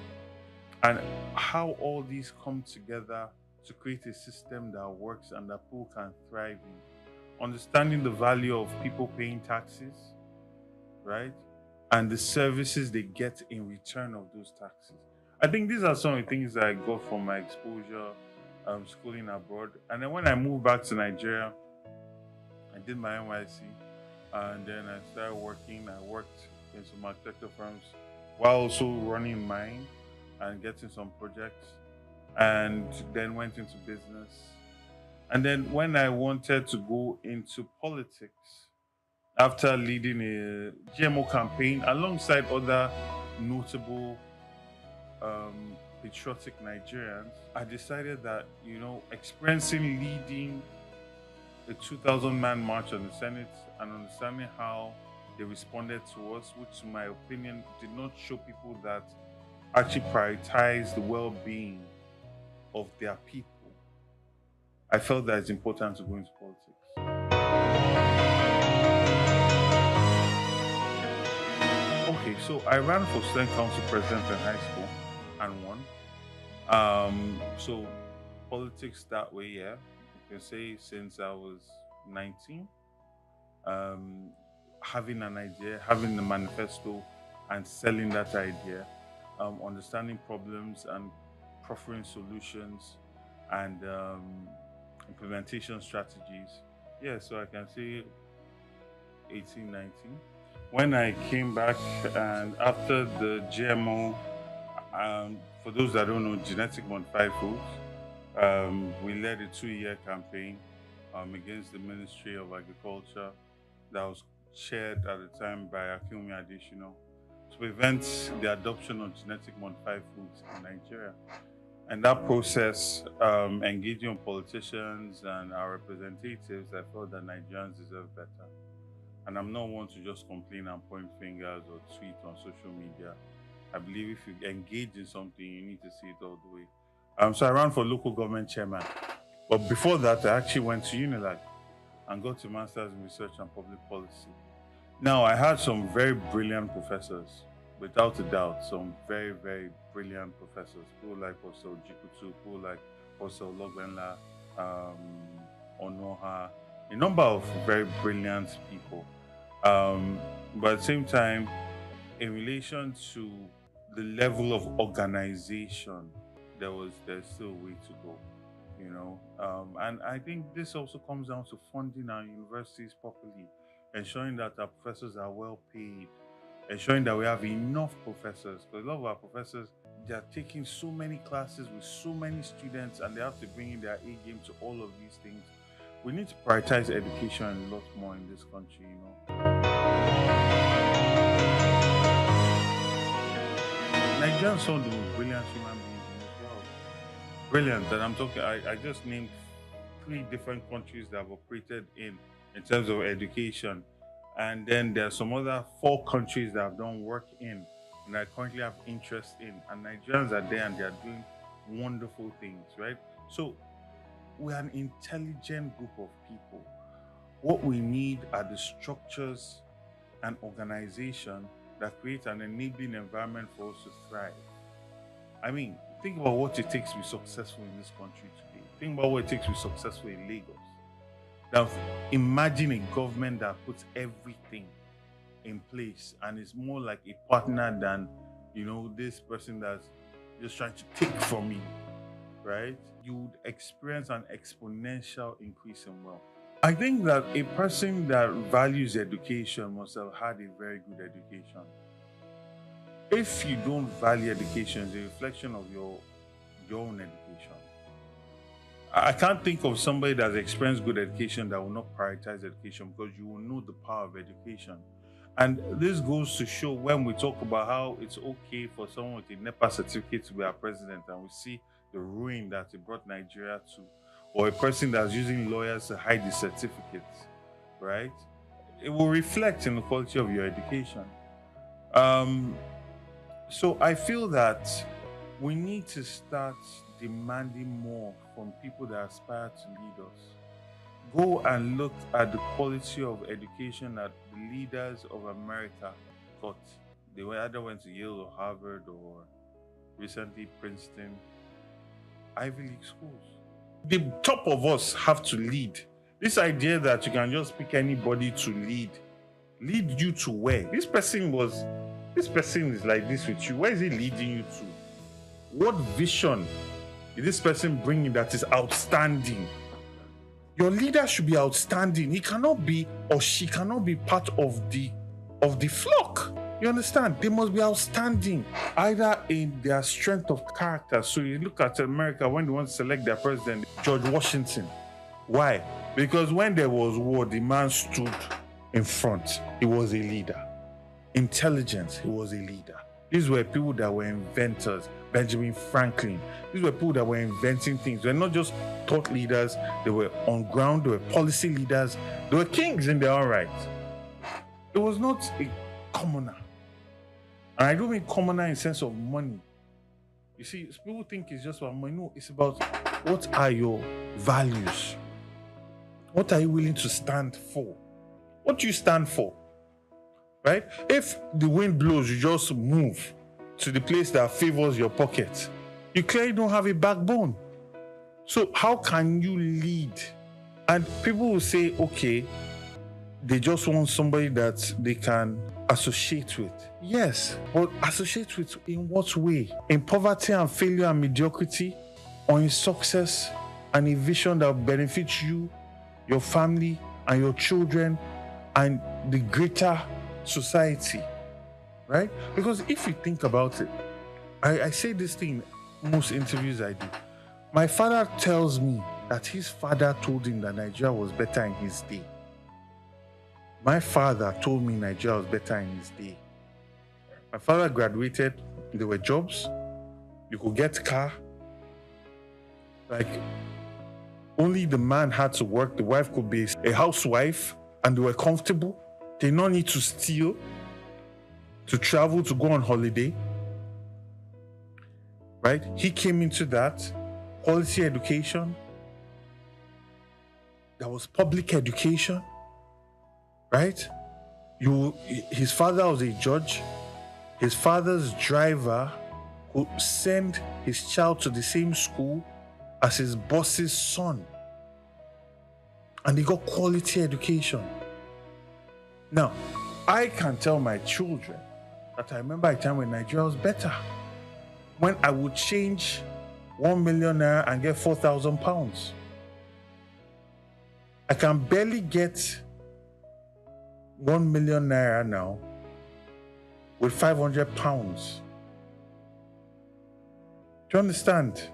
how all these come together to create a system that works and that people can thrive in. Understanding the value of people paying taxes, right? And the services they get in return of those taxes. I think these are some of the things that I got from my exposure schooling abroad. And then when I moved back to Nigeria, I did my NYC, and then I started working. I worked in some architecture firms while also running mine and getting some projects, and then went into business. And then when I wanted to go into politics, after leading a GMO campaign alongside other notable patriotic Nigerians, I decided that, experiencing leading a 2,000-man march on the Senate and understanding how they responded to us, which in my opinion did not show people that actually prioritize the well-being of their people, I felt that it's important to go into politics. Okay, so I ran for student council president in high school and won. So politics that way, yeah. You can say since I was 19, having an idea, having the manifesto and selling that idea, understanding problems and proffering solutions and implementation strategies. Yeah, so I can say 18, 19. When I came back and after the GMO, for those that don't know, genetic modified foods, we led a 2-year campaign against the Ministry of Agriculture that was chaired at the time by Akinwumi Adesina to prevent the adoption of genetic modified foods in Nigeria. And that process, engaging with politicians and our representatives, I felt that Nigerians deserve better. And I'm not one to just complain and point fingers or tweet on social media. I believe if you engage in something, you need to see it all the way. So I ran for local government chairman. But before that, I actually went to Unilag and got a master's in research and public policy. Now, I had some very brilliant professors, without a doubt, some very, very brilliant professors. People like Professor Jikutu, people like Professor Logbenla, Onoha, a number of very brilliant people. But at the same time, in relation to the level of organization, there's still a way to go, and I think this also comes down to funding our universities properly, ensuring that our professors are well paid, ensuring that we have enough professors, because a lot of our professors, they are taking so many classes with so many students and they have to bring in their A game to all of these things. We need to prioritize education a lot more in this country, Nigerians are some of the most brilliant human beings in this world. Brilliant, and I'm talking, I just named 3 different countries that have operated in terms of education. And then there are some other 4 countries that I've done work in and I currently have interest in. And Nigerians are there and they are doing wonderful things, right? So we're an intelligent group of people. What we need are the structures and organization that create an enabling environment for us to thrive. I mean, think about what it takes to be successful in this country today. Think about what it takes to be successful in Lagos. Now, imagine a government that puts everything in place and is more like a partner than, this person that's just trying to take from you, right? You would experience an exponential increase in wealth. I think that a person that values education must have had a very good education. If you don't value education, it's a reflection of your own education. I can't think of somebody that's experienced good education that will not prioritize education, because you will know the power of education. And this goes to show when we talk about how it's okay for someone with a NEPA certificate to be our president, and we see the ruin that it brought Nigeria to. or a person that's using lawyers to hide the certificates, right? It will reflect in the quality of your education. So I feel that we need to start demanding more from people that aspire to lead us. Go and look at the quality of education that the leaders of America got. They either went to Yale or Harvard or recently Princeton, Ivy League schools. The top of us have to lead. This idea that you can just pick anybody to lead you to where? This person is like this with you. Where is he leading you to? What vision is this person bringing that is outstanding? Your leader should be outstanding. He cannot be, or she cannot be part of the flock. You understand? They must be outstanding, either in their strength of character. So you look at America when they want to select their president, George Washington. Why? Because when there was war, the man stood in front. He was a leader. Intelligence, he was a leader. These were people that were inventors. Benjamin Franklin. These were people that were inventing things. They were not just thought leaders. They were on ground. They were policy leaders. They were kings in their own right. It was not a commoner. And I don't mean commoner in the sense of money. You see, people think it's just about money. No, it's about what are your values? What are you willing to stand for? What do you stand for? Right? If the wind blows, you just move to the place that favors your pocket. You clearly don't have a backbone. So how can you lead? And people will say, okay, they just want somebody that they can associate with. Yes, but associate with in what way? In poverty and failure and mediocrity, or in success and a vision that benefits you, your family, and your children, and the greater society, right? Because if you think about it, I say this thing in most interviews I do. My father tells me that his father told him that Nigeria was better in his day. My father told me Nigeria was better in his day. My father graduated, there were jobs, you could get a car. Like, only the man had to work, the wife could be a housewife, and they were comfortable. They did not need to steal, to travel, to go on holiday. Right? He came into that. Quality education. There was public education. Right? His father was a judge. His father's driver could send his child to the same school as his boss's son. And he got quality education. Now, I can tell my children that I remember a time when Nigeria was better. When I would change 1 million naira and get 4,000 pounds. I can barely get 1 million naira now with 500 pounds. Do you understand?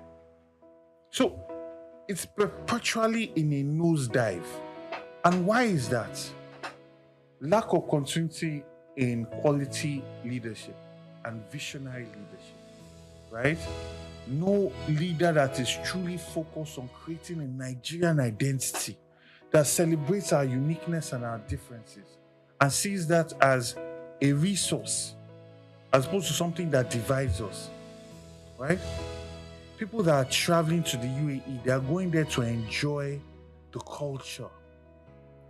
So it's perpetually in a nosedive. And why is that? Lack of continuity in quality leadership and visionary leadership, right? No leader that is truly focused on creating a Nigerian identity that celebrates our uniqueness and our differences and sees that as a resource as opposed to something that divides us, right? People that are traveling to the UAE, they are going there to enjoy the culture.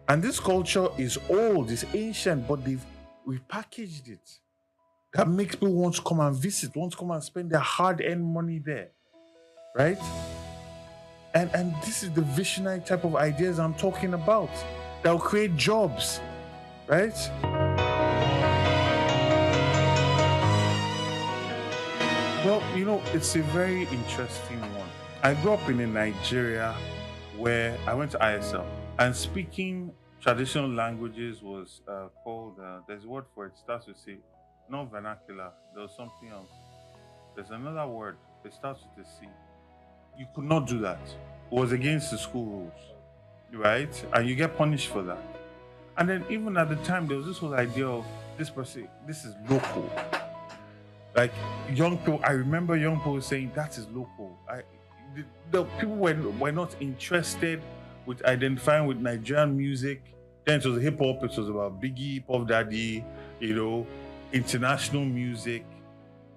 And this culture is old, it's ancient, but they've repackaged it. That makes people want to come and visit, want to come and spend their hard-earned money there, right? And this is the visionary type of ideas I'm talking about that will create jobs, right? Well, you know, it's a very interesting one. I grew up in a Nigeria where I went to ISL, and speaking traditional languages was called, there's a word for it, starts with C, not vernacular, there was something else. There's another word, it starts with a C. You could not do that. It was against the school rules, right? And you get punished for that. And then even at the time, there was this whole idea of this person, this is local. Like young people, I remember young people saying that is local. the people were not interested with identifying with Nigerian music. Then it was hip hop, it was about Biggie, Puff Daddy, international music.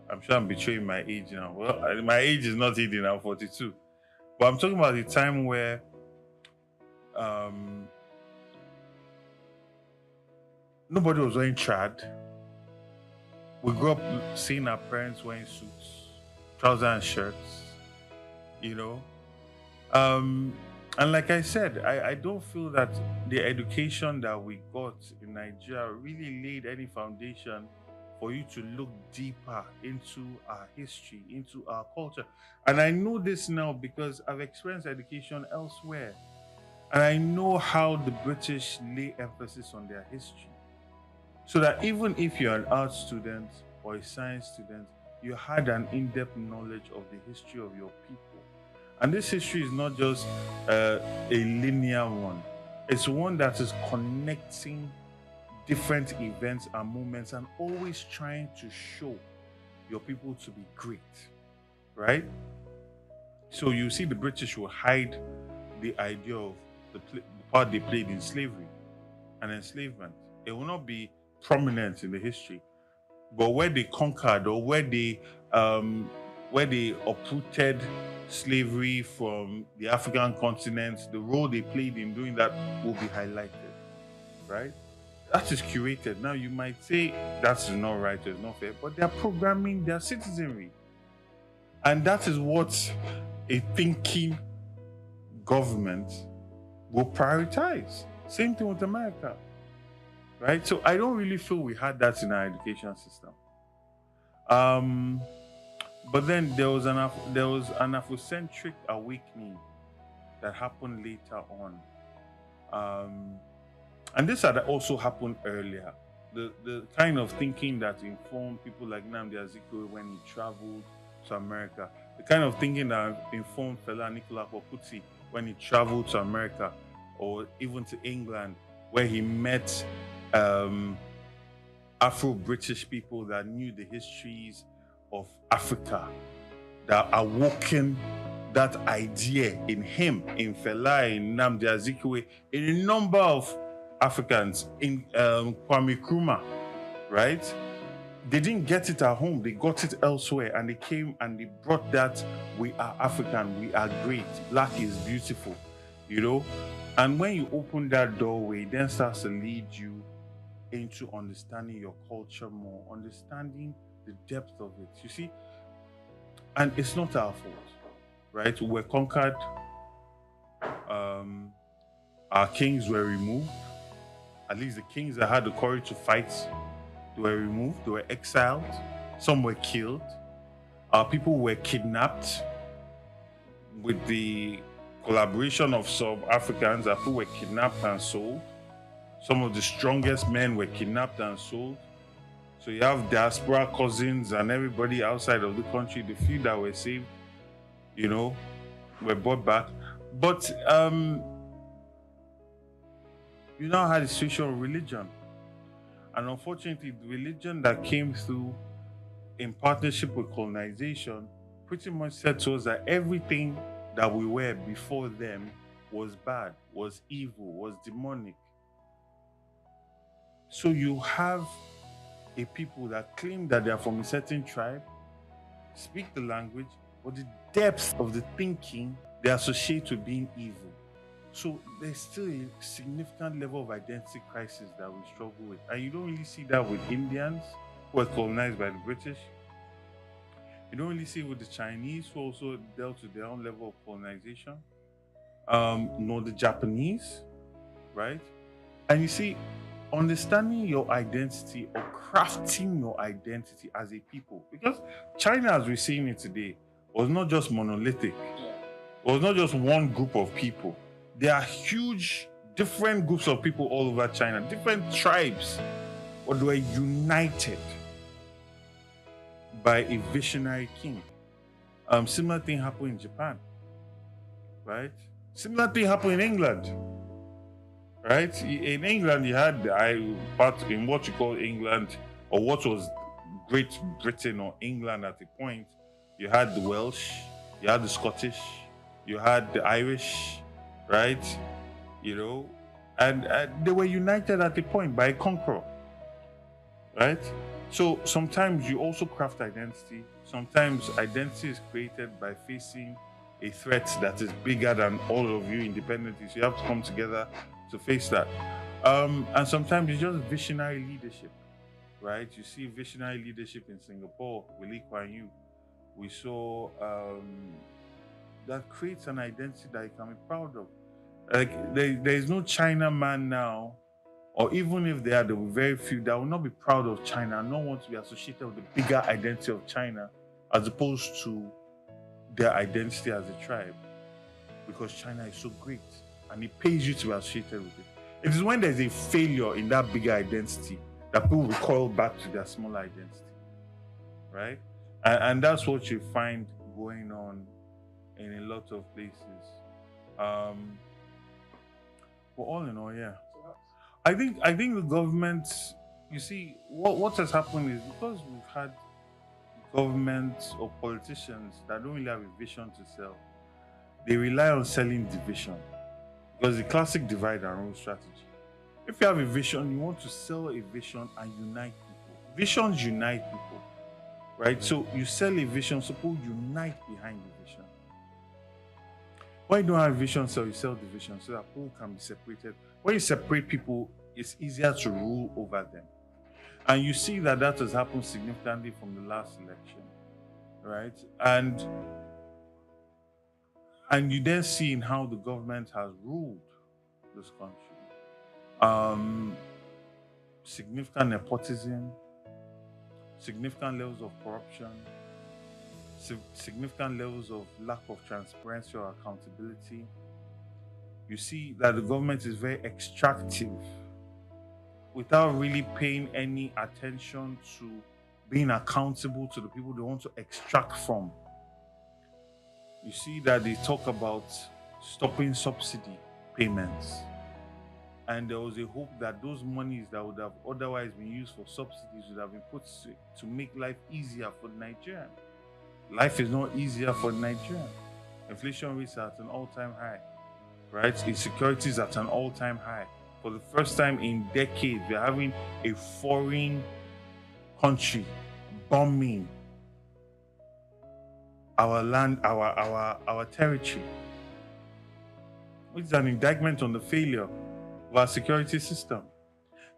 I'm sure I'm betraying my age now. Well, my age is not 80 now, 42. But I'm talking about the time where nobody was wearing trad. We grew up seeing our parents wearing suits, trousers and shirts, And like I said, I don't feel that the education that we got in Nigeria really laid any foundation for you to look deeper into our history, into our culture. And I know this now because I've experienced education elsewhere. And I know how the British lay emphasis on their history. So that even if you're an art student or a science student, you had an in-depth knowledge of the history of your people. And this history is not just a linear one. It's one that is connecting different events and moments and always trying to show your people to be great, right? So you see the British will hide the idea of the part they played in slavery and enslavement. It will not be prominent in the history, but where they conquered or where they uprooted slavery from the African continent, the role they played in doing that will be highlighted, right? That is curated. Now you might say that's not right, it's not fair, but they're programming their citizenry. And that is what a thinking government will prioritize. Same thing with America, right? So I don't really feel we had that in our education system. But then there was an Afrocentric awakening that happened later on. And this had also happened earlier. The kind of thinking that informed people like Nnamdi Azikiwe when he traveled to America, the kind of thinking that informed Fela Anikulapo Kuti when he traveled to America, or even to England, where he met Afro-British people that knew the histories of Africa, that awoken that idea in him, in Fela, in Nnamdi Azikiwe, in a number of Africans, in Kwame Nkrumah, right? They didn't get it at home, they got it elsewhere, and they came and they brought that, we are African, we are great, black is beautiful, And when you open that doorway, it then starts to lead you into understanding your culture more, understanding the depth of it, you see? And it's not our fault, right? We're conquered, our kings were removed. At least the kings that had the courage to fight, they were removed, they were exiled, some were killed. Our people were kidnapped with the collaboration of some Africans. Our people were kidnapped and sold. Some of the strongest men were kidnapped and sold. So you have diaspora cousins and everybody outside of the country, the few that were saved, were brought back. But you now had a situation of religion. And unfortunately, the religion that came through in partnership with colonization pretty much said to us that everything that we were before them was bad, was evil, was demonic. So you have a people that claim that they are from a certain tribe, speak the language, but the depth of the thinking they associate with being evil. So there's still a significant level of identity crisis that we struggle with. And you don't really see that with Indians who were colonized by the British. You don't really see it with the Chinese who also dealt with their own level of colonization, nor the Japanese, right? And you see, understanding your identity or crafting your identity as a people, because China, as we're seeing it today, was not just monolithic. It was not just one group of people. There are huge, different groups of people all over China, different tribes, but they were united by a visionary king. Similar thing happened in Japan, right? Similar thing happened in England, right? In England, you had part in what you call England, or what was Great Britain or England at the point. You had the Welsh, you had the Scottish, You had the Irish, right? You know, and they were united at a point by a conqueror, right? So sometimes you also craft identity. Sometimes identity is created by facing a threat that is bigger than all of you independently. So you have to come together to face that. And sometimes it's just visionary leadership, right? You see visionary leadership in Singapore with Lee Kuan Yew. We saw that creates an identity that you can be proud of. Like there is no China man now, or even if there will be very few that will not be proud of China and not want to be associated with the bigger identity of China as opposed to their identity as a tribe, because China is so great and it pays you to be associated with it. It is when there's a failure in that bigger identity that people recoil back to their smaller identity, right? And that's what you find going on in a lot of places. But all in all, yeah. I think the government, you see, what has happened is because we've had governments or politicians that don't really have a vision to sell, they rely on selling division. Because the classic divide and rule strategy. If you have a vision, you want to sell a vision and unite people. Visions unite people, right? So you sell a vision, so people unite behind the vision. When you don't have a vision, so you sell the vision so that people can be separated. When you separate people, it's easier to rule over them. And you see that has happened significantly from the last election, right? And you then see in how the government has ruled this country. Significant nepotism, significant levels of corruption, significant levels of lack of transparency or accountability. You see that the government is very extractive without really paying any attention to being accountable to the people they want to extract from. You see that they talk about stopping subsidy payments. And there was a hope that those monies that would have otherwise been used for subsidies would have been put to make life easier for Nigerians. Life is not easier for Nigerians. Inflation rates are at an all-time high, right? Insecurity is at an all-time high. For the first time in decades, we're having a foreign country bombing our land, our territory, which is an indictment on the failure of our security system.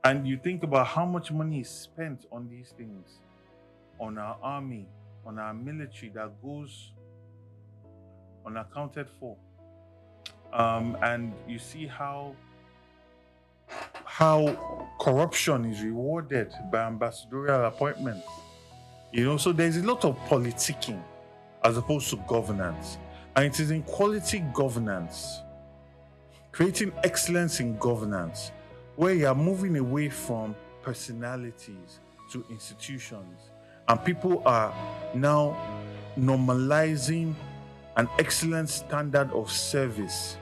And you think about how much money is spent on these things, on our army, on our military, that goes unaccounted for. And you see how corruption is rewarded by ambassadorial appointments. You know, so there's a lot of politicking as opposed to governance. And it is in quality governance, creating excellence in governance, where you are moving away from personalities to institutions. And people are now normalizing an excellent standard of service,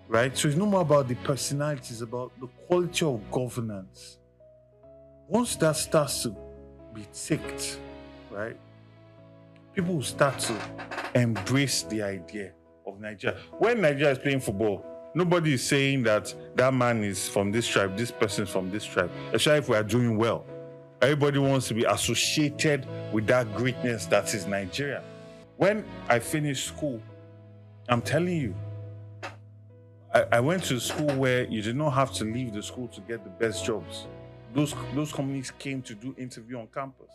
right? So it's no more about the personalities, it's about the quality of governance. Once that starts to be ticked, right, people will start to embrace the idea of Nigeria. When Nigeria is playing football, nobody is saying that man is from this tribe, this person is from this tribe, especially if we are doing well. Everybody wants to be associated with that greatness that is Nigeria. When I finished school, I'm telling you, I went to a school where you did not have to leave the school to get the best jobs. Those companies came to do interview on campus.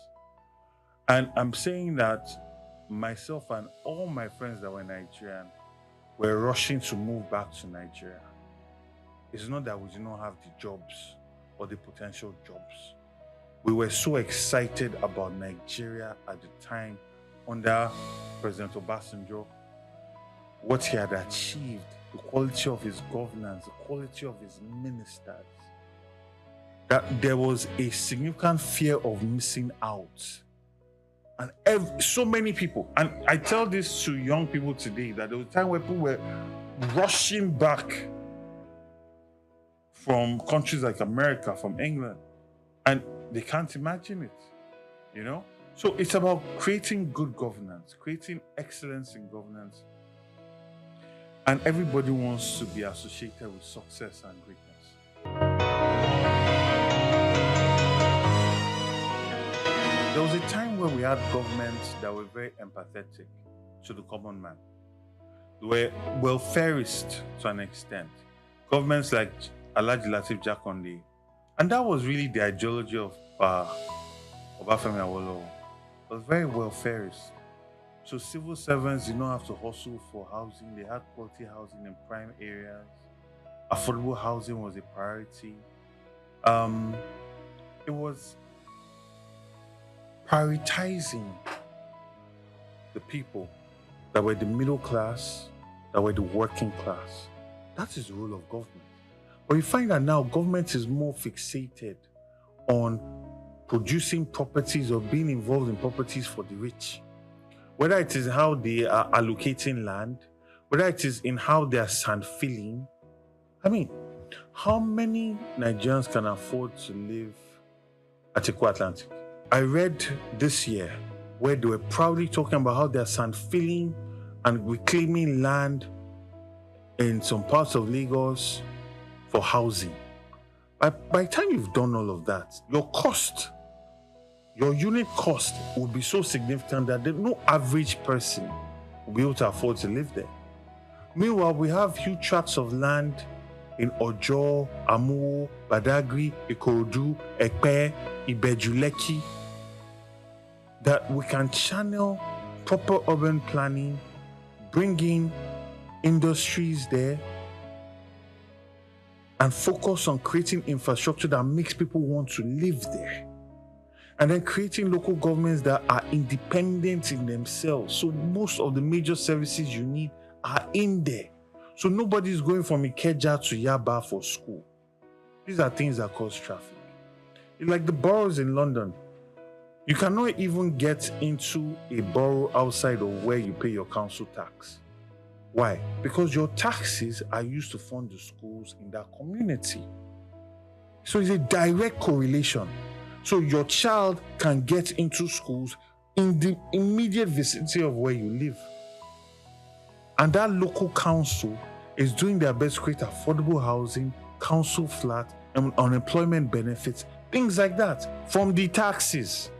And I'm saying that myself and all my friends that were Nigerian were rushing to move back to Nigeria. It's not that we did not have the jobs or the potential jobs. We were so excited about Nigeria at the time under President Obasanjo, what he had achieved, the quality of his governance, the quality of his ministers, that there was a significant fear of missing out. And so many people, and I tell this to young people today, that there was a time where people were rushing back from countries like America, from England, and they can't imagine it, you know? So it's about creating good governance, creating excellence in governance, And everybody wants to be associated with success and greatness. There was a time where we had governments that were very empathetic to the common man. They were welfarist to an extent. Governments like Alhaji Lateef Jakonde. And that was really the ideology of Obafemi Awolowo. It was very welfarist. So civil servants did not have to hustle for housing. They had quality housing in prime areas. Affordable housing was a priority. It was prioritizing the people that were the middle class, that were the working class. That is the role of government. But you find that now government is more fixated on producing properties or being involved in properties for the rich. Whether it is how they are allocating land, whether it is in how they are sand filling. I mean, how many Nigerians can afford to live at Eko Atlantic? I read this year where they were proudly talking about how they are sand filling and reclaiming land in some parts of Lagos for housing. By the time you've done all of that, your unit cost will be so significant that no average person will be able to afford to live there. Meanwhile, we have huge tracts of land in Ojo, Amuwo, Badagry, Ikorodu, Epe, Ibeju-Lekki that we can channel proper urban planning, bring in industries there, and focus on creating infrastructure that makes people want to live there. And then creating local governments that are independent in themselves. So most of the major services you need are in there. So nobody's going from Ikeja to Yaba for school. These are things that cause traffic. It's like the boroughs in London. You cannot even get into a borough outside of where you pay your council tax. Why? Because your taxes are used to fund the schools in that community. So it's a direct correlation. So your child can get into schools in the immediate vicinity of where you live. And that local council is doing their best to create affordable housing, council flat, and unemployment benefits, things like that, from the taxes.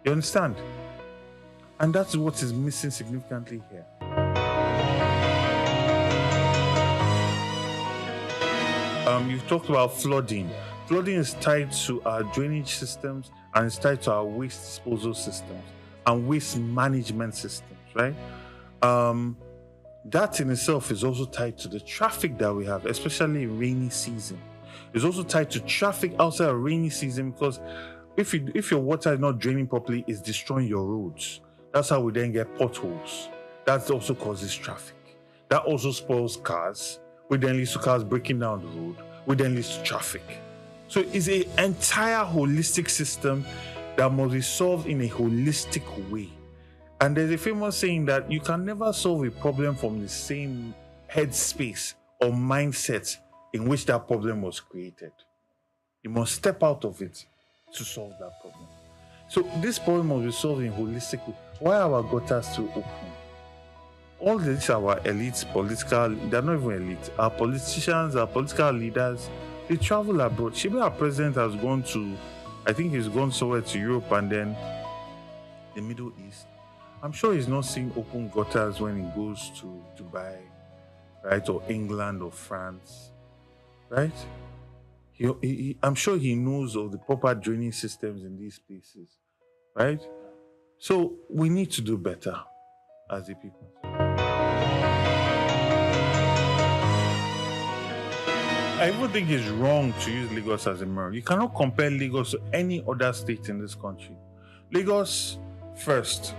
You understand? And that's what is missing significantly here. You've talked about flooding. Flooding is tied to our drainage systems and it's tied to our waste disposal systems and waste management systems, right? That in itself is also tied to the traffic that we have, especially in rainy season. It's also tied to traffic outside of rainy season because if your water is not draining properly, it's destroying your roads. That's how we then get potholes. That also causes traffic. That also spoils cars, which then leads to cars breaking down the road, which then leads to traffic. So it's an entire holistic system that must be solved in a holistic way. And there's a famous saying that you can never solve a problem from the same headspace or mindset in which that problem was created. You must step out of it to solve that problem. So this problem must be solved in a holistic way. Why are our gutters still open? All these are our elites, they're not even elite. Our politicians, our political leaders, they travel abroad. Shiba, our president, has gone to, I think he's gone somewhere to Europe and then the Middle East. I'm sure he's not seeing open gutters when he goes to Dubai, right? Or England or France, right? I'm sure he knows of the proper drainage systems in these places, right? So we need to do better as a people. I even think it's wrong to use Lagos as a mirror. You cannot compare Lagos to any other state in this country. Lagos, first,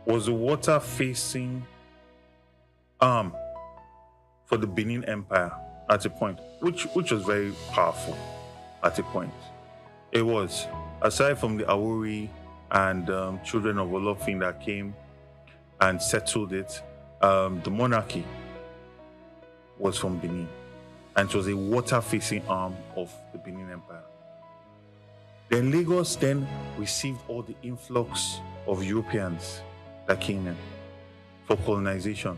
was a water-facing arm for the Benin Empire at a point, which was very powerful at a point. It was, aside from the Awori and children of Olofin that came and settled it, the monarchy was from Benin. And it was a water-facing arm of the Benin Empire. Then Lagos then received all the influx of Europeans that came in for colonization.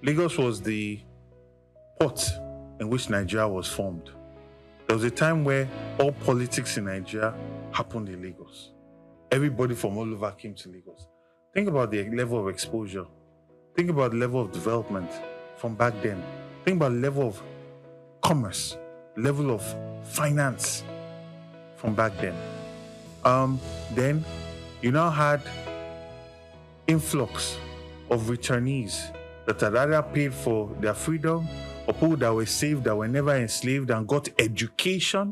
Lagos was the port in which Nigeria was formed. There was a time where all politics in Nigeria happened in Lagos. Everybody from all over came to Lagos. Think about the level of exposure. Think about the level of development from back then. Think about the level of commerce, level of finance from back then. Then you now had influx of returnees that had either paid for their freedom or people that were saved, that were never enslaved and got education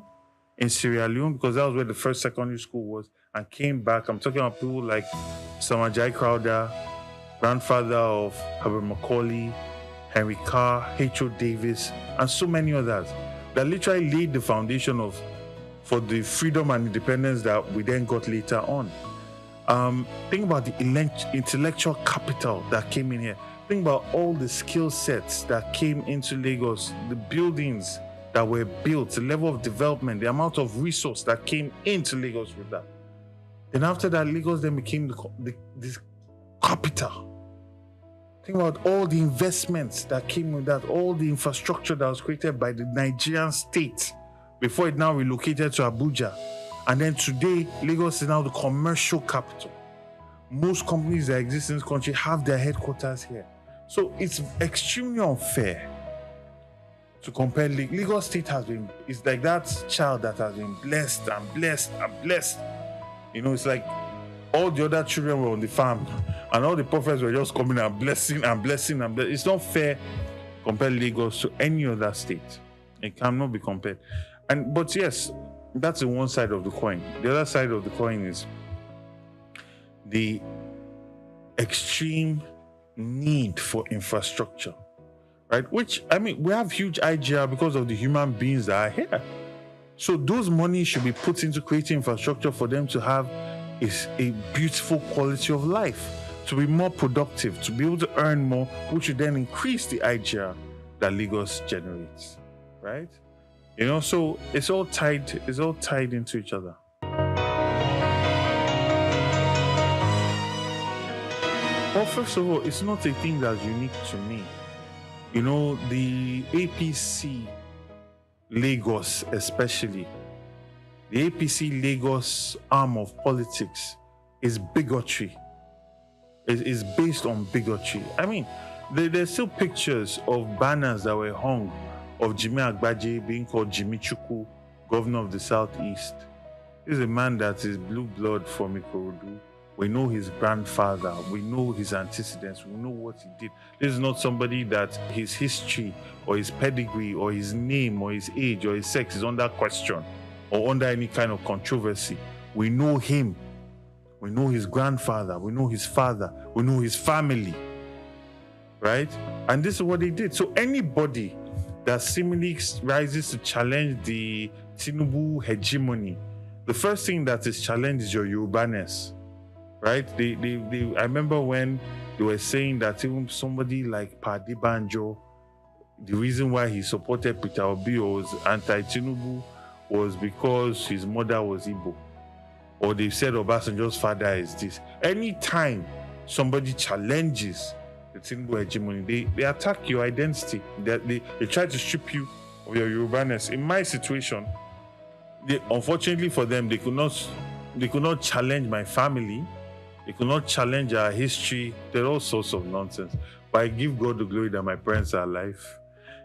in Sierra Leone, because that was where the first secondary school was, and came back. I'm talking about people like Samajai Crowder, grandfather of Herbert Macaulay, Henry Carr, H.O. Davis, and so many others that literally laid the foundation for the freedom and independence that we then got later on. Think about the intellectual capital that came in here. Think about all the skill sets that came into Lagos, the buildings that were built, the level of development, the amount of resource that came into Lagos with that. Then after that, Lagos then became this capital. Think about all the investments that came with that, all the infrastructure that was created by the Nigerian state before it now relocated to Abuja. And then today, Lagos is now the commercial capital. Most companies that exist in this country have their headquarters here. So it's extremely unfair to compare. Lagos State it's like that child that has been blessed and blessed and blessed. You know, it's like all the other children were on the farm and all the prophets were just coming and blessing and blessing and blessing. It's not fair to compare Lagos to any other state. It cannot be compared. But yes, that's the one side of the coin. The other side of the coin is the extreme need for infrastructure, right? Which, I mean, we have huge IGR because of the human beings that are here. So those money should be put into creating infrastructure for them to have a beautiful quality of life, to be more productive, to be able to earn more, which would then increase the IGR that Lagos generates, right? You know, so it's all tied into each other. Well, first of all, it's not a thing that's unique to me. You know, the APC Lagos especially, the APC Lagos arm of politics is bigotry. It's based on bigotry. I mean, there's still pictures of banners that were hung of Jimmy Agbaje being called Jimmy Chukwu, governor of the Southeast. He's a man that is blue blood from Ikorodu. We know his grandfather. We know his antecedents. We know what he did. This is not somebody that his history or his pedigree or his name or his age or his sex is under question or under any kind of controversy. We know him. We know his grandfather. We know his father. We know his family. Right? And this is what they did. So anybody that seemingly rises to challenge the Tinubu hegemony, the first thing that is challenged is your Yorubaness. Right? I remember when they were saying that even somebody like Padi Banjo, the reason why he supported Peter Obi or was anti-Tinubu was because his mother was Igbo. Or they said Obasanjo's father is this. Anytime somebody challenges the Tinubu hegemony, they attack your identity. They try to strip you of your Yorubaness. In my situation, unfortunately for them, they could not challenge my family. They could not challenge our history. There are all sorts of nonsense. But I give God the glory that my parents are alive.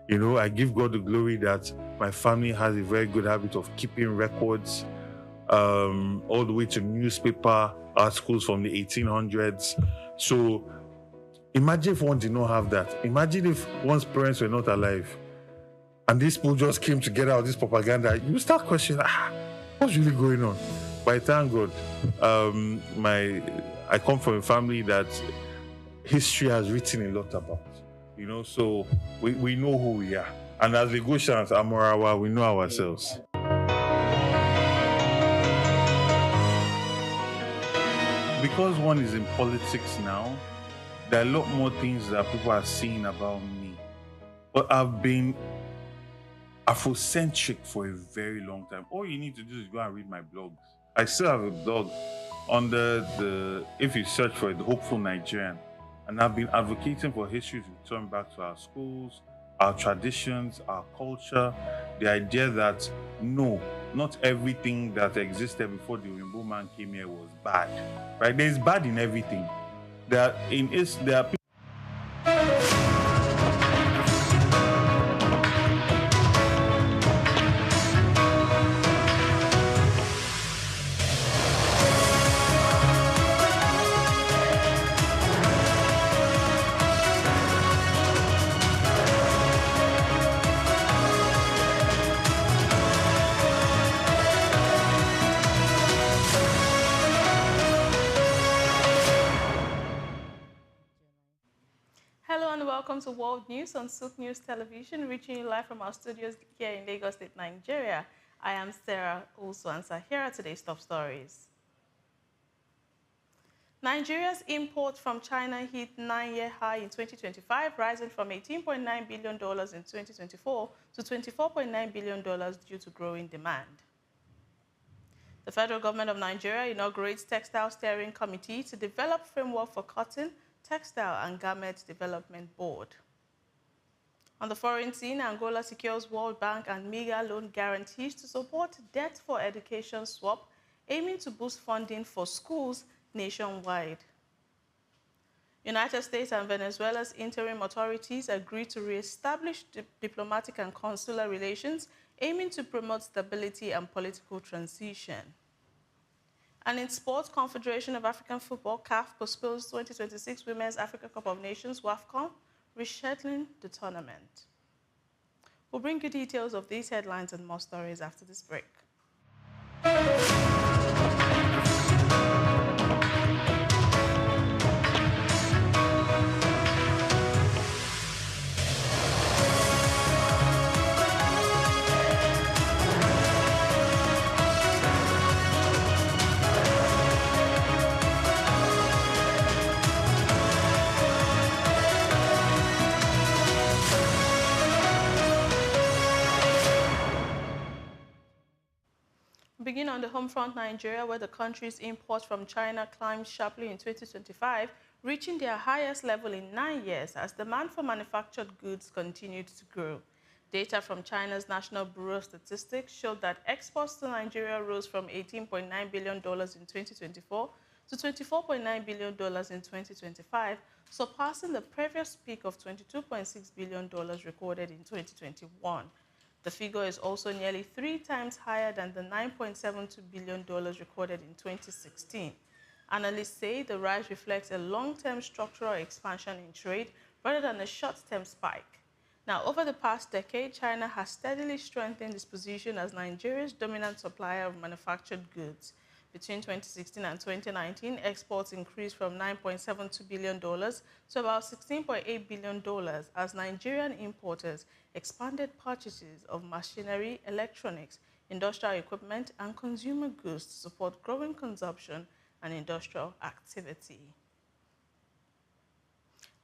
You know, I give God the glory that my family has a very good habit of keeping records, all the way to newspaper articles from the 1800s. So imagine if one did not have that. Imagine if one's parents were not alive and these people just came together with this propaganda. You start questioning, what's really going on? But thank God, I come from a family that history has written a lot about. You know, so we know who we are. And as we go chant Amorawa, we know ourselves. Because one is in politics now, there are a lot more things that people are saying about me. But I've been Afrocentric for a very long time. All you need to do is go and read my blogs. I still have a blog under if you search for it, The Hopeful Nigerian. And I've been advocating for history to return back to our schools, our traditions, our culture, the idea that no, not everything that existed before the Rainbow Man came here was bad. Right? There's bad in everything. There are people. Hello and welcome to World News on SOUQ News Television, reaching you live from our studios here in Lagos State, Nigeria. I am Sarah Olswansa. Here are today's top stories. Nigeria's import from China hit 9-year high in 2025, rising from $18.9 billion in 2024 to $24.9 billion due to growing demand. The federal government of Nigeria inaugurates Textile Steering Committee to develop framework for cotton, textile and garment development board. On the foreign scene, Angola secures World Bank and MEGA loan guarantees to support debt for education swap, aiming to boost funding for schools nationwide. United States and Venezuela's interim authorities agreed to re-establish diplomatic and consular relations, aiming to promote stability and political transition. And in sports, Confederation of African Football, CAF, postpones 2026 Women's Africa Cup of Nations, WAFCON, rescheduling the tournament. We'll bring you details of these headlines and more stories after this break. Begin on the home front, Nigeria, where the country's imports from China climbed sharply in 2025, reaching their highest level in 9 years as demand for manufactured goods continued to grow. Data from China's National Bureau of Statistics showed that exports to Nigeria rose from $18.9 billion in 2024 to $24.9 billion in 2025, surpassing the previous peak of $22.6 billion recorded in 2021. The figure is also nearly 3 times higher than the $9.72 billion recorded in 2016. Analysts say the rise reflects a long-term structural expansion in trade rather than a short-term spike. Now, over the past decade, China has steadily strengthened its position as Nigeria's dominant supplier of manufactured goods. Between 2016 and 2019, exports increased from $9.72 billion to about $16.8 billion as Nigerian importers expanded purchases of machinery, electronics, industrial equipment, and consumer goods to support growing consumption and industrial activity.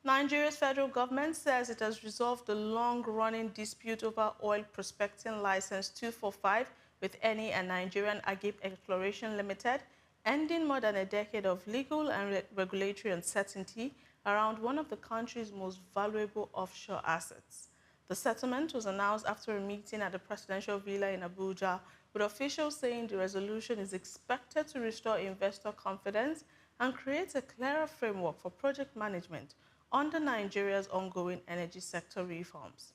Nigeria's federal government says it has resolved the long-running dispute over oil prospecting license 245 with Eni and Nigerian Agip Exploration Limited, ending more than a decade of legal and regulatory uncertainty around one of the country's most valuable offshore assets. The settlement was announced after a meeting at the presidential villa in Abuja, with officials saying the resolution is expected to restore investor confidence and create a clearer framework for project management under Nigeria's ongoing energy sector reforms.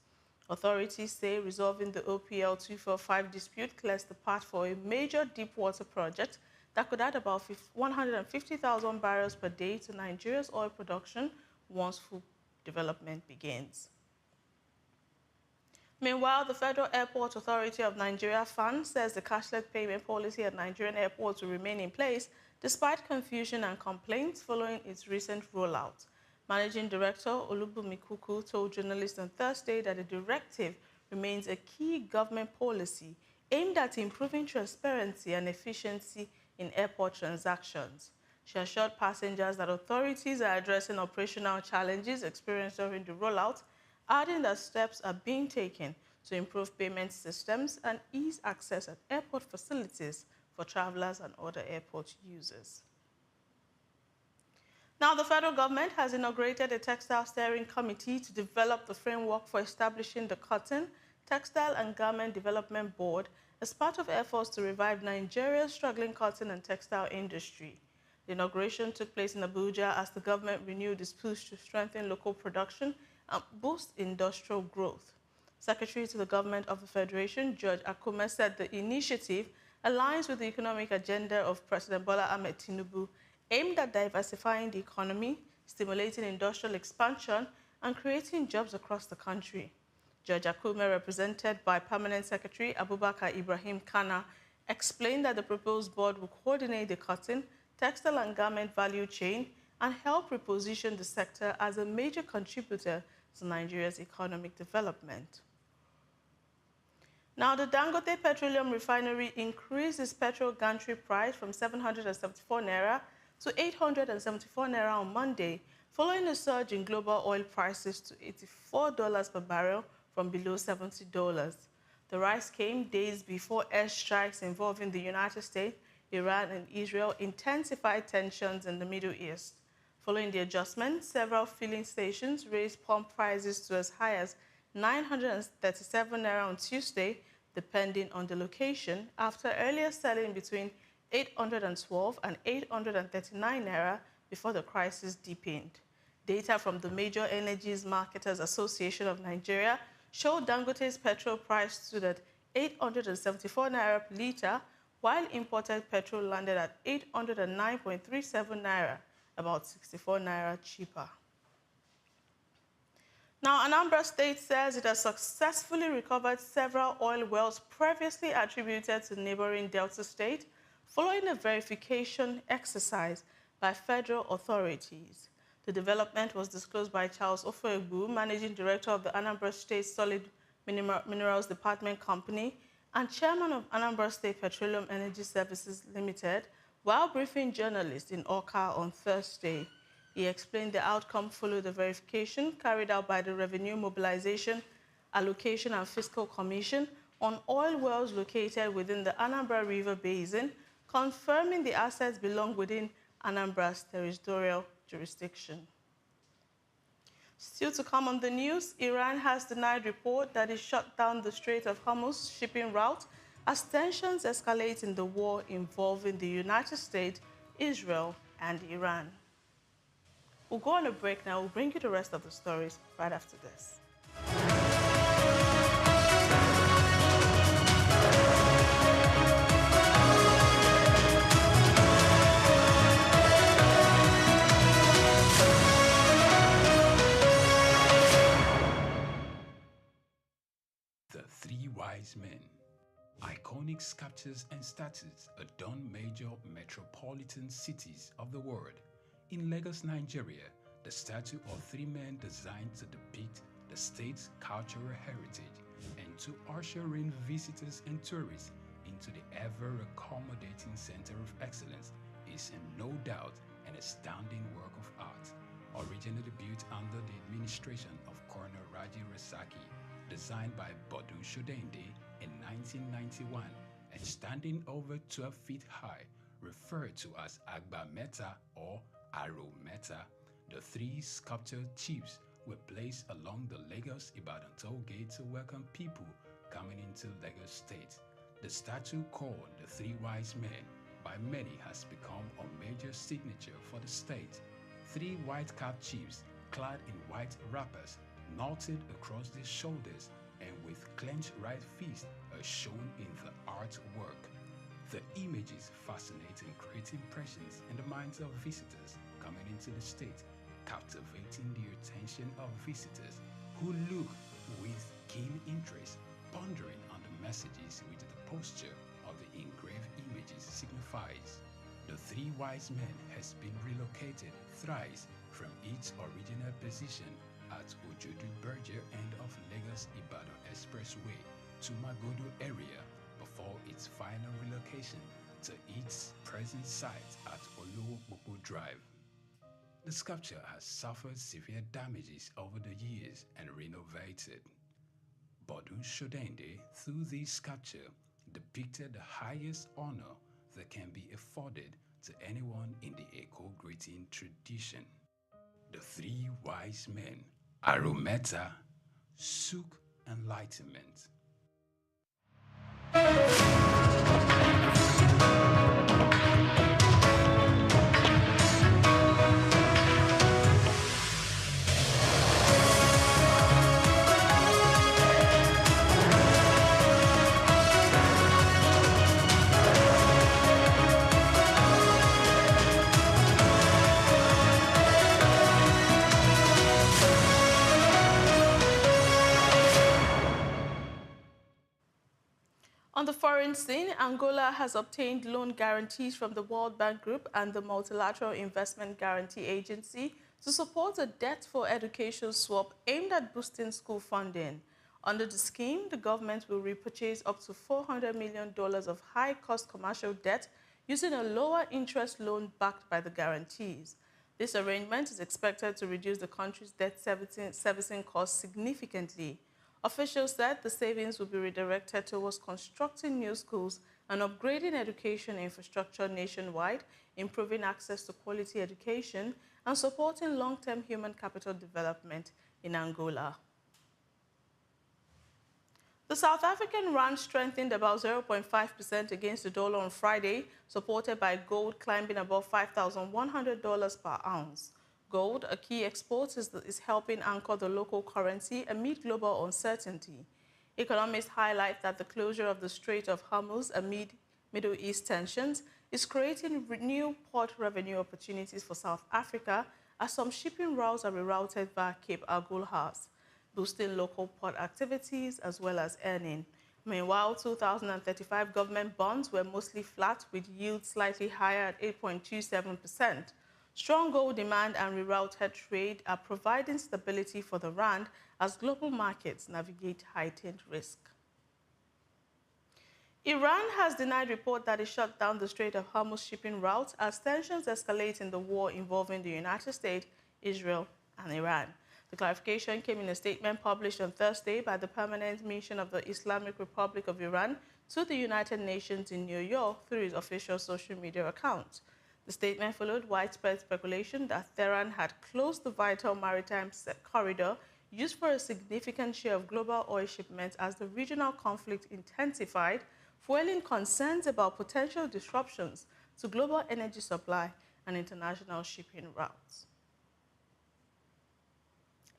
Authorities say resolving the OPL 245 dispute clears the path for a major deep-water project that could add about 150,000 barrels per day to Nigeria's oil production once full development begins. Meanwhile, the Federal Airport Authority of Nigeria, FAN, says the cashless payment policy at Nigerian airports will remain in place despite confusion and complaints following its recent rollout. Managing Director Olubunmi Kuku told journalists on Thursday that the directive remains a key government policy aimed at improving transparency and efficiency in airport transactions. She assured passengers that authorities are addressing operational challenges experienced during the rollout, adding that steps are being taken to improve payment systems and ease access at airport facilities for travelers and other airport users. Now, the federal government has inaugurated a textile steering committee to develop the framework for establishing the Cotton, Textile and Garment Development Board as part of efforts to revive Nigeria's struggling cotton and textile industry. The inauguration took place in Abuja as the government renewed its push to strengthen local production and boost industrial growth. Secretary to the Government of the Federation, George Akume, said the initiative aligns with the economic agenda of President Bola Ahmed Tinubu, aimed at diversifying the economy, stimulating industrial expansion, and creating jobs across the country. George Akume, represented by Permanent Secretary Abubakar Ibrahim Kana, explained that the proposed board will coordinate the cotton, textile and garment value chain and help reposition the sector as a major contributor to Nigeria's economic development. Now, the Dangote Petroleum Refinery increased its petrol gantry price from 774 naira to 874 naira on Monday, following a surge in global oil prices to $84 per barrel from below $70. The rise came days before airstrikes involving the United States, Iran, and Israel intensified tensions in the Middle East. Following the adjustment, several filling stations raised pump prices to as high as 937 naira on Tuesday, depending on the location, after earlier selling between 812 and 839 naira before the crisis deepened. Data from the Major Energies Marketers Association of Nigeria showed Dangote's petrol price stood at 874 naira per litre, while imported petrol landed at 809.37 naira, about 64 naira cheaper. Now, Anambra State says it has successfully recovered several oil wells previously attributed to neighboring Delta State, following a verification exercise by federal authorities. The development was disclosed by Charles Ofoegbu, Managing Director of the Anambra State Solid Minerals Department Company and Chairman of Anambra State Petroleum Energy Services Limited, while briefing journalists in Awka on Thursday. He explained the outcome followed the verification carried out by the Revenue Mobilization, Allocation and Fiscal Commission on oil wells located within the Anambra River Basin, confirming the assets belong within Anambra's territorial jurisdiction. Still to come on the news, Iran has denied report that it shut down the Strait of Hormuz shipping route as tensions escalate in the war involving the United States, Israel, and Iran. We'll go on a break now. We'll bring you the rest of the stories right after this. The Three Wise Men. Iconic sculptures and statues adorn major metropolitan cities of the world. In Lagos, Nigeria, the statue of three men designed to depict the state's cultural heritage and to usher in visitors and tourists into the ever-accommodating center of excellence is no doubt an astounding work of art. Originally built under the administration of Colonel Raji Rasaki, designed by Bodu Shodende in 1991 and standing over 12 feet high, referred to as Agba Meta or Aro Meta, the three sculptured chiefs were placed along the Lagos-Ibadan toll gate to welcome people coming into Lagos State. The statue called the Three Wise Men by many has become a major signature for the state. Three white-capped chiefs clad in white wrappers, knotted across their shoulders and with clenched right fists are shown in the artwork. The images fascinate and create impressions in the minds of visitors coming into the state, captivating the attention of visitors who look with keen interest, pondering on the messages which the posture of the engraved images signifies. The Three Wise Men has been relocated thrice from its original position at Ojodu Berger end of Lagos-Ibadan Expressway to Magodo area before its final relocation to its present site at Olowopopo Drive. The sculpture has suffered severe damages over the years and renovated. Bodun Shodende, through this sculpture, depicted the highest honor that can be afforded to anyone in the eco-greeting tradition. The three wise men, Arometa, SOUQ Enlightenment. On the foreign scene, Angola has obtained loan guarantees from the World Bank Group and the Multilateral Investment Guarantee Agency to support a debt for education swap aimed at boosting school funding. Under the scheme, the government will repurchase up to $400 million of high-cost commercial debt using a lower interest loan backed by the guarantees. This arrangement is expected to reduce the country's debt servicing costs significantly. Officials said the savings will be redirected towards constructing new schools and upgrading education infrastructure nationwide, improving access to quality education, and supporting long-term human capital development in Angola. The South African rand strengthened about 0.5% against the dollar on Friday, supported by gold climbing above $5,100 per ounce. Gold, a key export, is helping anchor the local currency amid global uncertainty. Economists highlight that the closure of the Strait of Hormuz amid Middle East tensions is creating new port revenue opportunities for South Africa as some shipping routes are rerouted via Cape Agulhas, boosting local port activities as well as earning. Meanwhile, 2035 government bonds were mostly flat with yields slightly higher at 8.27%. Strong gold demand and rerouted trade are providing stability for the rand as global markets navigate heightened risk. Iran has denied report that it shut down the Strait of Hormuz shipping route as tensions escalate in the war involving the United States, Israel, and Iran. The clarification came in a statement published on Thursday by the Permanent Mission of the Islamic Republic of Iran to the United Nations in New York through its official social media account. The statement followed widespread speculation that Tehran had closed the vital maritime corridor used for a significant share of global oil shipments as the regional conflict intensified, fueling concerns about potential disruptions to global energy supply and international shipping routes.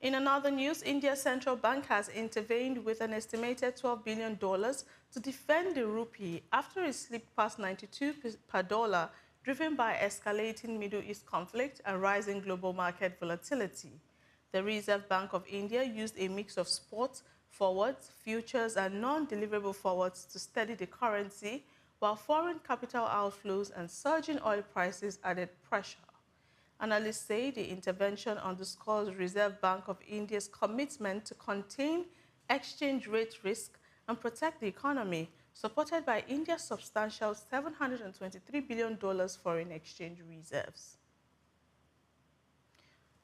In another news, India's central bank has intervened with an estimated $12 billion to defend the rupee after it slipped past 92 per dollar, driven by escalating Middle East conflict and rising global market volatility. The Reserve Bank of India used a mix of spot forwards, futures, and non-deliverable forwards to steady the currency, while foreign capital outflows and surging oil prices added pressure. Analysts say the intervention underscores Reserve Bank of India's commitment to contain exchange rate risk and protect the economy, supported by India's substantial $723 billion foreign exchange reserves.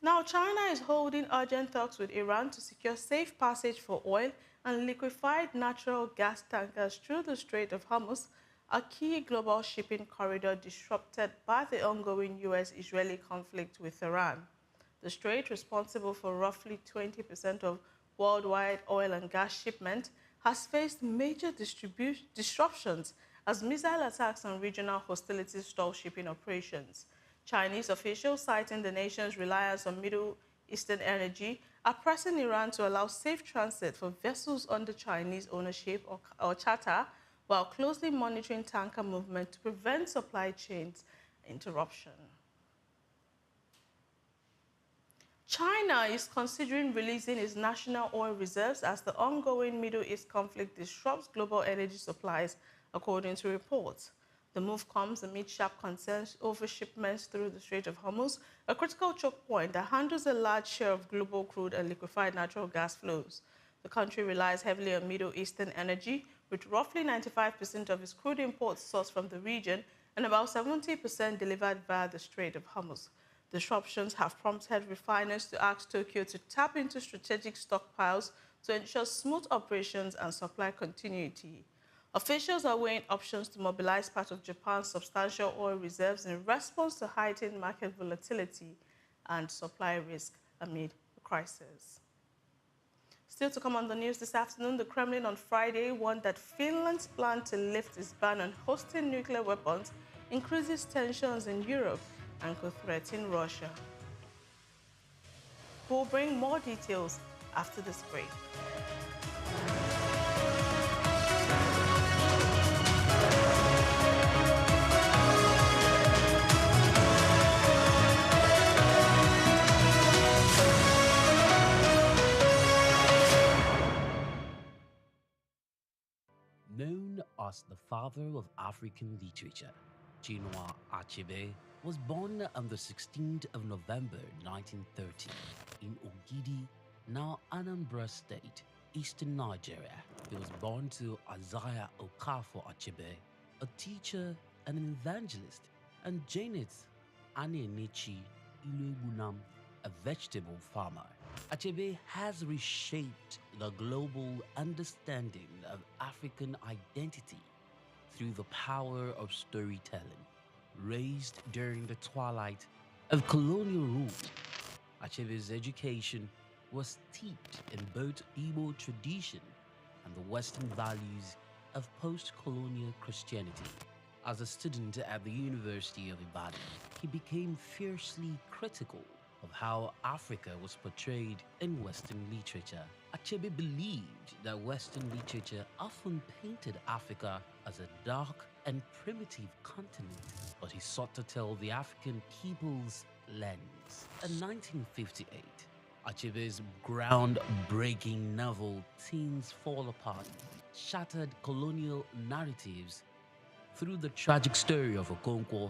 Now, China is holding urgent talks with Iran to secure safe passage for oil and liquefied natural gas tankers through the Strait of Hormuz, a key global shipping corridor disrupted by the ongoing U.S.-Israeli conflict with Iran. The strait, responsible for roughly 20% of worldwide oil and gas shipment, has faced major disruptions as missile attacks and regional hostilities stall shipping operations. Chinese officials, citing the nation's reliance on Middle Eastern energy, are pressing Iran to allow safe transit for vessels under Chinese ownership or charter, while closely monitoring tanker movement to prevent supply chains interruption. China is considering releasing its national oil reserves as the ongoing Middle East conflict disrupts global energy supplies, according to reports. The move comes amid sharp concerns over shipments through the Strait of Hormuz, a critical choke point that handles a large share of global crude and liquefied natural gas flows. The country relies heavily on Middle Eastern energy, with roughly 95% of its crude imports sourced from the region and about 70% delivered via the Strait of Hormuz. Disruptions have prompted refiners to ask Tokyo to tap into strategic stockpiles to ensure smooth operations and supply continuity. Officials are weighing options to mobilize part of Japan's substantial oil reserves in response to heightened market volatility and supply risk amid the crisis. Still to come on the news this afternoon, the Kremlin on Friday warned that Finland's plan to lift its ban on hosting nuclear weapons increases tensions in Europe and could threaten Russia. We'll bring more details after this break. Known as the father of African literature, Chinua Achebe was born on the 16th of November 1930 in Ogidi, now Anambra State, eastern Nigeria. He was born to Isaiah Okafor Achebe, a teacher and an evangelist, and Janet Anenichi Ilegbunam, a vegetable farmer. Achebe has reshaped the global understanding of African identity through the power of storytelling. Raised during the twilight of colonial rule, Achebe's education was steeped in both Igbo tradition and the Western values of post-colonial Christianity. As a student at the University of Ibadan, he became fiercely critical of how Africa was portrayed in Western literature. Achebe believed that Western literature often painted Africa as a dark and primitive continent, but he sought to tell the African people's lens. In 1958, Achebe's groundbreaking novel Things Fall Apart shattered colonial narratives through the tragic story of Okonkwo,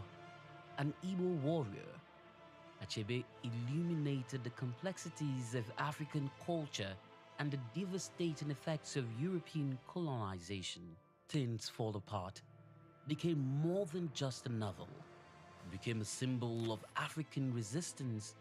an Igbo warrior. Achebe illuminated the complexities of African culture and the devastating effects of European colonization. Things Fall Apart became more than just a novel. It became a symbol of African resistance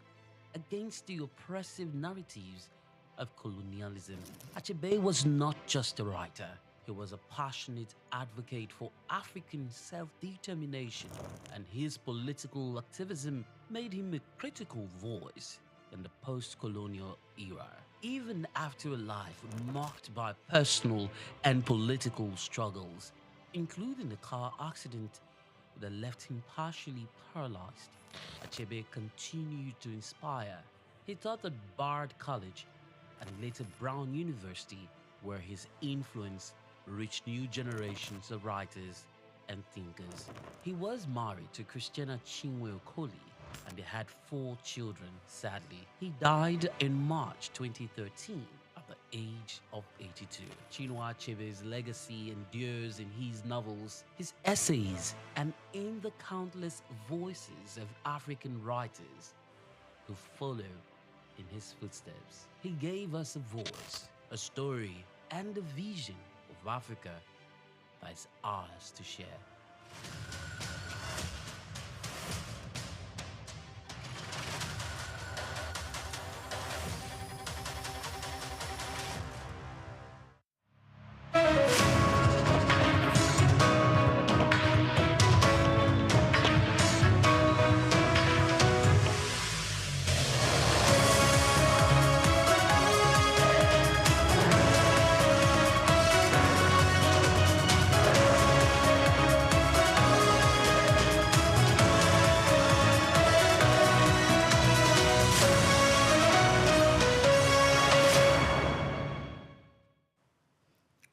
against the oppressive narratives of colonialism. Achebe was not just a writer. He was a passionate advocate for African self-determination, and his political activism made him a critical voice in the post-colonial era. Even after a life marked by personal and political struggles, including a car accident that left him partially paralyzed, Achebe continued to inspire. He taught at Bard College and later Brown University, where his influence reached new generations of writers and thinkers. He was married to Christiana Chinwe Okoli, and they had 4 children. Sadly, he died in March 2013 at the age of 82. Chinua Achebe's legacy endures in his novels, his essays, and in the countless voices of African writers who follow in his footsteps. He gave us a voice, a story, and a vision of Africa that is ours to share.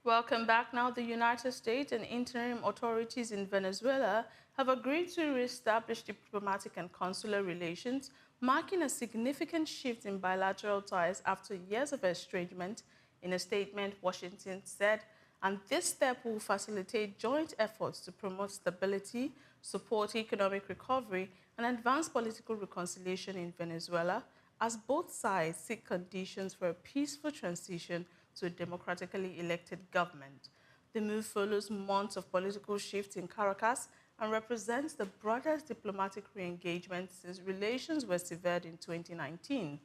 Welcome back. Now, the United States and interim authorities in Venezuela have agreed to reestablish diplomatic and consular relations, marking a significant shift in bilateral ties after years of estrangement. In a statement, Washington said, and this step will facilitate joint efforts to promote stability, support economic recovery, and advance political reconciliation in Venezuela, as both sides seek conditions for a peaceful transition to a democratically elected government. The move follows months of political shifts in Caracas and represents the broadest diplomatic re-engagement since relations were severed in 2019.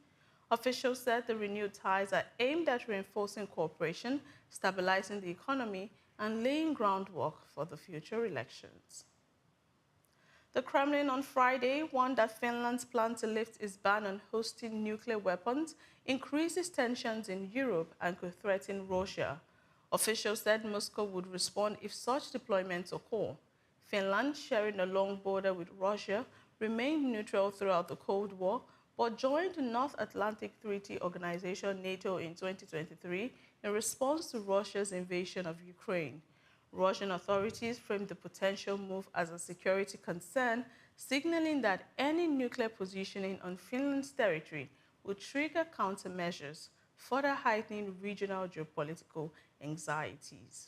Officials said the renewed ties are aimed at reinforcing cooperation, stabilizing the economy, and laying groundwork for the future elections. The Kremlin on Friday warned that Finland's plan to lift its ban on hosting nuclear weapons increases tensions in Europe and could threaten Russia. Officials said Moscow would respond if such deployments occur. Finland, sharing a long border with Russia, remained neutral throughout the Cold War, but joined the North Atlantic Treaty Organization NATO in 2023 in response to Russia's invasion of Ukraine. Russian authorities framed the potential move as a security concern, signaling that any nuclear positioning on Finland's territory would trigger countermeasures, further heightening regional geopolitical anxieties.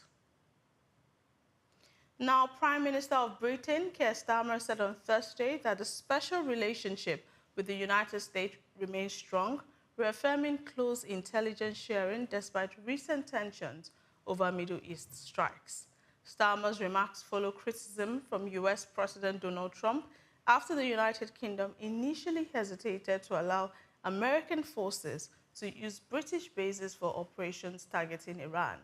Now, Prime Minister of Britain, Keir Starmer, said on Thursday that the special relationship with the United States remains strong, reaffirming close intelligence sharing despite recent tensions over Middle East strikes. Starmer's remarks follow criticism from U.S. President Donald Trump after the United Kingdom initially hesitated to allow American forces to use British bases for operations targeting Iran.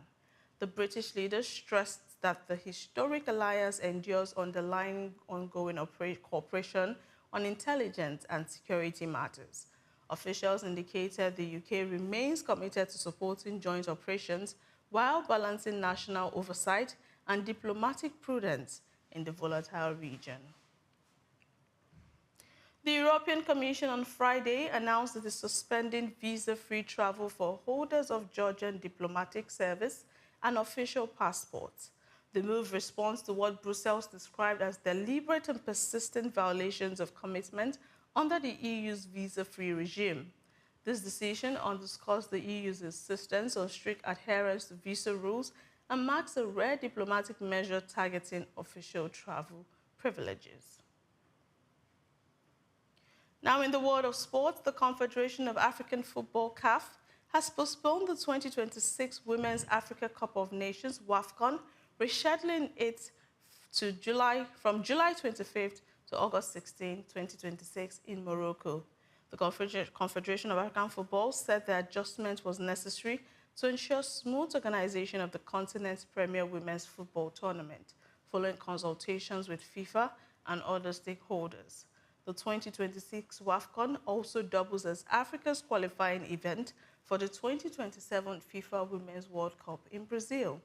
The British leader stressed that the historic alliance endures underlying ongoing cooperation on intelligence and security matters. Officials indicated the UK remains committed to supporting joint operations while balancing national oversight and diplomatic prudence in the volatile region. The European Commission on Friday announced that it is suspending visa-free travel for holders of Georgian diplomatic service and official passports. The move responds to what Brussels described as deliberate and persistent violations of commitment under the EU's visa-free regime. This decision underscores the EU's insistence on strict adherence to visa rules and marks a rare diplomatic measure targeting official travel privileges. Now, in the world of sports, the Confederation of African Football, CAF, has postponed the 2026 Women's Africa Cup of Nations, WAFCON, rescheduling it to from July 25th to August 16, 2026 in Morocco. The Confederation of African Football said the adjustment was necessary to ensure smooth organization of the continent's premier women's football tournament, following consultations with FIFA and other stakeholders. The 2026 WAFCON also doubles as Africa's qualifying event for the 2027 FIFA Women's World Cup in Brazil.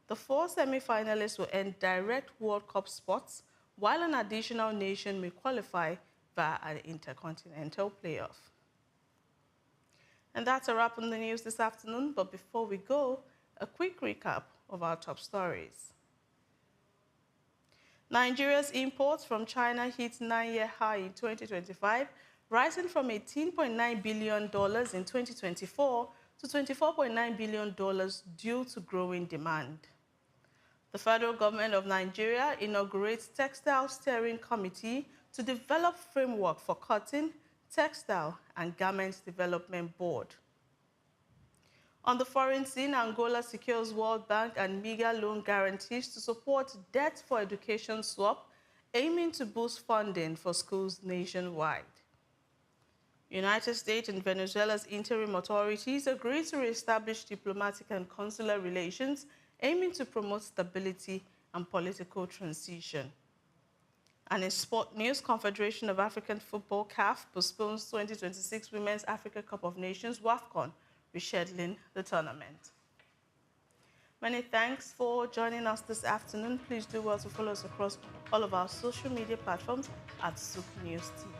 The 4 semi-finalists will earn direct World Cup spots, while an additional nation may qualify via an intercontinental playoff. And that's a wrap on the news this afternoon, but before we go, a quick recap of our top stories. Nigeria's imports from China hit 9-year high in 2025, rising from $18.9 billion in 2024 to $24.9 billion due to growing demand. The federal government of Nigeria inaugurates Textile Steering Committee to develop framework for cotton, textile, and garments development board. On the foreign scene, Angola secures World Bank and meager loan guarantees to support debt for education swap, aiming to boost funding for schools nationwide. United States and Venezuela's interim authorities agreed to reestablish diplomatic and consular relations, aiming to promote stability and political transition. And in sport news, Confederation of African Football, CAF, postpones 2026 Women's Africa Cup of Nations, WAFCON, rescheduling the tournament. Many thanks for joining us this afternoon. Please do well to follow us across all of our social media platforms at SOUQ News TV.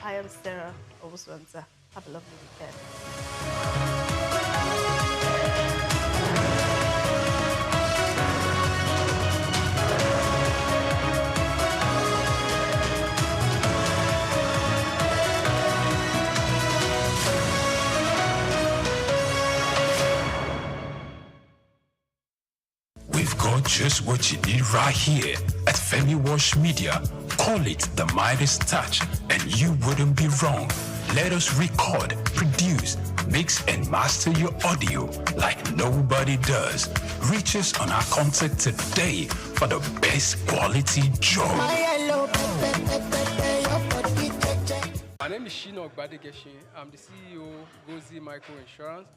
I am Sarah Owusu-Ansah. Have a lovely weekend. Just what you need right here at Femi Wash Media. Call it the Midas Touch, and you wouldn't be wrong. Let us record, produce, mix, and master your audio like nobody does. Reach us on our contact today for the best quality job. My name is Shino Ogbadegeshin. I'm the CEO of Gozi Micro Insurance.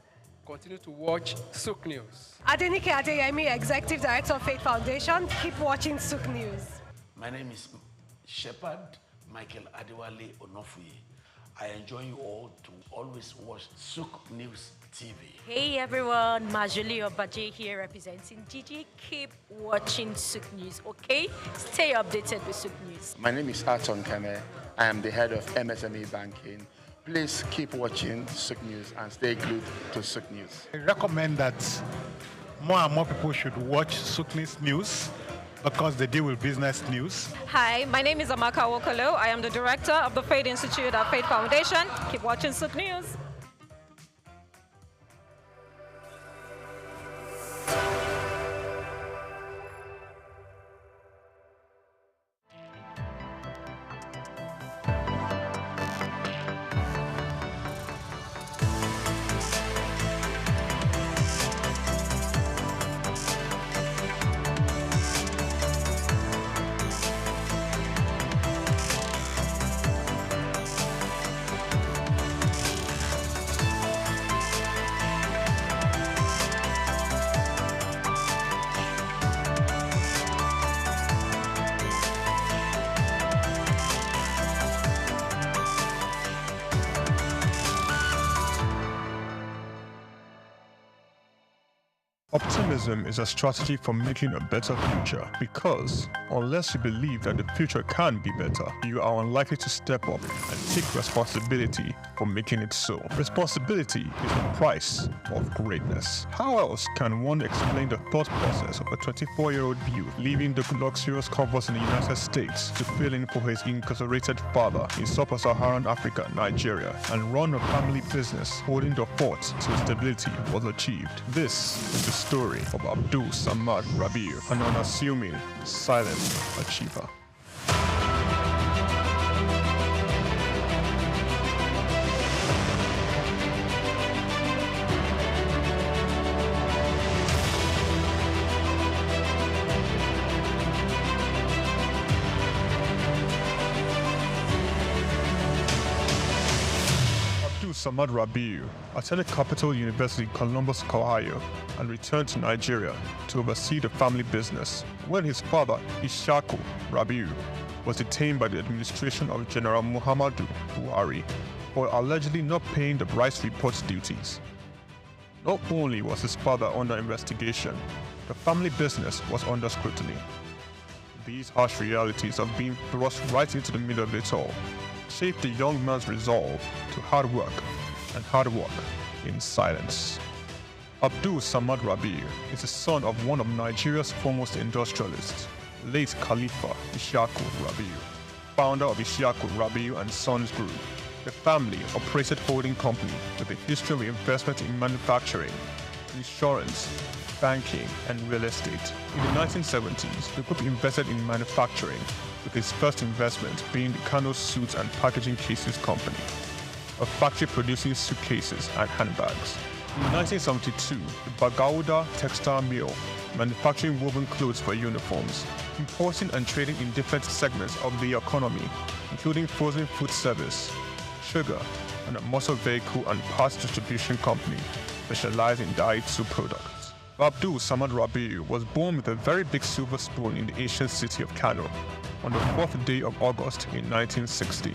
continue to watch SOUQ News. Adenike Adeyemi, Executive Director of Faith Foundation. Keep watching SOUQ News. My name is Shepherd Michael Adewale Onofuye. I enjoy you all to always watch SOUQ News TV. Hey everyone, Majuli Obaje here representing Gigi. Keep watching SOUQ News, okay? Stay updated with SOUQ News. My name is Aton Keme. I am the head of MSME Banking. Please keep watching SOUQ News and stay glued to SOUQ News. I recommend that more and more people should watch SOUQ News because they deal with business news. Hi, my name is Amaka Wokolo. I am the director of the Faith Institute at Faith Foundation. Keep watching SOUQ News. Optimism is a strategy for making a better future because unless you believe that the future can be better, you are unlikely to step up and take responsibility for making it so. Responsibility is the price of greatness. How else can one explain the thought process of a 24-year-old youth leaving the luxurious comforts in the United States to fill in for his incarcerated father in sub-Saharan Africa, Nigeria, and run a family business holding the fort till stability was achieved? This is the story of Abdul Samad Rabiu, an unassuming, silent achiever. Samad Rabiu attended Capital University, Columbus, Ohio, and returned to Nigeria to oversee the family business when his father, Ishaku Rabiu, was detained by the administration of General Muhammadu Buhari for allegedly not paying the rice report duties. Not only was his father under investigation, the family business was under scrutiny. These harsh realities of being thrust right into the middle of it all shaped the young man's resolve to hard work in silence. Abdul Samad Rabiu is the son of one of Nigeria's foremost industrialists, late Khalifa Ishaku Rabiu, founder of Ishaku Rabiu and Sons Group, the family-operated holding company with a history of investment in manufacturing, insurance, banking, and real estate. In the 1970s, the group invested in manufacturing, with its first investment being the Kano Suits and Packaging Cases Company, a factory producing suitcases and handbags. In 1972, the Bagauda Textile Mill, manufacturing woven clothes for uniforms, importing and trading in different segments of the economy, including frozen food service, sugar, and a motor vehicle and parts distribution company specialized in Daihatsu products. Abdul Samad Rabiu was born with a very big silver spoon in the ancient city of Kano on the 4th day of August in 1960,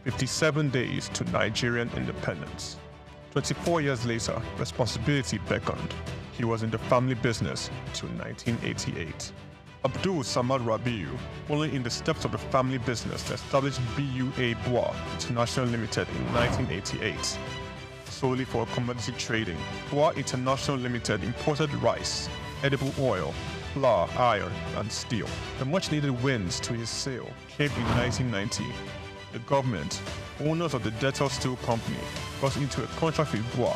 57 days to Nigerian independence. 24 years later, responsibility beckoned. He was in the family business till 1988. Abdul Samad Rabiu, following in the steps of the family business, established BUA Bois International Limited in 1988. Solely for commodity trading, Bois International Limited imported rice, edible oil, flour, iron, and steel. The much-needed wins to his sale came in 1990. The government, owners of the Dettol Steel Company, got into a contract with Bois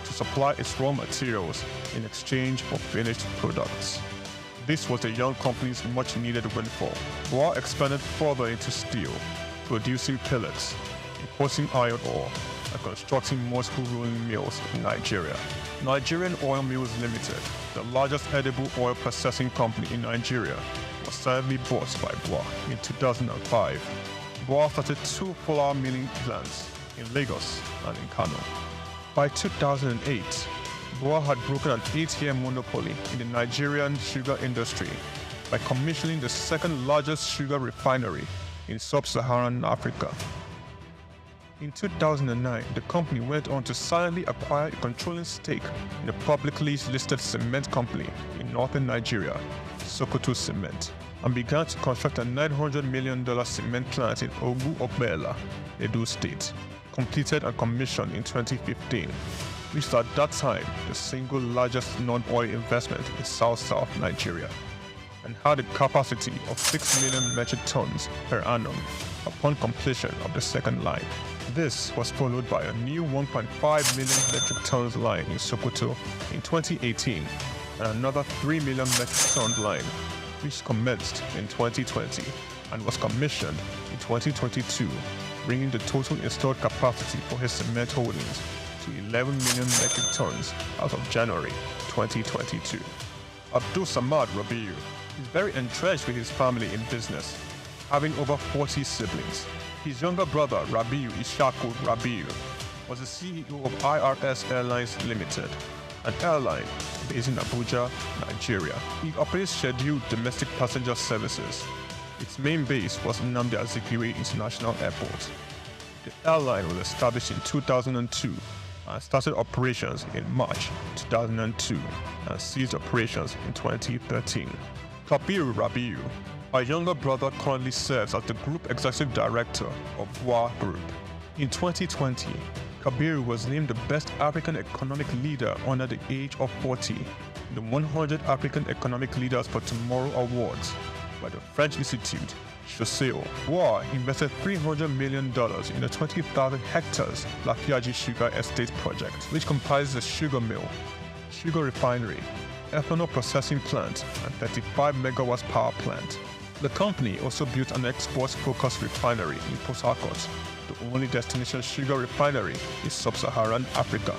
to supply its raw materials in exchange for finished products. This was the young company's much-needed windfall. Bois expanded further into steel, producing pellets, importing iron ore, and constructing multiple rolling mills in Nigeria. Nigerian Oil Mills Limited, the largest edible oil processing company in Nigeria, was sadly bought by Bois in 2005. Bois started 2 flour milling plants in Lagos and in Kano. By 2008, BUA had broken an 8-year monopoly in the Nigerian sugar industry by commissioning the second largest sugar refinery in sub-Saharan Africa. In 2009, the company went on to silently acquire a controlling stake in a publicly listed cement company in northern Nigeria, Sokoto Cement, and began to construct a $900 million cement plant in Ogu-Obela, Edo State, completed and commissioned in 2015, which is at that time the single largest non-oil investment in South Nigeria, and had a capacity of 6 million metric tons per annum upon completion of the second line. This was followed by a new 1.5 million metric tons line in Sokoto in 2018 and another 3 million metric ton line, which commenced in 2020 and was commissioned in 2022, bringing the total installed capacity for his cement holdings to 11 million metric tons as of January 2022. Abdul Samad Rabiu is very entrenched with his family in business, having over 40 siblings. His younger brother, Rabiu Ishaku Rabiu, was the CEO of IRS Airlines Limited, an airline based in Abuja, Nigeria. It operates scheduled domestic passenger services. Its main base was Nnamdi Azikiwe International Airport. The airline was established in 2002 and started operations in March 2002 and ceased operations in 2013. Kabiru Rabiu, our younger brother, currently serves as the Group Executive Director of BUA Group. In 2020, Kabiru was named the Best African Economic Leader under the age of 40 in the 100 African Economic Leaders for Tomorrow Awards by the French Institute, Chausseo. BUA invested $300 million in a 20,000 hectares Lafiaji Sugar Estate project, which comprises a sugar mill, sugar refinery, ethanol processing plant, and 35 megawatts power plant. The company also built an export-focused refinery in Port Harcourt, the only destination sugar refinery in sub-Saharan Africa.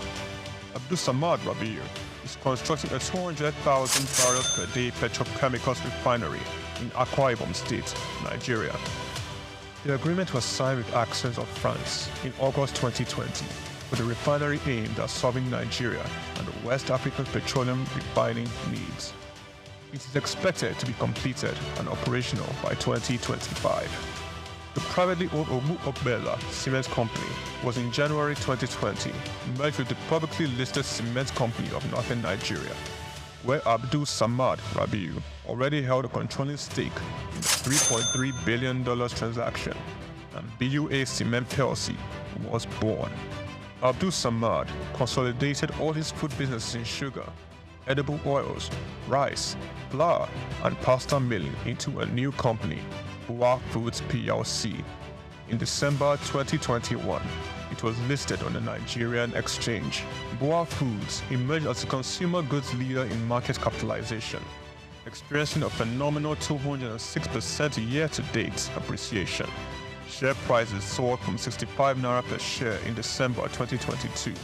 Abdul Samad Rabiu is constructing a 200,000 barrels per day petrochemicals refinery in Akwa Ibom State, Nigeria. The agreement was signed with Access of France in August 2020, with the refinery aimed at serving Nigeria and the West African petroleum refining needs. It is expected to be completed and operational by 2025. The privately owned Ogu-Obela Cement Company was in January 2020 merged with the publicly listed Cement Company of Northern Nigeria, where Abdul Samad Rabiu already held a controlling stake in the $3.3 billion transaction, and BUA Cement PLC was born. Abdul Samad consolidated all his food businesses in sugar, edible oils, rice, flour, and pasta milling into a new company, BUA Foods PLC. In December 2021, it was listed on the Nigerian exchange. BUA Foods emerged as a consumer goods leader in market capitalization, experiencing a phenomenal 206% year-to-date appreciation. Share prices soared from 65 naira per share in December 2022 to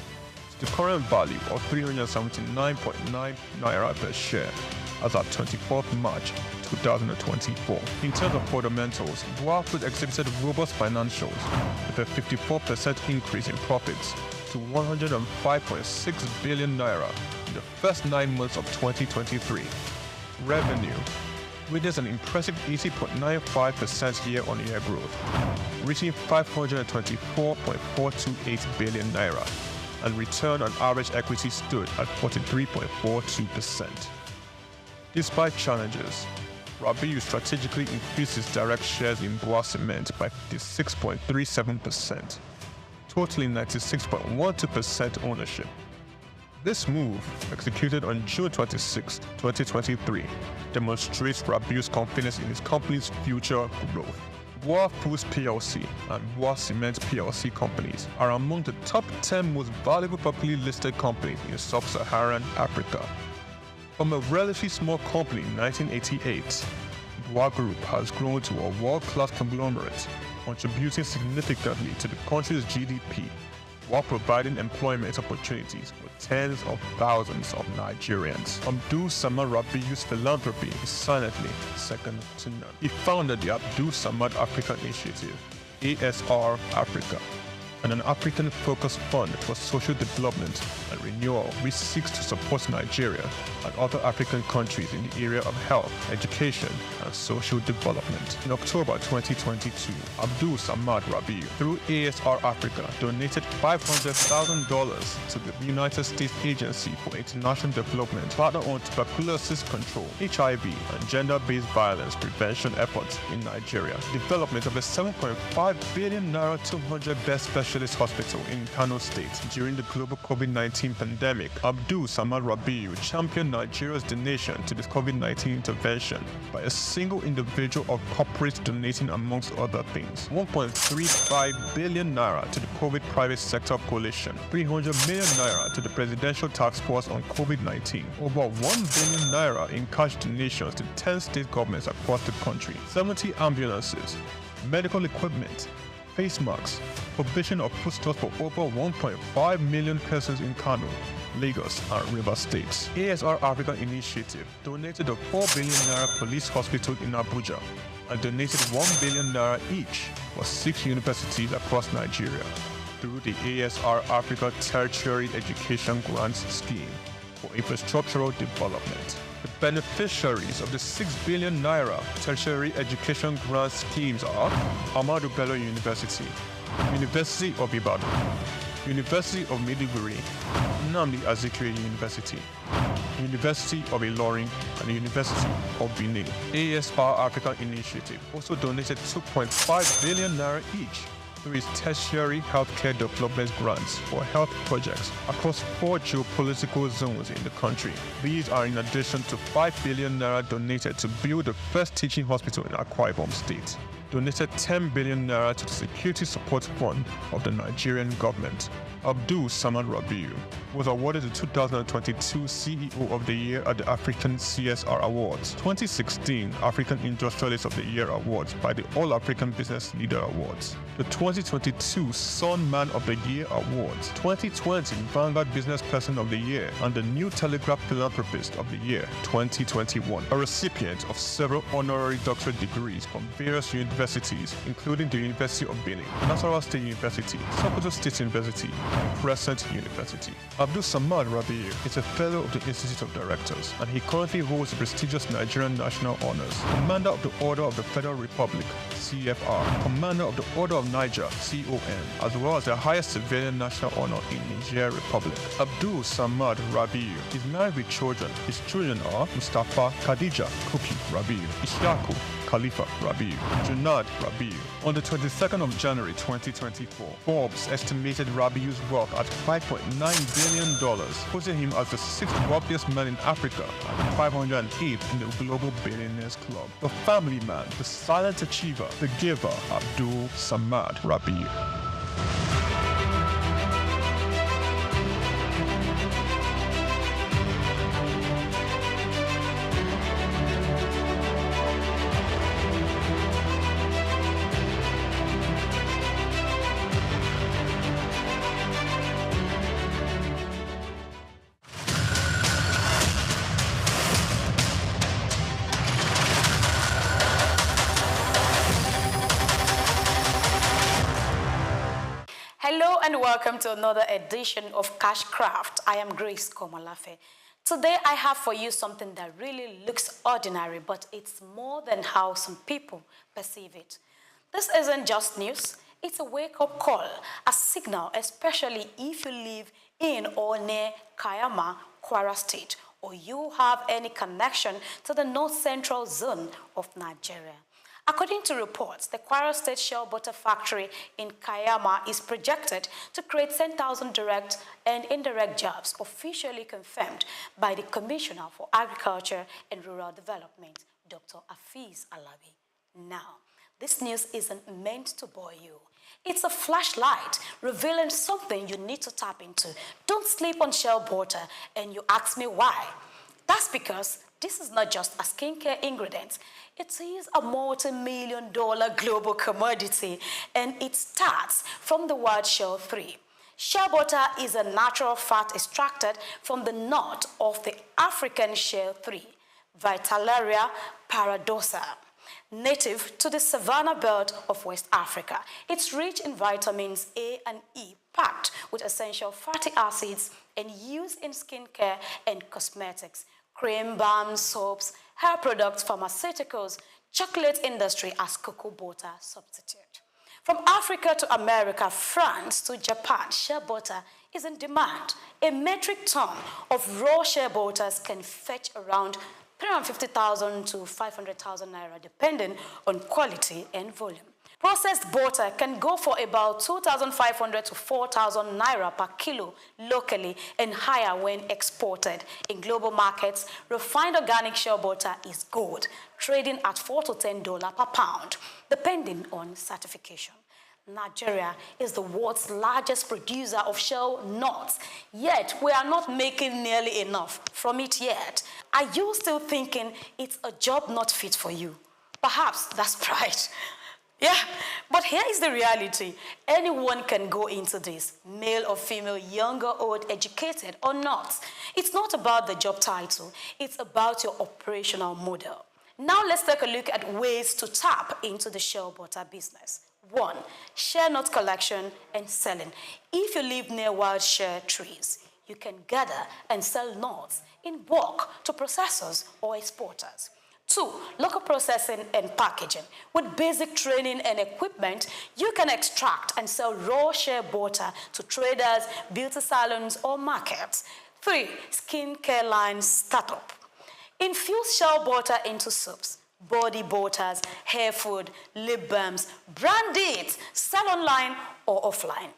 the current value of 379.9 naira per share as at 24th March 2024. In terms of fundamentals, BUA Foods exhibited robust financials with a 54% increase in profits to 105.6 billion naira in the first 9 months of 2023. Revenue witnessed an impressive 80.95% year-on-year growth, reaching 524.428 billion naira, and return on average equity stood at 43.42%. Despite challenges, Rabiu strategically increased his direct shares in BUA Cement by 56.37%, totaling 96.12% ownership. This move, executed on June 26, 2023, demonstrates Rabiu's confidence in his company's future growth. BUA Foods PLC and BUA Cement PLC companies are among the top 10 most valuable publicly listed companies in sub-Saharan Africa. From a relatively small company in 1988, BUA Group has grown to a world-class conglomerate, contributing significantly to the country's GDP while providing employment opportunities for tens of thousands of Nigerians. Abdul Samad Rabiu's philanthropy is silently second to none. He founded the Abdul Samad Africa Initiative, ASR Africa, and an African-focused fund for social development and renewal, which seeks to support Nigeria and other African countries in the area of health, education, and social development. In October 2022, Abdul Samad Rabiu, through ASR Africa, donated $500,000 to the United States Agency for International Development, partner on tuberculosis control, HIV, and gender-based violence prevention efforts in Nigeria. Development of a 7.5 billion naira 200-bed specialist hospital in Kano State during the global COVID-19 pandemic. Abdul Samad Rabiu championed Nigeria's donation to the COVID-19 intervention by a single individual or corporate donating, amongst other things, 1.35 billion naira to the COVID private sector coalition, 300 million naira to the Presidential Task Force on COVID-19, over 1 billion naira in cash donations to 10 state governments across the country, 70 ambulances, medical equipment, face masks, provision of foodstuffs for over 1.5 million persons in Kano, Lagos, and River States. ASR Africa Initiative donated a 4 billion naira police hospital in Abuja and donated 1 billion naira each for 6 universities across Nigeria through the ASR Africa Tertiary Education Grants Scheme for infrastructural development. The beneficiaries of the 6 billion naira tertiary education grant schemes are Ahmadu Bello University, University of Ibadan, University of Maiduguri, Nnamdi Azikiwe University, University of Ilorin, and the University of Benin. ASR Africa Initiative also donated 2.5 billion naira each through its tertiary healthcare development grants for health projects across 4 geopolitical zones in the country. These are in addition to 5 billion naira donated to build the first teaching hospital in Akwa Ibom State, donated 10 billion naira to the Security Support Fund of the Nigerian government. Abdul Samad Rabiu was awarded the 2022 CEO of the Year at the African CSR Awards, 2016 African Industrialist of the Year Awards by the All African Business Leader Awards, the 2022 Sun Man of the Year Awards, 2020 Vanguard Business Person of the Year, and the New Telegraph Philanthropist of the Year 2021, a recipient of several honorary doctorate degrees from various universities, including the University of Benin, Nasarawa State University, Sokoto State University, and Crescent University. Abdul Samad Rabiu is a fellow of the Institute of Directors, and he currently holds the prestigious Nigerian National Honors, Commander of the Order of the Federal Republic, CFR, Commander of the Order of Niger, CON, as well as the highest civilian national honor in Niger Republic. Abdul Samad Rabiu is married with children. His children are Mustafa Khadija Kuki Rabiu, Ishaku Khalifa Rabiu, Junad Rabiu. On the 22nd of January 2024, Forbes estimated Rabiu's wealth at $5.9 billion, putting him as the 6th wealthiest man in Africa and 508th in the Global Billionaires Club. The family man, the silent achiever, the giver, Abdul Samad Rabiu. Hello and welcome to another edition of Cashcraft. I am Grace Komolafe. Today I have for you something that really looks ordinary, but it's more than how some people perceive it. This isn't just news, it's a wake-up call, a signal, especially if you live in or near Kayama, Kwara State, or you have any connection to the north-central zone of Nigeria. According to reports, the Kwara State Shell Butter Factory in Kayama is projected to create 10,000 direct and indirect jobs, officially confirmed by the Commissioner for Agriculture and Rural Development, Dr. Afiz Alabi. Now, this news isn't meant to bore you. It's a flashlight revealing something you need to tap into. Don't sleep on shell butter, and you ask me why. That's because this is not just a skincare ingredient. It is a multi-million-dollar global commodity, and it starts from the word shell 3. Shell butter is a natural fat extracted from the nut of the African shell 3, Vitellaria paradoxa. Native to the savanna belt of West Africa, it's rich in vitamins A and E, packed with essential fatty acids and used in skincare and cosmetics, cream, balms, soaps, hair products, pharmaceuticals, chocolate industry as cocoa butter substitute. From Africa to America, France to Japan, shea butter is in demand. A metric ton of raw shea butters can fetch around 350,000 to 500,000 naira, depending on quality and volume. Processed butter can go for about 2,500 to 4,000 naira per kilo locally and higher when exported. In global markets, refined organic shea butter is gold, trading at $4 to $10 per pound, depending on certification. Nigeria is the world's largest producer of shea nuts, yet we are not making nearly enough from it yet. Are you still thinking it's a job not fit for you? Perhaps that's pride. Yeah, but here is the reality. Anyone can go into this, male or female, young or old, educated or not. It's not about the job title, it's about your operational model. Now let's take a look at ways to tap into the shea butter business. 1. Shea nut collection and selling. If you live near wild shea trees, you can gather and sell nuts in bulk to processors or exporters. 2. Local processing and packaging. With basic training and equipment, you can extract and sell raw shea butter to traders, beauty salons, or markets. 3. Skincare line startup. Infuse shea butter into soaps, body butters, hair food, lip balms, brand it, sell online or offline.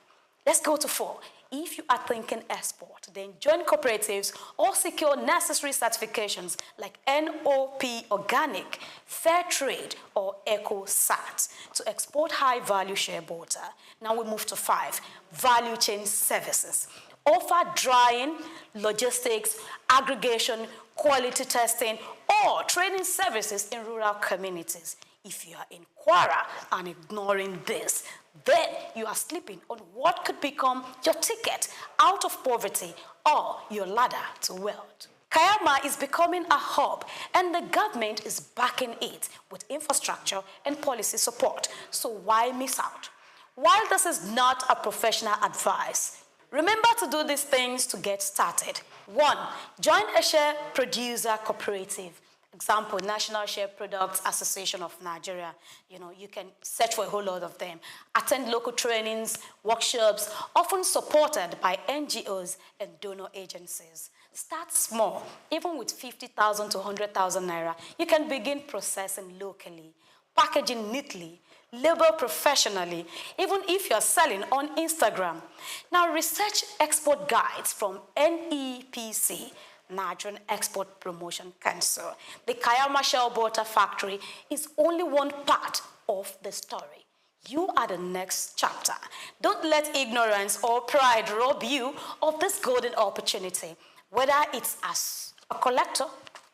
Let's go to 4. If you are thinking export, then join cooperatives or secure necessary certifications like NOP Organic, Fair Trade, or EcoSat to export high-value shea butter. Now we move to 5, value chain services. Offer drying, logistics, aggregation, quality testing, or training services in rural communities. If you are in Kwara and ignoring this, then you are sleeping on what could become your ticket out of poverty or your ladder to wealth. Kayama is becoming a hub, and the government is backing it with infrastructure and policy support. So why miss out? While this is not a professional advice, remember to do these things to get started. 1. Join a shea producer cooperative. Example, National Shea Products Association of Nigeria. You can search for a whole lot of them. Attend local trainings, workshops, often supported by NGOs and donor agencies. Start small. Even with 50,000 to 100,000 naira, you can begin processing locally, packaging neatly, label professionally, even if you're selling on Instagram. Now, research export guides from NEPC, Nigerian Export Promotion Council. The Kayama Shea Butter Factory is only one part of the story. You are the next chapter. Don't let ignorance or pride rob you of this golden opportunity. Whether it's as a collector,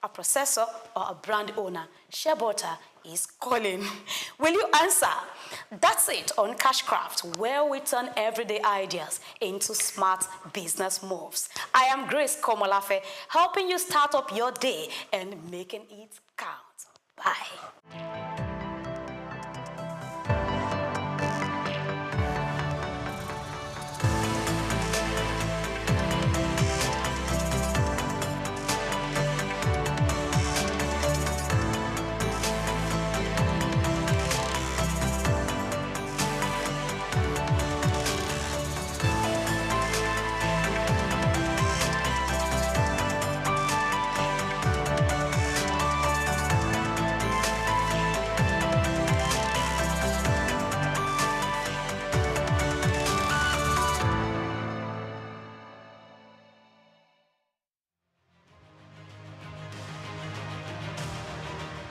a processor, or a brand owner, shea butter is calling. Will you answer? That's it on Cashcraft, where we turn everyday ideas into smart business moves. I am Grace Komolafe, helping you start up your day and making it count. Bye.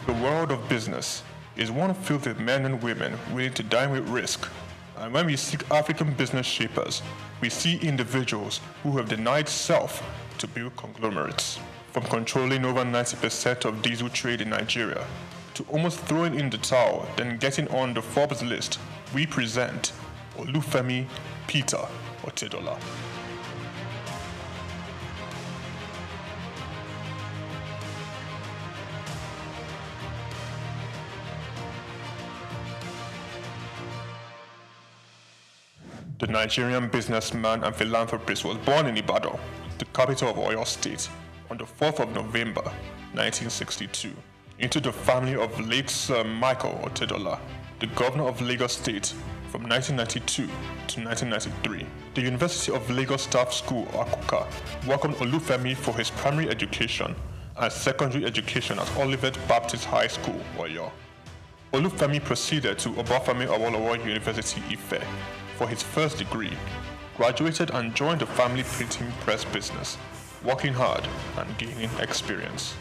The world of business is one filled with men and women willing to dine with risk. And when we seek African business shapers, we see individuals who have denied self to build conglomerates. From controlling over 90% of diesel trade in Nigeria, to almost throwing in the towel, then getting on the Forbes list, we present Olufemi Peter Otedola. The Nigerian businessman and philanthropist was born in Ibadan, the capital of Oyo State, on the 4th of November, 1962, into the family of late Sir Michael Otedola, the governor of Lagos State from 1992 to 1993. The University of Lagos Staff School, Akuka, welcomed Olufemi for his primary education and secondary education at Olivet Baptist High School, Oyo. Olufemi proceeded to Obafemi Awolowo University, Ife, for his first degree, graduated and joined the family printing press business, working hard and gaining experience.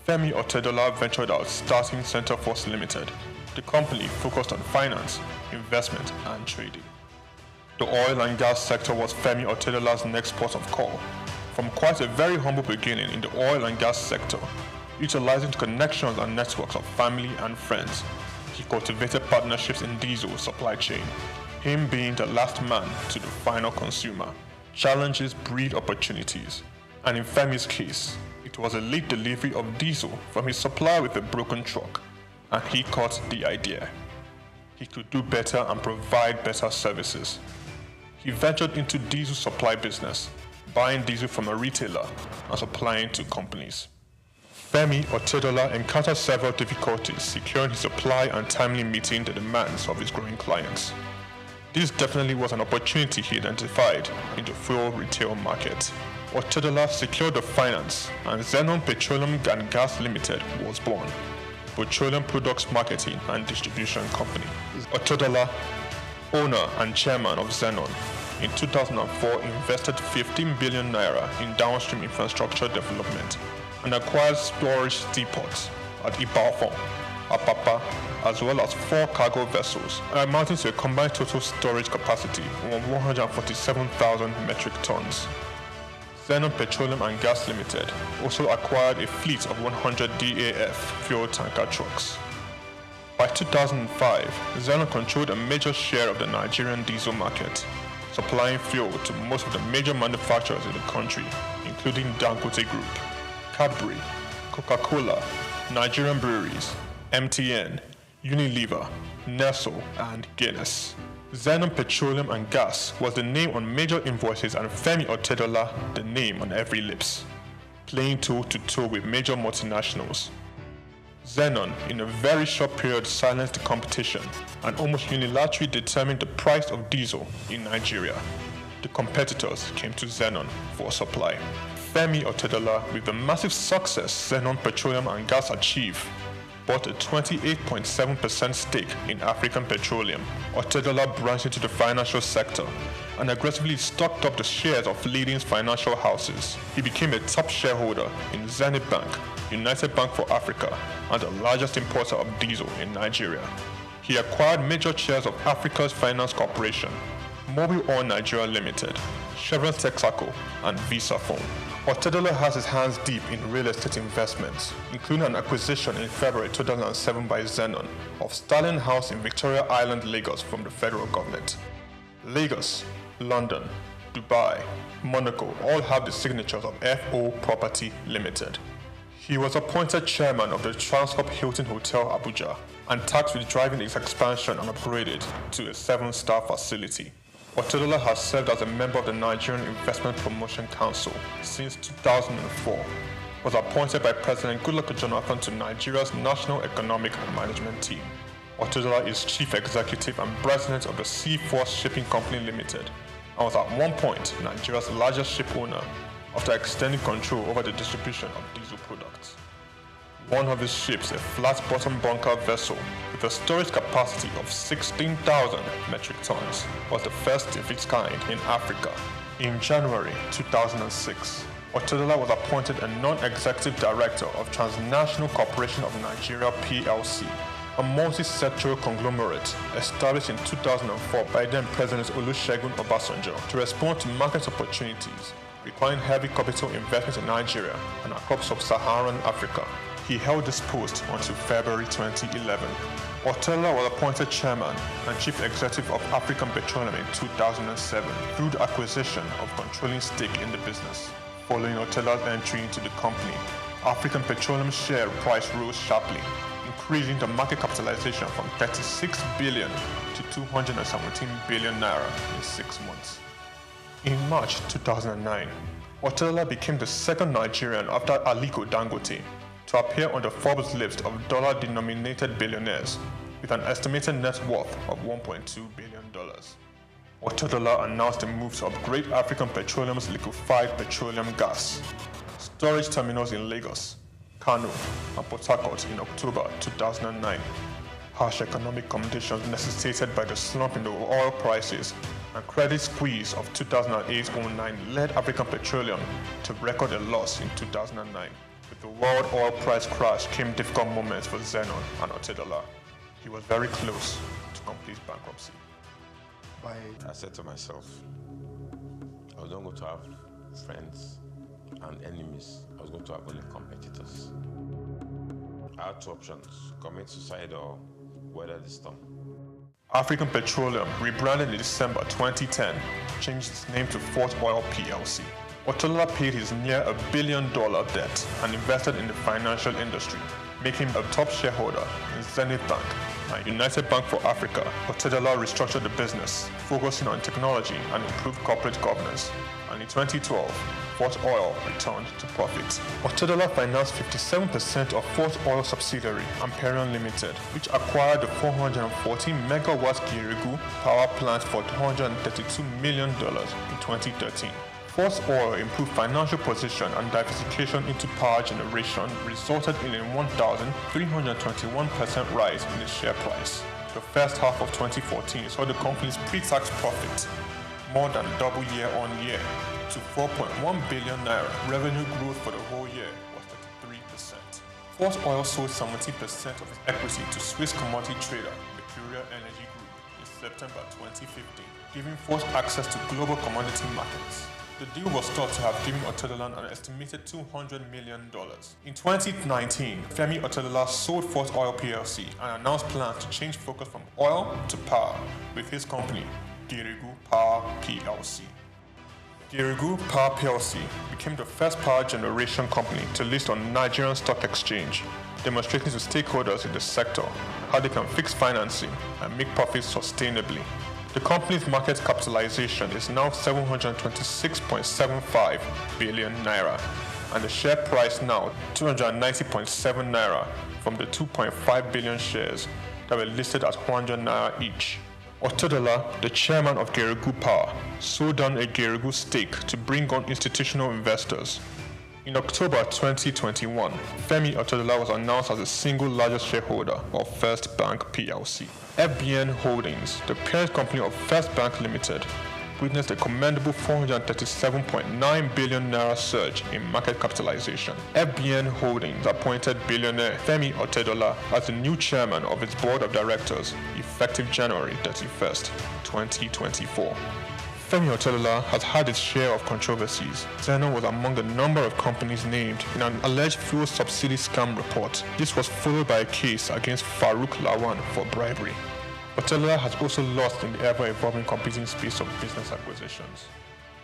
Femi Otedola ventured out starting Center Force Limited. The company focused on finance, investment, and trading. The oil and gas sector was Femi Otedola's next port of call. From quite a very humble beginning in the oil and gas sector, utilizing the connections and networks of family and friends, he cultivated partnerships in diesel supply chain, him being the last man to the final consumer. Challenges breed opportunities, and in Femi's case, it was a late delivery of diesel from his supplier with a broken truck, and he caught the idea. He could do better and provide better services. He ventured into diesel supply business, buying diesel from a retailer and supplying to companies. Femi Otedola encountered several difficulties securing his supply and timely meeting the demands of his growing clients. This definitely was an opportunity he identified in the fuel retail market. Otedola secured the finance, and Zenon Petroleum and Gas Limited was born, petroleum products marketing and distribution company. Otedola, owner and chairman of Zenon, in 2004 invested 15 billion naira in downstream infrastructure development and acquired storage depots at Ibadan, Apapa, as well as 4 cargo vessels, amounting to a combined total storage capacity of 147,000 metric tons. Zenon Petroleum and Gas Limited also acquired a fleet of 100 DAF fuel tanker trucks. By 2005, Zenon controlled a major share of the Nigerian diesel market, supplying fuel to most of the major manufacturers in the country, including Dangote Group, Cadbury, Coca-Cola, Nigerian Breweries, MTN, Unilever, Nestle, and Guinness. Zenon Petroleum and Gas was the name on major invoices, and Femi Otedola the name on every lips, playing toe-to-toe with major multinationals. Zenon, in a very short period, silenced the competition and almost unilaterally determined the price of diesel in Nigeria. The competitors came to Zenon for supply. Femi Otedola, with the massive success Zenon Petroleum and Gas achieved, bought a 28.7% stake in African Petroleum. Otedola branched into the financial sector and aggressively stocked up the shares of leading financial houses. He became a top shareholder in Zenith Bank, United Bank for Africa, and the largest importer of diesel in Nigeria. He acquired major shares of Africa's Finance Corporation, Mobile Oil Nigeria Limited, Chevron Texaco, and Visa Phone. Otedola has his hands deep in real estate investments, including an acquisition in February 2007 by Zenon of Stalin House in Victoria Island, Lagos from the federal government. Lagos, London, Dubai, Monaco all have the signatures of FO Property Limited. He was appointed chairman of the Transcorp Hilton Hotel Abuja and tasked with driving its expansion and upgraded to a 7-star facility. Otedola has served as a member of the Nigerian Investment Promotion Council since 2004, was appointed by President Goodluck Jonathan to Nigeria's National Economic and Management Team. Otedola is chief executive and president of the Seaforth Shipping Company Limited and was at one point Nigeria's largest ship owner after extending control over the distribution of diesel products. One of his ships, a flat-bottom bunker vessel with a storage capacity of 16,000 metric tons, was the first of its kind in Africa. In January 2006, Otedola was appointed a non-executive director of Transnational Corporation of Nigeria PLC, a multi-sectoral conglomerate established in 2004 by then President Olusegun Obasanjo to respond to market opportunities requiring heavy capital investment in Nigeria and across sub-Saharan Africa. He held this post until February 2011. Otedola was appointed chairman and chief executive of African Petroleum in 2007 through the acquisition of controlling stake in the business. Following Otedola's entry into the company, African Petroleum share price rose sharply, increasing the market capitalization from 36 billion to 217 billion naira in 6 months. In March 2009, Otedola became the second Nigerian after Aliko Dangote to appear on the Forbes list of dollar-denominated billionaires with an estimated net worth of $1.2 billion. Otedola announced a move to upgrade African Petroleum's liquefied petroleum gas storage terminals in Lagos, Kano, and Port Harcourt in October 2009. Harsh economic conditions necessitated by the slump in the oil prices and credit squeeze of 2008-09 led African Petroleum to record a loss in 2009. With the world oil price crash came difficult moments for Zenon and Otedola. He was very close to complete bankruptcy. I said to myself, I was not going to have friends and enemies. I was going to have only competitors. I had two options: commit suicide or weather the storm. African Petroleum, rebranded in December 2010, changed its name to Fort Oil PLC. Otedola paid his near $1 billion debt and invested in the financial industry, making him a top shareholder in Zenith Bank and United Bank for Africa. Otedola restructured the business, focusing on technology and improved corporate governance. And in 2012, Fort Oil returned to profit. Otedola financed 57% of Fort Oil subsidiary, Amperion Limited, which acquired the 414 megawatt Girigu power plant for $232 million in 2013. Fort Oil improved financial position and diversification into power generation resulted in a 1,321% rise in its share price. The first half of 2014 saw the company's pre-tax profit more than double year on year to 4.1 billion naira. Revenue growth for the whole year was 33%. Fort Oil sold 70% of its equity to Swiss commodity trader Mercuria Energy Group in September 2015, giving Fort access to global commodity markets. The deal was thought to have given Otedola an estimated $200 million. In 2019, Femi Otedola sold Fort Oil PLC and announced plans to change focus from oil to power with his company, Girigu Power PLC. Girigu Power PLC became the first power generation company to list on Nigerian Stock Exchange, demonstrating to stakeholders in the sector how they can fix financing and make profits sustainably. The company's market capitalization is now 726.75 billion naira, and the share price now 290.7 naira from the 2.5 billion shares that were listed at 100 naira each. Otedola, the chairman of Girigu Power, sold down a Girigu stake to bring on institutional investors. In October 2021, Femi Otedola was announced as the single largest shareholder of First Bank PLC. FBN Holdings, the parent company of First Bank Limited, witnessed a commendable 437.9 billion naira surge in market capitalization. FBN Holdings appointed billionaire Femi Otedola as the new chairman of its board of directors, effective January 31st, 2024. Femi Otedola has had its share of controversies. Zenon was among the number of companies named in an alleged fuel subsidy scam report. This was followed by a case against Farouk Lawan for bribery. Otedola has also lost in the ever-evolving competing space of business acquisitions.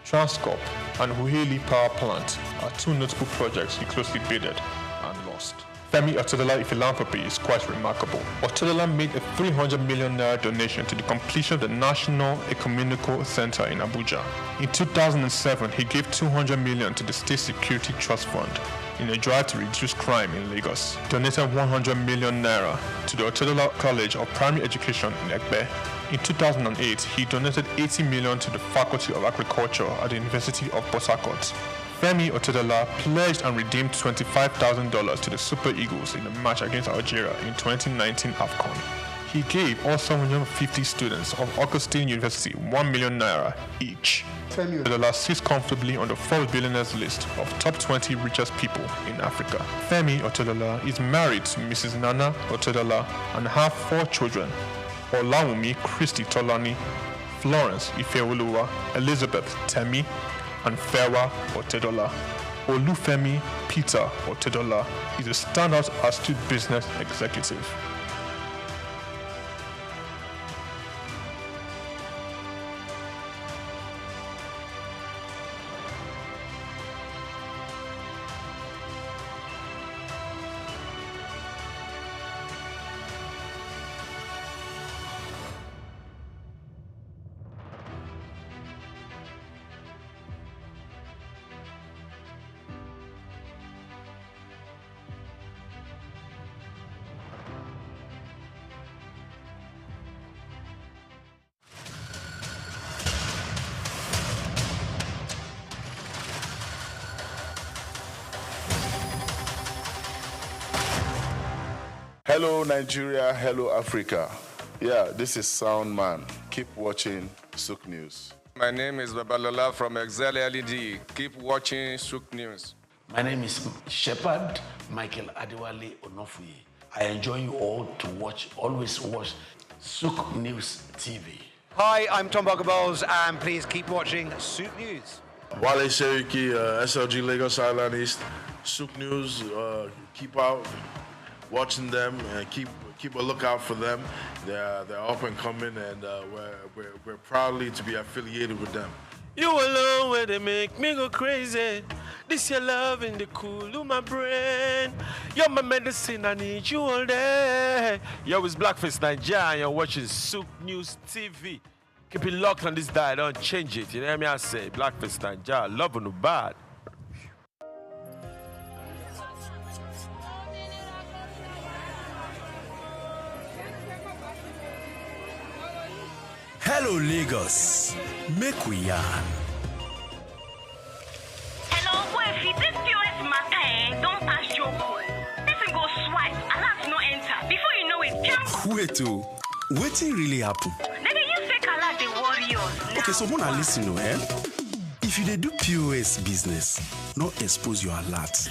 Transcorp and Huheli Power Plant are two notable projects he closely bidded and lost. Femi Otedola philanthropy is quite remarkable. Otedola made a 300 million naira donation to the completion of the National Ecumenical Center in Abuja. In 2007, he gave 200 million to the State Security Trust Fund in a drive to reduce crime in Lagos. Donated 100 million naira to the Otedola College of Primary Education in Ekpe. In 2008, he donated 80 million to the Faculty of Agriculture at the University of Port Harcourt. Femi Otedola pledged and redeemed $25,000 to the Super Eagles in the match against Algeria in 2019 AFCON. He gave all 750 students of Augustine University 1 million naira each. Femi Otedola sits comfortably on the Forbes billionaires list of top 20 richest people in Africa. Femi Otedola is married to Mrs. Nana Otedola and have 4 children: Olawumi Christy Tolani, Florence Ifeoluwa, Elizabeth Temi, and Fewa Otedola. Olufemi Peter Otedola is a standout astute business executive. Hello, Nigeria. Hello, Africa. Yeah, this is Sound Man. Keep watching SOUQ News. My name is Babalola from Excel LED. Keep watching SOUQ News. My name is Shepherd Michael Adewale Onofuye. I enjoin you all to always watch SOUQ News TV. Hi, I'm Tom Bogaballs, and please keep watching SOUQ News. Wale Seriki, SLG Lagos Island East, SOUQ News, keep out watching them and keep a lookout for them. They're up and coming, and we're proudly to be affiliated with them. You alone where they make me go crazy. This your love in the cool of my brain. You're my medicine, I need you all day. Yo, it's Blackface Nigeria and you're watching SOUQ News TV. Keep it locked on this dial, don't change it. You know what I say? Blackface Nigeria, love no bad. Hello, Lagos. Make we yarn. Hello, boy, if you this POS matter, don't pass your call. Person go swipe, alert no enter. Before you know it, jump. Wait, wetin really happen? Maybe you fake alert the warriors. Okay, so wanna listen, If you dey do POS business, no expose your alert.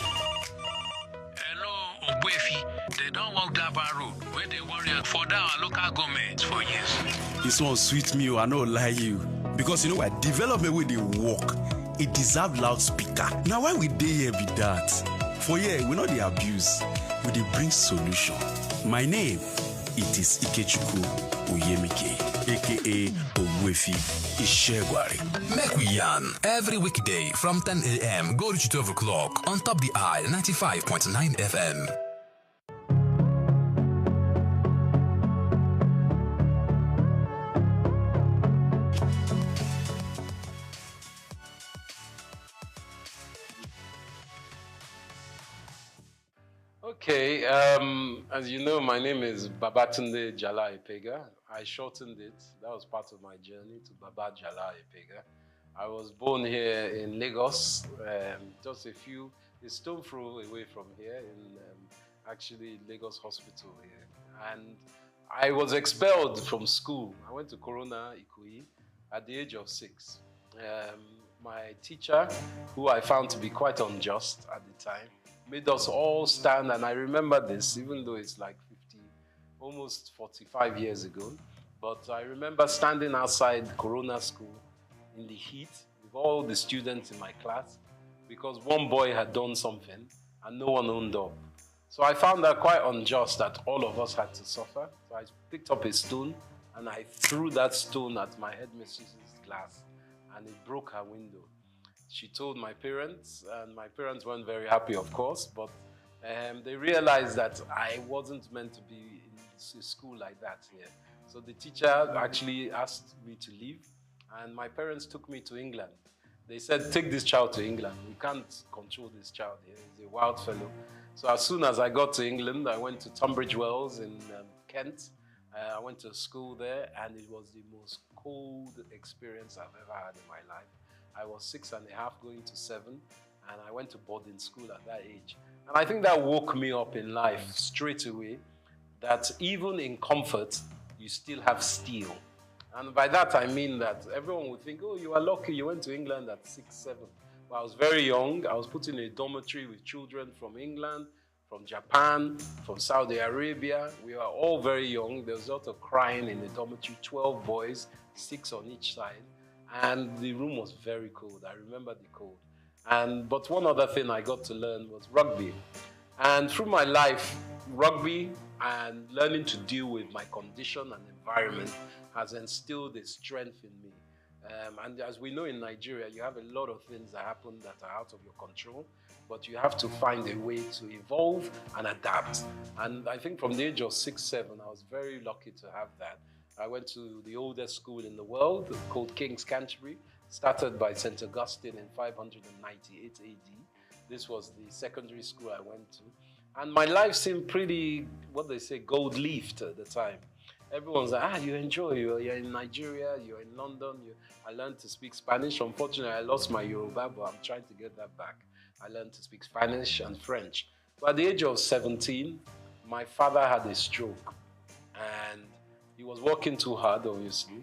Hello, Ogbuefi. They don't walk that bad road where they worry for our local government for years. This one sweet me, I no lie you. Because you know what? Development where they work, it deserve loudspeaker. Now why we dey here be that? For here, we know the abuse, we dey bring solution. My name, it is Ikechukwu Oyemike, aka Ogbuefi Ishegwari. Make we yarn every weekday from 10 a.m. go to 12 o'clock on Top the Eye 95.9 FM. Okay, as you know, my name is Babatunde Jala Epega. I shortened it. That was part of my journey to Baba Jala Epega. I was born here in Lagos, just a stone throw away from here, in actually Lagos Hospital here. And I was expelled from school. I went to Corona Ikoyi at the age of 6. My teacher, who I found to be quite unjust at the time, made us all stand, and I remember this, even though it's like almost 45 years ago. But I remember standing outside Corona School in the heat with all the students in my class because one boy had done something and no one owned up. So I found that quite unjust that all of us had to suffer. So I picked up a stone and I threw that stone at my headmistress's glass and it broke her window. She told my parents, and my parents weren't very happy, of course, but they realized that I wasn't meant to be in school like that here. So the teacher actually asked me to leave, and my parents took me to England. They said, take this child to England. We can't control this child here. He's a wild fellow. So as soon as I got to England, I went to Tunbridge Wells in Kent. I went to school there, and it was the most cold experience I've ever had in my life. I was 6.5 going to 7, and I went to boarding school at that age. And I think that woke me up in life straight away, that even in comfort, you still have steel. And by that, I mean that everyone would think, oh, you are lucky, you went to England at 6, 7. Well, I was very young. I was put in a dormitory with children from England, from Japan, from Saudi Arabia. We were all very young. There was a lot of crying in the dormitory, 12 boys, 6 on each side. And the room was very cold. I remember the cold. But one other thing I got to learn was rugby. And through my life, rugby and learning to deal with my condition and environment has instilled a strength in me. And as we know in Nigeria, you have a lot of things that happen that are out of your control, but you have to find a way to evolve and adapt. And I think from the age of 6, 7, I was very lucky to have that. I went to the oldest school in the world called King's Canterbury, started by St. Augustine in 598 AD. This was the secondary school I went to. And my life seemed pretty, what they say, gold-leafed at the time. Everyone's like, you enjoy, you're in Nigeria, you're in London. I learned to speak Spanish. Unfortunately, I lost my Yoruba, but I'm trying to get that back. I learned to speak Spanish and French. But at the age of 17, my father had a stroke, and he was working too hard, obviously.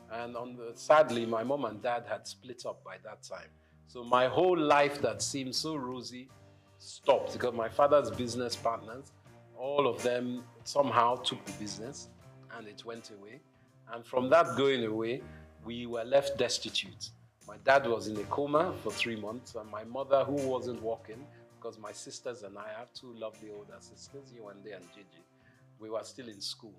And sadly, my mom and dad had split up by that time. So my whole life that seemed so rosy stopped because my father's business partners, all of them somehow took the business and it went away. And from that going away, we were left destitute. My dad was in a coma for 3 months, and my mother, who wasn't working, because my sisters and I have 2 lovely older sisters, Yewande and Gigi, we were still in school.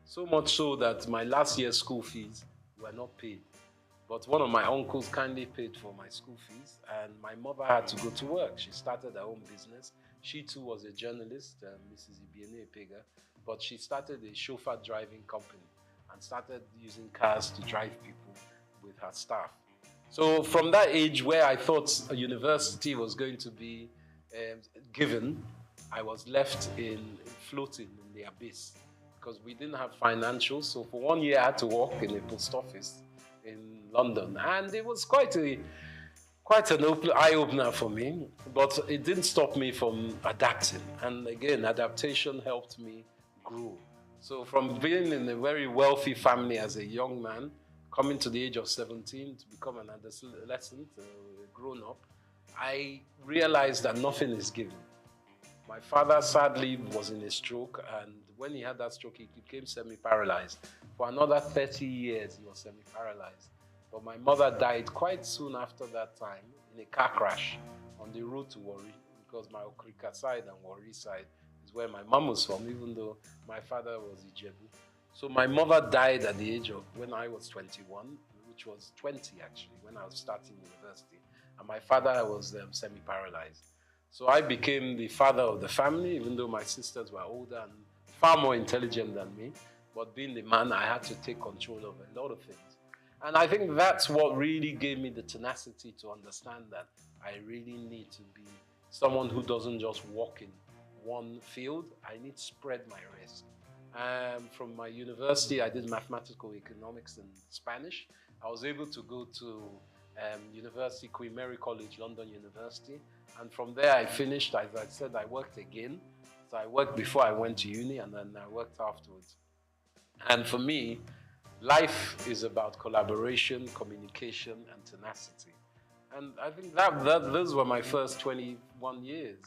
So much so that my last year's school fees were not paid. But one of my uncles kindly paid for my school fees, and my mother had to go to work. She started her own business. She too was a journalist, Mrs. Ibiene Epega, but she started a chauffeur driving company and started using cars to drive people with her staff. So from that age where I thought a university was going to be given, I was left floating in the abyss because we didn't have financials. So for 1 year I had to work in a post office in London, and it was quite an eye-opener for me, but it didn't stop me from adapting. And again, adaptation helped me grow. So from being in a very wealthy family as a young man, coming to the age of 17 to become an adolescent, a grown-up, I realized that nothing is given. My father sadly was in a stroke, and when he had that stroke, he became semi-paralyzed. For another 30 years, he was semi-paralyzed. But my mother died quite soon after that time in a car crash on the road to Warri, because my Okrika side and Warri side is where my mom was from, even though my father was Ijebu. So my mother died at the age of, when I was 21, which was 20 actually, when I was starting university. And my father was semi-paralyzed. So I became the father of the family, even though my sisters were older and far more intelligent than me. But being the man, I had to take control of a lot of things. And I think that's what really gave me the tenacity to understand that I really need to be someone who doesn't just walk in one field. I need to spread my risk. From my university, I did mathematical economics and Spanish. I was able to go to University, Queen Mary College, London University. And from there I finished, as I said, I worked again. So I worked before I went to uni, and then I worked afterwards. And for me, life is about collaboration, communication, and tenacity. And I think those were my first 21 years.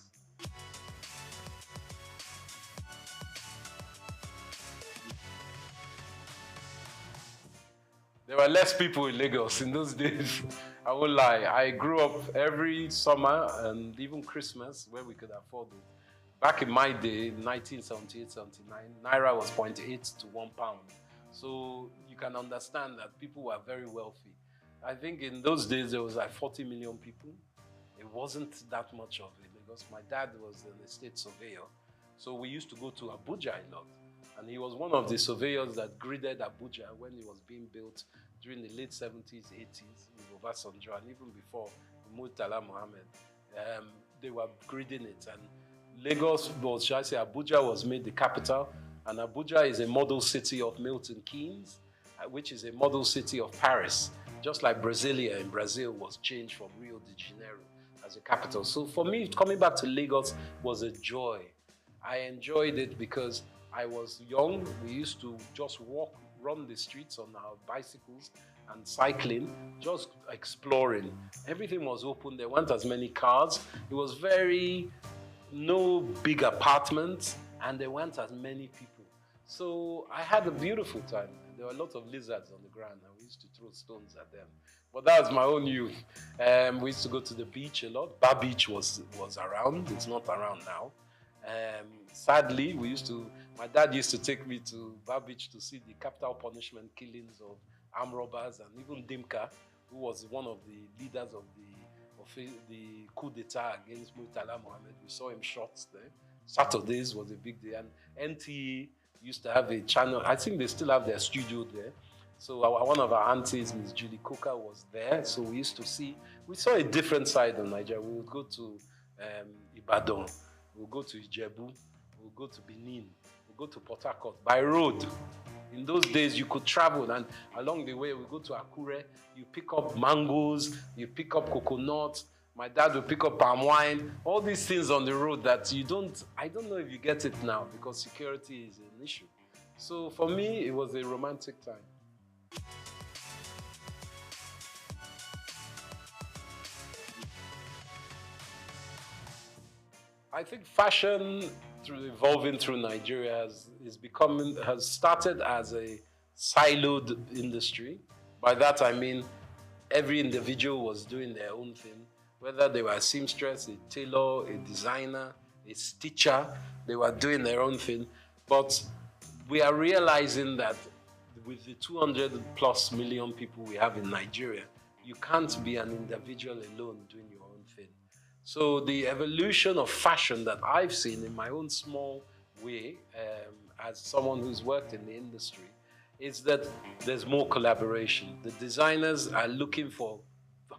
There were less people in Lagos in those days. I won't lie. I grew up every summer and even Christmas where we could afford it. Back in my day, 1978, 79, Naira was 0.8 to £1. So you can understand that people were very wealthy. I think in those days there was like 40 million people. It wasn't that much of it because my dad was an estate surveyor. So we used to go to Abuja a lot. And he was one of the surveyors that gridded Abuja when it was being built during the late 70s, 80s with Obasanjo, and even before Murtala Mohammed. They were gridding it. And Lagos was, shall I say, Abuja was made the capital. And Abuja is a model city of Milton Keynes, which is a model city of Paris. Just like Brasilia in Brazil was changed from Rio de Janeiro as a capital. So for me, coming back to Lagos was a joy. I enjoyed it because I was young. We used to just run the streets on our bicycles and cycling, just exploring. Everything was open. There weren't as many cars. It was no big apartments, and there weren't as many people. So I had a beautiful time. There were a lot of lizards on the ground, and we used to throw stones at them. But that was my own youth. We used to go to the beach a lot. Bar Beach was around. It's not around now. Sadly, my dad used to take me to Bar Beach to see the capital punishment killings of armed robbers, and even Dimka, who was one of the leaders of the coup d'etat against Murtala Mohammed. We saw him shot there. Saturdays was a big day, and NTE used to have a channel. I think they still have their studio there. So one of our aunties, Ms. Julie Coker, was there. So we saw a different side of Nigeria. We would go to Ibadan, we would go to Ijebu, we would go to Benin, we would go to Port Harcourt by road. In those days, you could travel, and along the way, we go to Akure, you pick up mangoes, you pick up coconuts, My dad would pick up palm wine, all these things on the road that I don't know if you get it now because security is an issue. So for me, it was a romantic time. I think fashion, evolving through Nigeria, has started as a siloed industry. By that I mean every individual was doing their own thing, whether they were a seamstress, a tailor, a designer, a stitcher, they were doing their own thing. But we are realizing that with the 200+ million people we have in Nigeria, you can't be an individual alone doing your own thing. So the evolution of fashion that I've seen in my own small way, as someone who's worked in the industry, is that there's more collaboration. The designers are looking for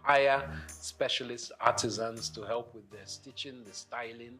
hire specialist artisans to help with their stitching, the styling,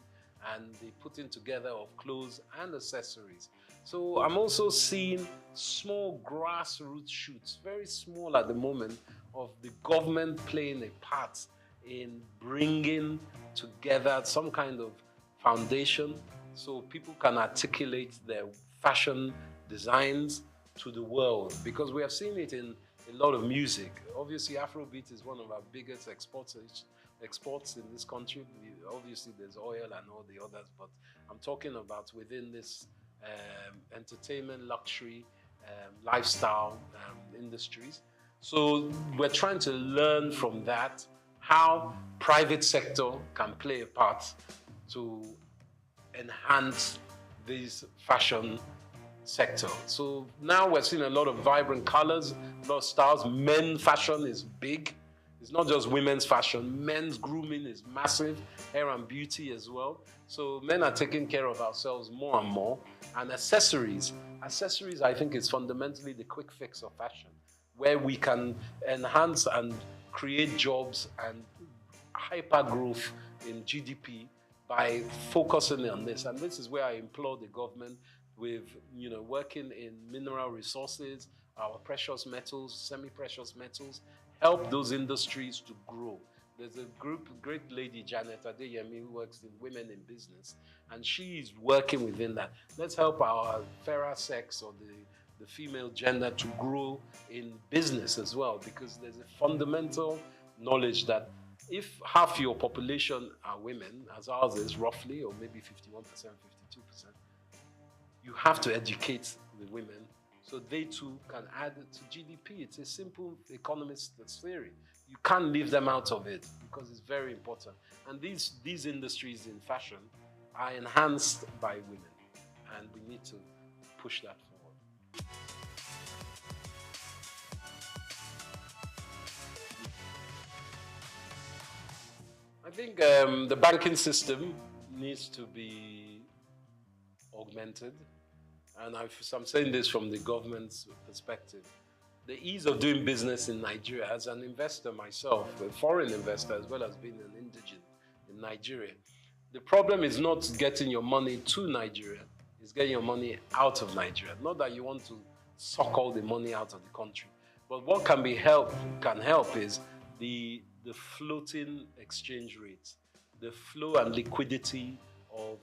and the putting together of clothes and accessories. So I'm also seeing small grassroots shoots, very small at the moment, of the government playing a part in bringing together some kind of foundation so people can articulate their fashion designs to the world, because we have seen it in a lot of music. Obviously, Afrobeat is one of our biggest exports in this country. Obviously, there's oil and all the others, but I'm talking about within this entertainment, luxury, lifestyle industries. So we're trying to learn from that how private sector can play a part to enhance these fashion sector. So now we're seeing a lot of vibrant colors, a lot of styles. Men's fashion is big. It's not just women's fashion. Men's grooming is massive. Hair and beauty as well. So men are taking care of ourselves more and more. And accessories. Accessories, I think, is fundamentally the quick fix of fashion, where we can enhance and create jobs and hyper growth in GDP by focusing on this. And this is where I implore the government with, working in mineral resources, our precious metals, semi-precious metals, help those industries to grow. There's a great lady, Janet Adeyemi, who works in Women in Business, and she's working within that. Let's help our fairer sex or the female gender to grow in business as well, because there's a fundamental knowledge that if half your population are women, as ours is roughly, or maybe 51%, 52%, you have to educate the women so they too can add it to GDP. It's a simple economist theory. You can't leave them out of it because it's very important. And these industries in fashion are enhanced by women, and we need to push that forward. I think the banking system needs to be augmented. And I'm saying this from the government's perspective. The ease of doing business in Nigeria, as an investor myself, a foreign investor, as well as being an indigent in Nigeria, the problem is not getting your money to Nigeria, it's getting your money out of Nigeria. Not that you want to suck all the money out of the country, but what can help is the floating exchange rates, the flow and liquidity of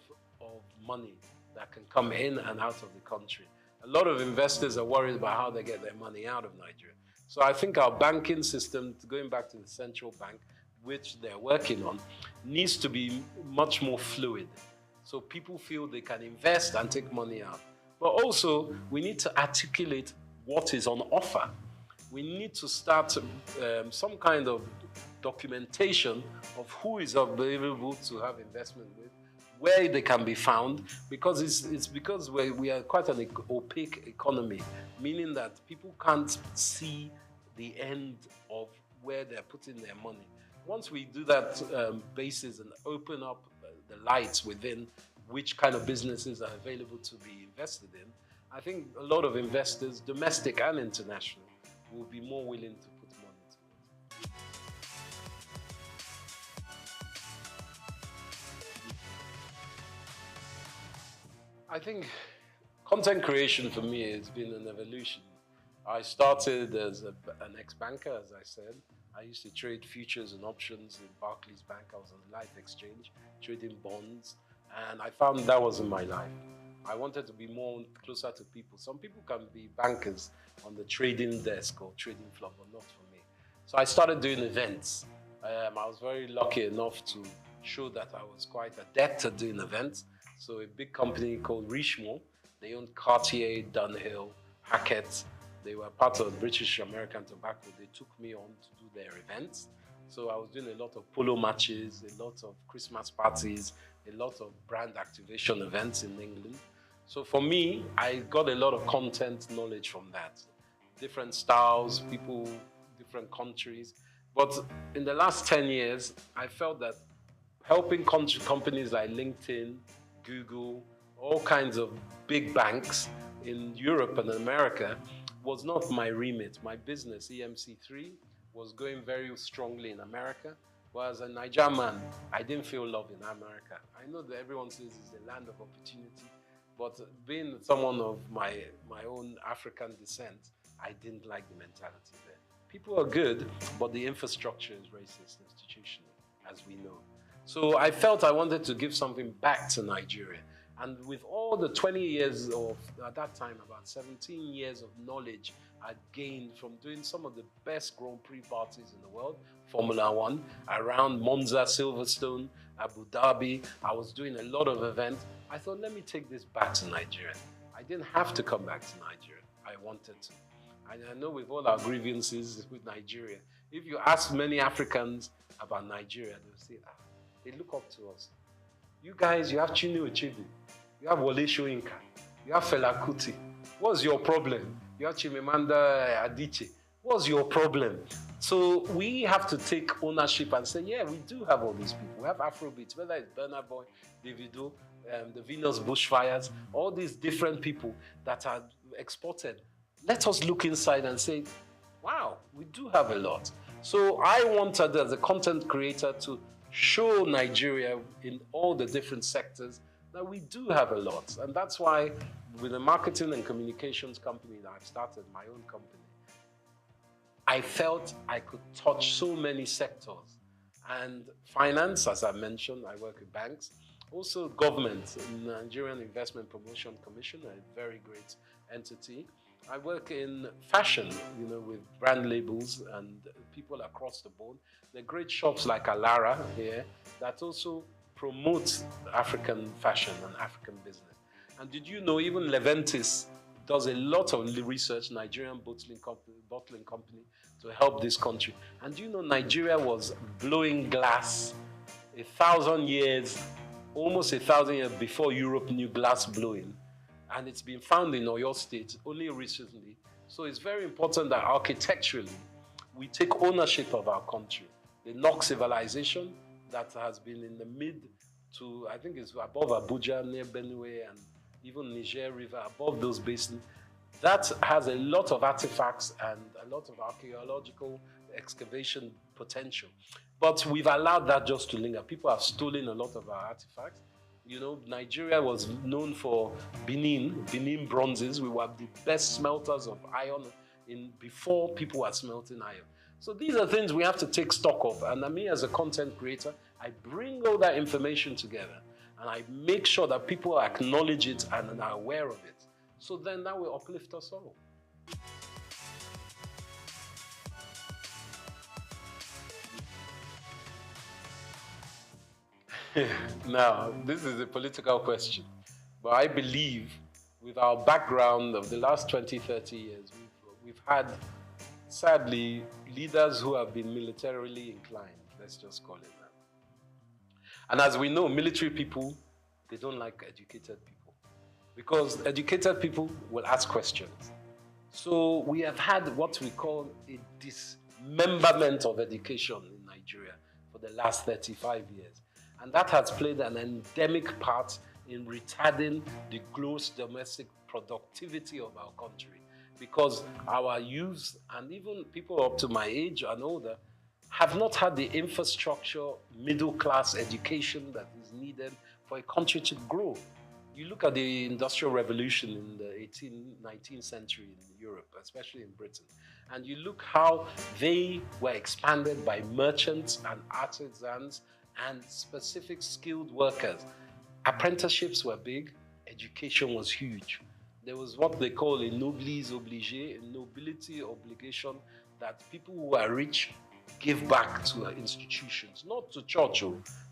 money that can come in and out of the country. A lot of investors are worried about how they get their money out of Nigeria. So I think our banking system, going back to the central bank, which they're working on, needs to be much more fluid. So people feel they can invest and take money out. But also, we need to articulate what is on offer. We need to start some kind of documentation of who is available to have investment with, where they can be found, because it's because we are quite an opaque economy, meaning that people can't see the end of where they're putting their money. Once we do that basis and open up the lights within which kind of businesses are available to be invested in, I think a lot of investors, domestic and international, will be more willing to put money into it. I think content creation for me has been an evolution. I started as an ex-banker, as I said, I used to trade futures and options in Barclays Bank. I was on the Life Exchange, trading bonds, and I found that wasn't my life. I wanted to be more closer to people. Some people can be bankers on the trading desk or trading floor, but not for me. So I started doing events. I was very lucky enough to show that I was quite adept at doing events. So a big company called Richemont, they owned Cartier, Dunhill, Hackett. They were part of British American Tobacco. They took me on to do their events. So I was doing a lot of polo matches, a lot of Christmas parties, a lot of brand activation events in England. So for me, I got a lot of content knowledge from that. Different styles, people, different countries. But in the last 10 years, I felt that helping companies like LinkedIn, Google, all kinds of big banks in Europe and America was not my remit. My business, EMC3, was going very strongly in America. Well, as a Nigerian man, I didn't feel love in America. I know that everyone says it's the land of opportunity, but being someone of my own African descent, I didn't like the mentality there. People are good, but the infrastructure is racist institutionally, as we know. So I felt I wanted to give something back to Nigeria. And with all the 20 years of, at that time, about 17 years of knowledge I gained from doing some of the best Grand Prix parties in the world, Formula One, around Monza, Silverstone, Abu Dhabi. I was doing a lot of events. I thought, let me take this back to Nigeria. I didn't have to come back to Nigeria. I wanted to. And I know with all our grievances with Nigeria, if you ask many Africans about Nigeria, they'll say, they look up to us. You guys, you have Chinua Achebe, you have Wole Soyinka, you have Fela Kuti. What's your problem? You have Chimamanda Adichie. What's your problem? So we have to take ownership and say, yeah, we do have all these people. We have Afrobeats, whether it's Burna Boy, Davido, the Venus Bushfires, all these different people that are exported. Let us look inside and say, wow, we do have a lot. So I wanted, as a content creator, to show Nigeria in all the different sectors that we do have a lot. And that's why with the marketing and communications company that I've started, my own company, I felt I could touch so many sectors. And finance, as I mentioned, I work with banks. Also government, Nigerian Investment Promotion Commission, a very great entity. I work in fashion, you know, with brand labels and people across the board. There are great shops like Alara here that also promote African fashion and African business. And did you know even Leventis does a lot of research, Nigerian bottling company, to help this country. And do you know Nigeria was blowing glass 1,000 years, almost 1,000 years before Europe knew glass blowing. And it's been found in Oyo State only recently. So it's very important that architecturally, we take ownership of our country. The Nok civilization that has been in the mid to, I think it's above Abuja, near Benue, and even Niger River, above those basins, that has a lot of artifacts and a lot of archaeological excavation potential. But we've allowed that just to linger. People have stolen a lot of our artifacts. You know, Nigeria was known for Benin bronzes. We were the best smelters of iron before people were smelting iron. So these are things we have to take stock of. And me as a content creator, I bring all that information together and I make sure that people acknowledge it and are aware of it. So then that will uplift us all. Now, this is a political question, but I believe with our background of the last 20, 30 years, we've had, sadly, leaders who have been militarily inclined, let's just call it that. And as we know, military people, they don't like educated people because educated people will ask questions. So we have had what we call a dismemberment of education in Nigeria for the last 35 years. And that has played an endemic part in retarding the gross domestic productivity of our country because our youth and even people up to my age and older have not had the infrastructure, middle-class education that is needed for a country to grow. You look at the Industrial Revolution in the 19th century in Europe, especially in Britain, and you look how they were expanded by merchants and artisans and specific skilled workers. Apprenticeships were big, education was huge. There was what they call a noblesse obligée, a nobility obligation, that people who are rich give back to institutions, not to church,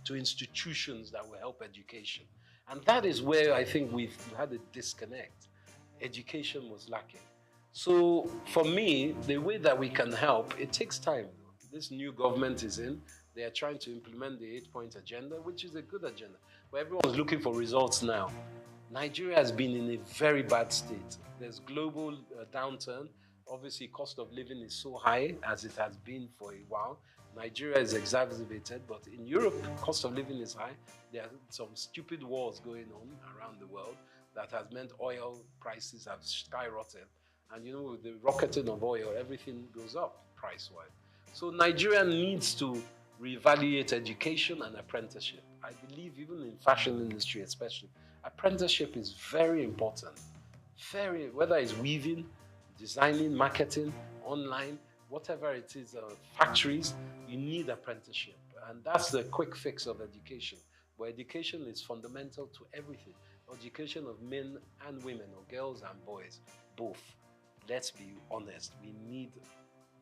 to institutions that will help education. And that is where I think we've had a disconnect. Education was lacking. So for me, the way that we can help, it takes time. This new government is in. They are trying to implement the 8-point agenda, which is a good agenda. But everyone's looking for results now. Nigeria has been in a very bad state. There's global downturn. Obviously, cost of living is so high as it has been for a while. Nigeria is exacerbated, but in Europe, cost of living is high. There are some stupid wars going on around the world that has meant oil prices have skyrocketed. And you know, with the rocketing of oil, everything goes up price-wise. So Nigeria needs to reevaluate education and apprenticeship. I believe even in fashion industry especially, apprenticeship is very important. Whether it's weaving, designing, marketing, online, whatever it is, factories, you need apprenticeship. And that's the quick fix of education. But education is fundamental to everything. Education of men and women, or girls and boys, both. Let's be honest, we need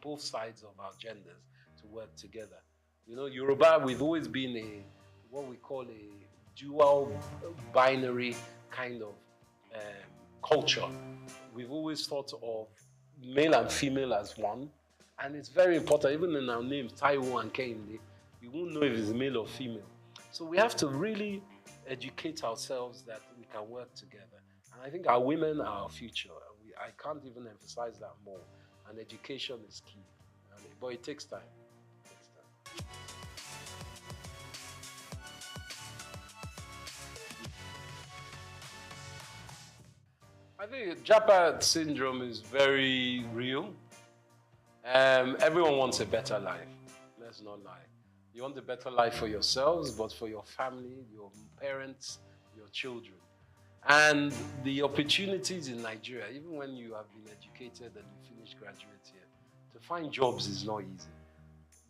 both sides of our genders to work together. You know, Yoruba, we've always been what we call a dual binary kind of culture. We've always thought of male and female as one, and it's very important. Even in our names, Taiwo and Kehinde, you won't know if it's male or female. So we have to really educate ourselves that we can work together. And I think our women are our future. I can't even emphasize that more. And education is key. But it takes time. I think Japa syndrome is very real. Everyone wants a better life. Let's not lie. You want a better life for yourselves, but for your family, your parents, your children. And the opportunities in Nigeria, even when you have been educated and you finish graduate here, to find jobs is not easy.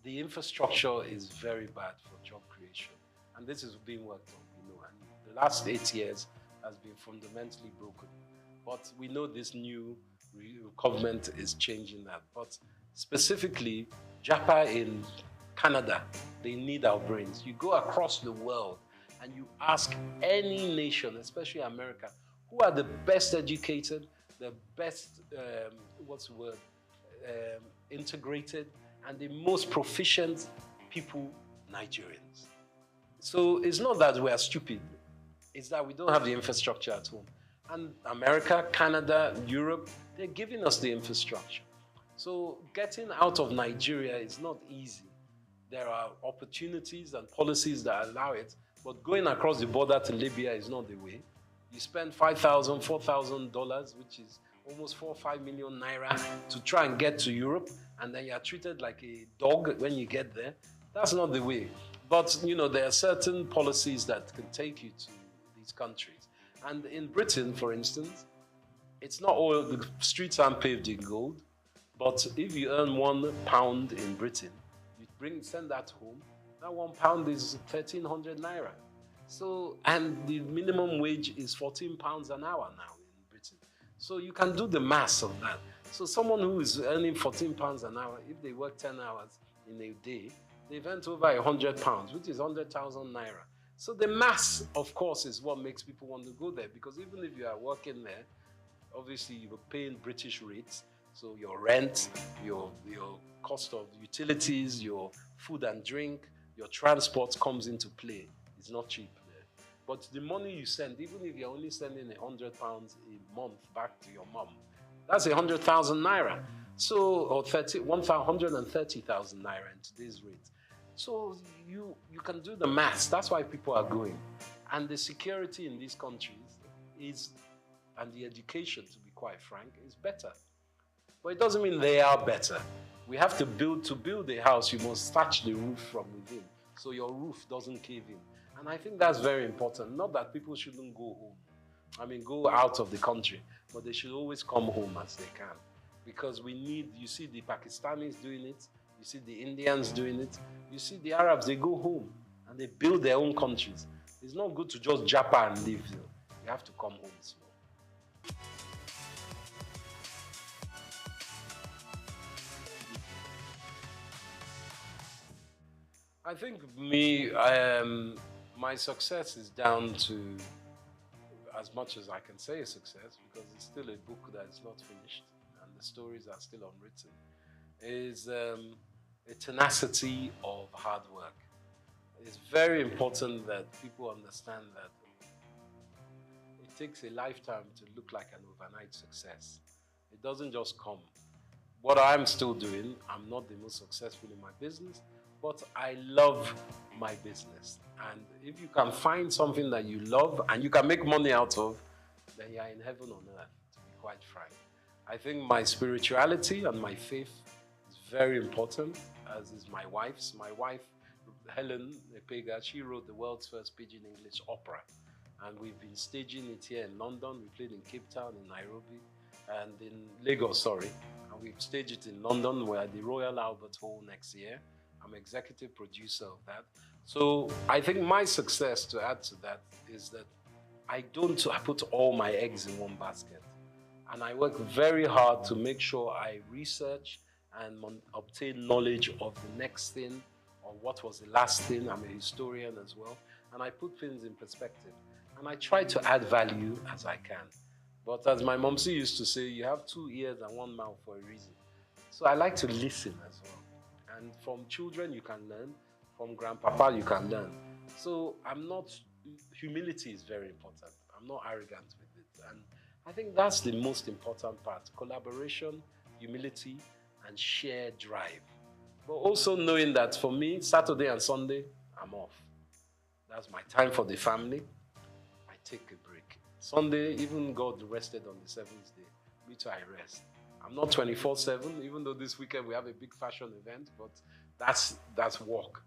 The infrastructure is very bad for job creation. And this is being worked on, you know. And the last 8 years has been fundamentally broken. But we know this new government is changing that. But specifically, Japa in Canada, they need our brains. You go across the world and you ask any nation, especially America, who are the best educated, the best, integrated, and the most proficient people, Nigerians. So it's not that we are stupid, it's that we don't have the infrastructure at home. And America, Canada, Europe, they're giving us the infrastructure. So getting out of Nigeria is not easy. There are opportunities and policies that allow it, but going across the border to Libya is not the way. You spend $5,000, $4,000, which is almost 4 or 5 million naira to try and get to Europe, and then you are treated like a dog when you get there. That's not the way. But, you know, there are certain policies that can take you to these countries. And in Britain, for instance, it's not all, the streets aren't paved in gold, but if you earn £1 in Britain, you send that home, that £1 is 1,300 naira. So, and the minimum wage is £14 an hour now in Britain. So you can do the maths of that. So someone who is earning £14 an hour, if they work 10 hours in a day, they've earned over £100, which is 100,000 naira. So the maths, of course, is what makes people want to go there, because even if you are working there, obviously you're paying British rates, so your rent, your cost of utilities, your food and drink, your transport comes into play. It's not cheap there. But the money you send, even if you're only sending £100 a month back to your mom, that's 100,000 naira. So, or 130,000 naira in today's rate. So you can do the maths. That's why people are going. And the security in these countries is, and the education, to be quite frank, is better. But it doesn't mean they are better. We have to build a house, you must thatch the roof from within, so your roof doesn't cave in. And I think that's very important. Not that people shouldn't go home, I mean, go out of the country, but they should always come home as they can. Because we need, you see the Pakistanis doing it, you see the Indians doing it, you see the Arabs, they go home and they build their own countries. It's not good to just japa and leave. You have to come home as well. I think my success is down to, as much as I can say a success, because it's still a book that is not finished and the stories are still unwritten, is a tenacity of hard work. It's very important that people understand that it takes a lifetime to look like an overnight success. It doesn't just come. What I'm still doing, I'm not the most successful in my business, but I love my business. And if you can find something that you love and you can make money out of, then you're in heaven on earth, to be quite frank. I think my spirituality and my faith is very important, as is my wife's. My wife, Helen Epega, she wrote the world's first Pidgin English opera. And we've been staging it here in London. We played in Cape Town, in Nairobi, and in Lagos, sorry. And we've staged it in London. We're at the Royal Albert Hall next year. I'm executive producer of that. So I think my success, to add to that, is that I don't put all my eggs in one basket. And I work very hard to make sure I research and obtain knowledge of the next thing, or what was the last thing. I'm a historian as well. And I put things in perspective. And I try to add value as I can. But as my momsy used to say, you have 2 ears and 1 mouth for a reason. So I like to listen as well. And from children, you can learn. From grandpapa, you can learn. So humility is very important. I'm not arrogant with it. And I think that's the most important part. Collaboration, humility, and shared drive. But also knowing that for me, Saturday and Sunday, I'm off. That's my time for the family. I take a break. Sunday, even God rested on the 7th day. Me too, I rest. I'm not 24/7, even though this weekend we have a big fashion event, but that's work.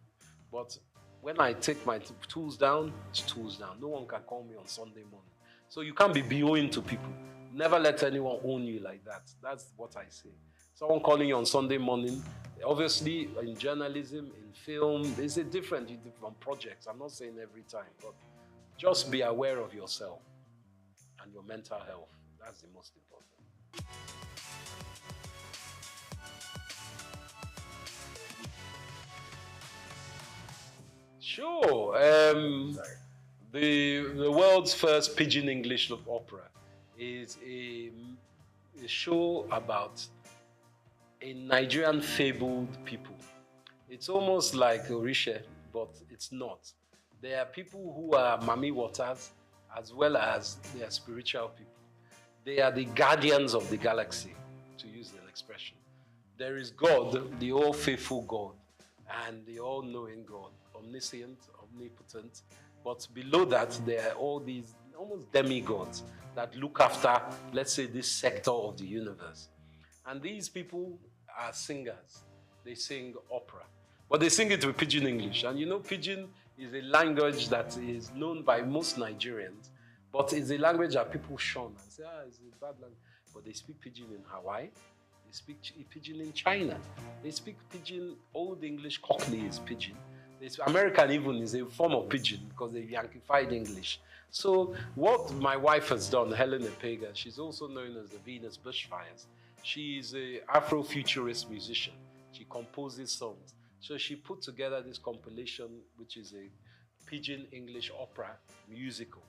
But when I take my tools down, it's tools down. No one can call me on Sunday morning. So you can't be BOing to people. Never let anyone own you like that. That's what I say. Someone calling you on Sunday morning, obviously in journalism, in film, there's a different projects. I'm not saying every time, but just be aware of yourself and your mental health. That's the most important. Sure. The world's first Pidgin English opera is a show about a Nigerian fabled people. It's almost like Orisha, but it's not. There are people who are Mami Waters as well as they are spiritual people. They are the guardians of the galaxy, to use an expression. There is God, the all-faithful God, and the all-knowing God, omniscient, omnipotent. But below that, there are all these almost demigods that look after, let's say, this sector of the universe. And these people are singers. They sing opera. But they sing it with Pidgin English. And you know, Pidgin is a language that is known by most Nigerians, but it's a language that people shun and say, it's a bad language. But they speak Pidgin in Hawaii. They speak Pidgin in China. They speak Pidgin, Old English Cockney is Pidgin. American even is a form of Pidgin because they Yankified English. So what my wife has done, Helen Epega, she's also known as the Venus Bushfires. She's an Afrofuturist musician. She composes songs. So she put together this compilation, which is a Pidgin English opera musical.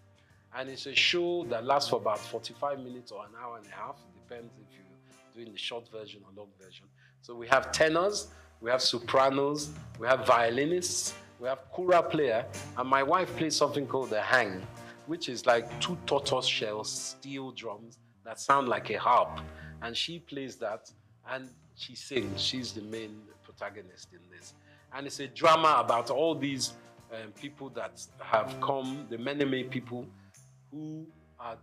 And it's a show that lasts for about 45 minutes or an hour and a half. It depends if you're doing the short version or long version. So we have tenors, we have sopranos, we have violinists, we have kura player, and my wife plays something called the hang, which is like 2 tortoise shells, steel drums that sound like a harp. And she plays that, and she sings. She's the main protagonist in this. And it's a drama about all these people that have come, the Meneme people, who are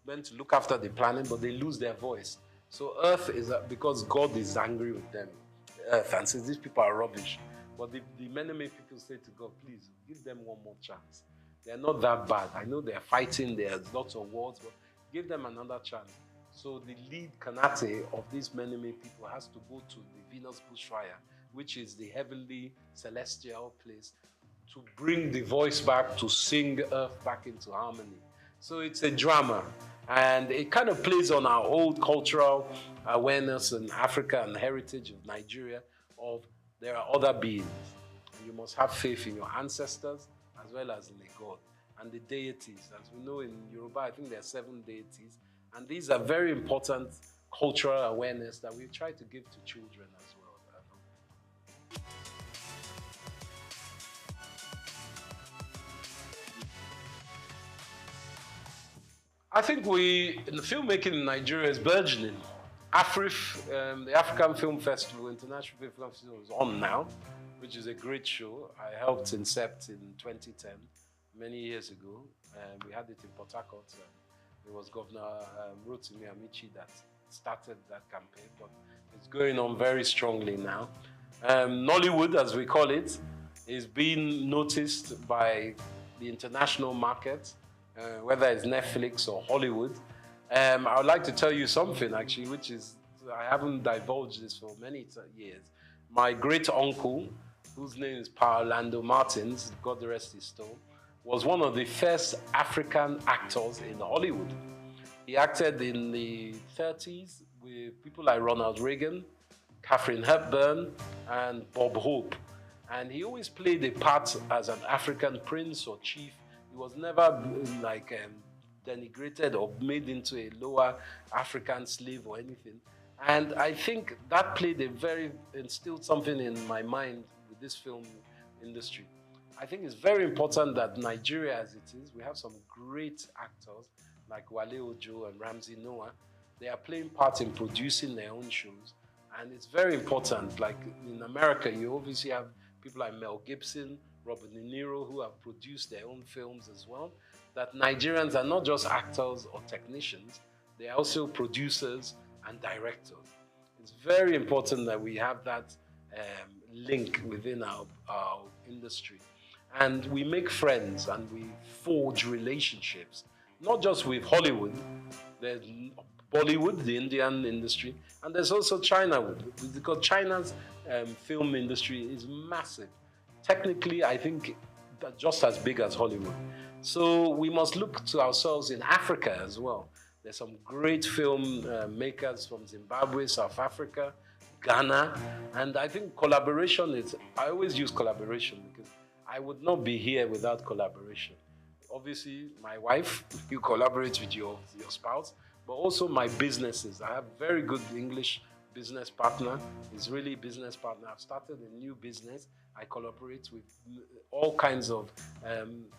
meant to look after the planet, but they lose their voice. So Earth is, because God is angry with them, Earth, and says these people are rubbish. But the Meneme people say to God, please, give them one more chance. they're not that bad. I know they're fighting, there's lots of wars, but give them another chance. So the lead Kanate of these many people has to go to the Venus Bushfire, which is the heavenly celestial place, to bring the voice back, to sing Earth back into harmony. So it's a drama, and it kind of plays on our old cultural awareness in Africa and heritage of Nigeria of there are other beings. And you must have faith in your ancestors as well as in a God. And the deities, as we know in Yoruba, I think there are 7 deities. And these are very important cultural awareness that we try to give to children as well. I think in the filmmaking in Nigeria is burgeoning. AFRIF, the African Film Festival, International Film Festival, is on now, which is a great show. I helped incept in 2010, many years ago. We had it in Port Harcourt. It was Governor Rotimi Amici that started that campaign, but it's going on very strongly now. Nollywood, as we call it, is being noticed by the international market, whether it's Netflix or Hollywood. I would like to tell you something, actually, which is, I haven't divulged this for many years. My great uncle, whose name is Orlando Martins, God rest his soul, was one of the first African actors in Hollywood. He acted in the 30s with people like Ronald Reagan, Katharine Hepburn, and Bob Hope. And he always played a part as an African prince or chief. He was never like denigrated or made into a lower African slave or anything. And I think that instilled something in my mind with this film industry. I think it's very important that Nigeria, as it is, we have some great actors like Wale Ojo and Ramsey Noah. They are playing parts in producing their own shows. And it's very important. Like in America, you obviously have people like Mel Gibson, Robert De Niro, who have produced their own films as well. That Nigerians are not just actors or technicians, they are also producers and directors. It's very important that we have that link within our industry. And we make friends and we forge relationships, not just with Hollywood. There's Bollywood, the Indian industry, and there's also China, because China's film industry is massive. Technically, I think just as big as Hollywood. So we must look to ourselves in Africa as well. There's some great film makers from Zimbabwe, South Africa, Ghana, and I think collaboration is, I always use collaboration because I would not be here without collaboration. Obviously, my wife, you collaborate with your spouse, but also my businesses. I have very good English business partner. He's really a business partner. I've started a new business. I collaborate with all kinds of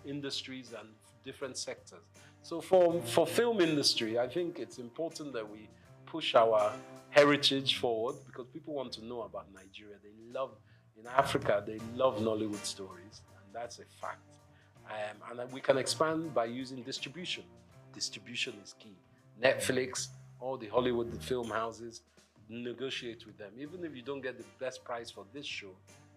industries and different sectors. So for film industry, I think it's important that we push our heritage forward because people want to know about Nigeria. They love, in Africa, they love Nollywood stories, and that's a fact. And we can expand by using distribution. Distribution is key. Netflix, all the Hollywood film houses, negotiate with them. Even if you don't get the best price for this show,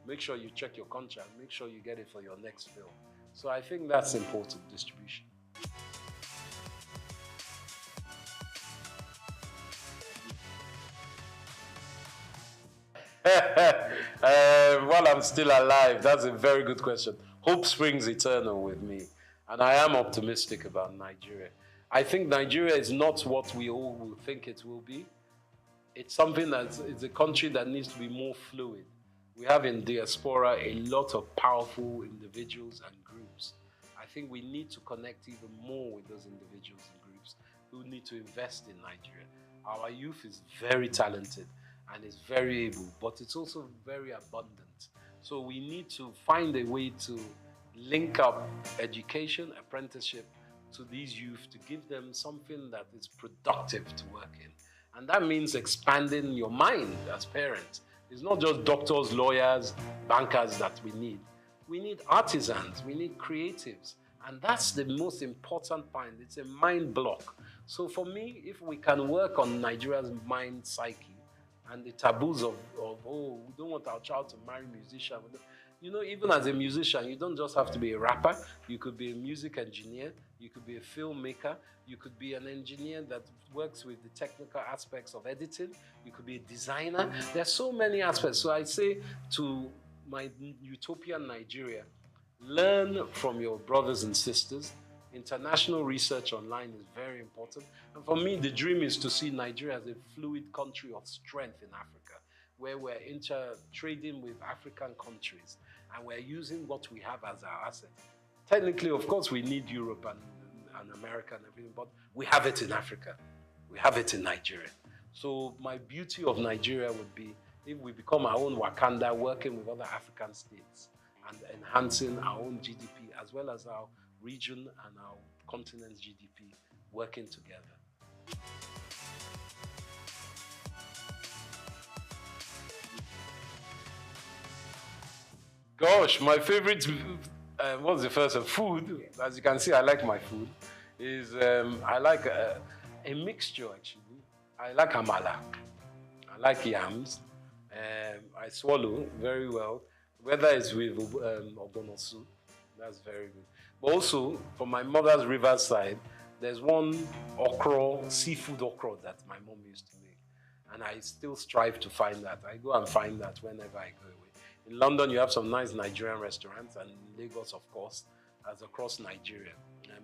make sure you check your contract, make sure you get it for your next film. So I think that's important, distribution. While I'm still alive, that's a very good question. Hope springs eternal with me, and I am optimistic about Nigeria. I think Nigeria is not what we all will think it will be. It's something it's a country that needs to be more fluid. We have in diaspora a lot of powerful individuals and groups. I think we need to connect even more with those individuals and groups who need to invest in Nigeria. Our youth is very talented and is very able, but it's also very abundant. So we need to find a way to link up education, apprenticeship to these youth to give them something that is productive to work in. And that means expanding your mind as parents. It's not just doctors, lawyers, bankers that we need. We need artisans, we need creatives. And that's the most important point. It's a mind block. So for me, if we can work on Nigeria's mind psyche and the taboos of oh, we don't want our child to marry a musician. You know, even as a musician, you don't just have to be a rapper. You could be a music engineer. You could be a filmmaker. You could be an engineer that works with the technical aspects of editing. You could be a designer. There's so many aspects. So I say to my utopian Nigeria, learn from your brothers and sisters. International research online is very important. And for me, the dream is to see Nigeria as a fluid country of strength in Africa, where we're trading with African countries and we're using what we have as our asset. Technically, of course, we need Europe and America and everything, but we have it in Africa. We have it in Nigeria. So my beauty of Nigeria would be if we become our own Wakanda, working with other African states and enhancing our own GDP as well as our region and our continent's GDP working together. Gosh, my favorite, what's the first one? Food. As you can see, I like my food. I like a mixture actually. I like amala. I like yams. I swallow very well. Whether it's with obonosu, that's very good. But also, from my mother's river side, there's one okra, seafood okra that my mom used to make. And I still strive to find that. I go and find that whenever I go away. In London, you have some nice Nigerian restaurants, and in Lagos, of course, as across Nigeria.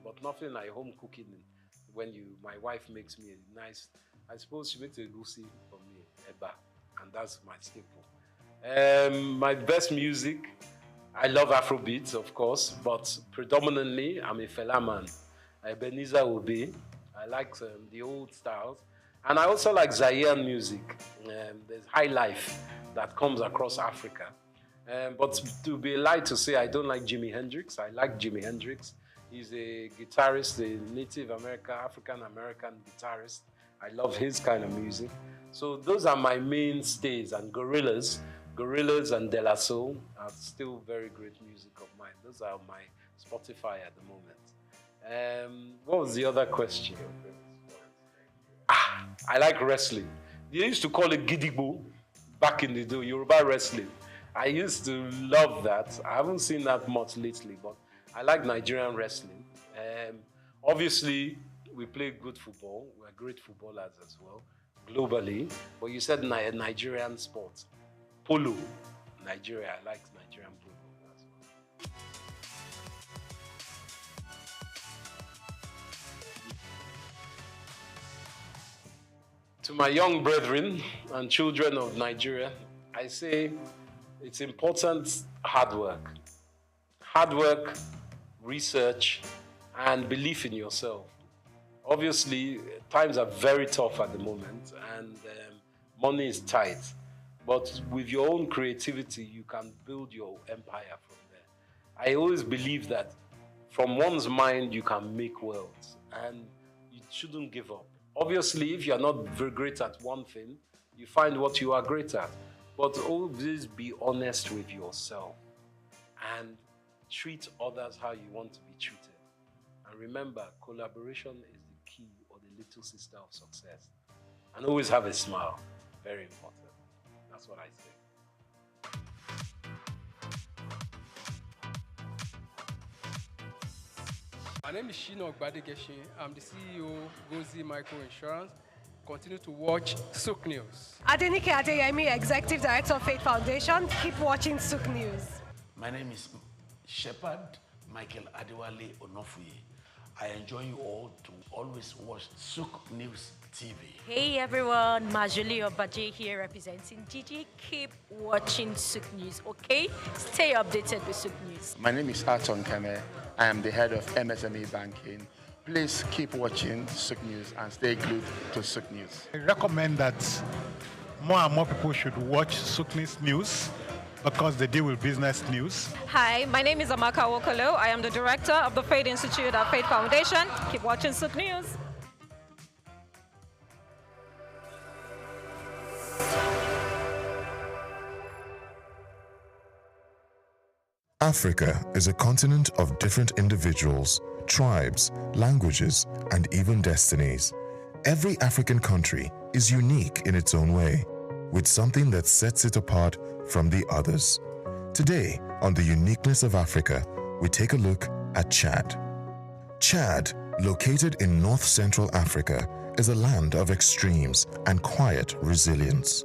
But nothing like home cooking when my wife makes me a nice, I suppose she makes a goosey for me, eba, and that's my staple. My best music, I love Afrobeats, of course, but predominantly, I'm a Fela man. Ebenezer Obey. I like the old styles. And I also like Zaire music. There's high life that comes across Africa. But to be light to say I don't like Jimi Hendrix. I like Jimi Hendrix. He's a guitarist, a Native American, African-American guitarist. I love his kind of music. So those are my mainstays, and Gorillaz and De La Soul are still very great music of mine. Those are my Spotify at the moment. What was the other question? I like wrestling. They used to call it Gidigbo back in the day, Yoruba wrestling. I used to love that. I haven't seen that much lately, but I like Nigerian wrestling. Obviously, we play good football. We're great footballers as well, globally. But you said Nigerian sport. Polo. Nigeria, I like Nigerian polo as well. To my young brethren and children of Nigeria, I say it's important hard work. Hard work, research, and belief in yourself. Obviously, times are very tough at the moment, and money is tight. But with your own creativity, you can build your empire from there. I always believe that from one's mind, you can make worlds, and you shouldn't give up. Obviously, if you're not very great at one thing, you find what you are great at. But always be honest with yourself and treat others how you want to be treated. And remember, collaboration is the key or the little sister of success. And always have a smile. Very important. That's what I say. My name is Shino Gbadegeshi. I'm the CEO of Gozi Micro Insurance. Continue to watch SOUQ News. Adenike Adeyemi, Executive Director of Faith Foundation. Keep watching SOUQ News. My name is Shepherd Michael Adewale Onofuye. I enjoy you all to always watch SOUQ News TV. Hey everyone, Majuli Obaje here representing Gigi. Keep watching SOUQ News, okay? Stay updated with SOUQ News. My name is Aton Keme. I am the head of MSME Banking. Please keep watching SOUQ News and stay glued to SOUQ News. I recommend that more and more people should watch SOUQ News because they deal with business news. Hi, my name is Amaka Wokolo. I am the director of the Faith Institute at Faith Foundation. Keep watching SOUQ News. Africa is a continent of different individuals, tribes, languages, and even destinies. Every African country is unique in its own way, with something that sets it apart from the others. Today, on the uniqueness of Africa, we take a look at Chad. Chad, located in north-central Africa, is a land of extremes and quiet resilience.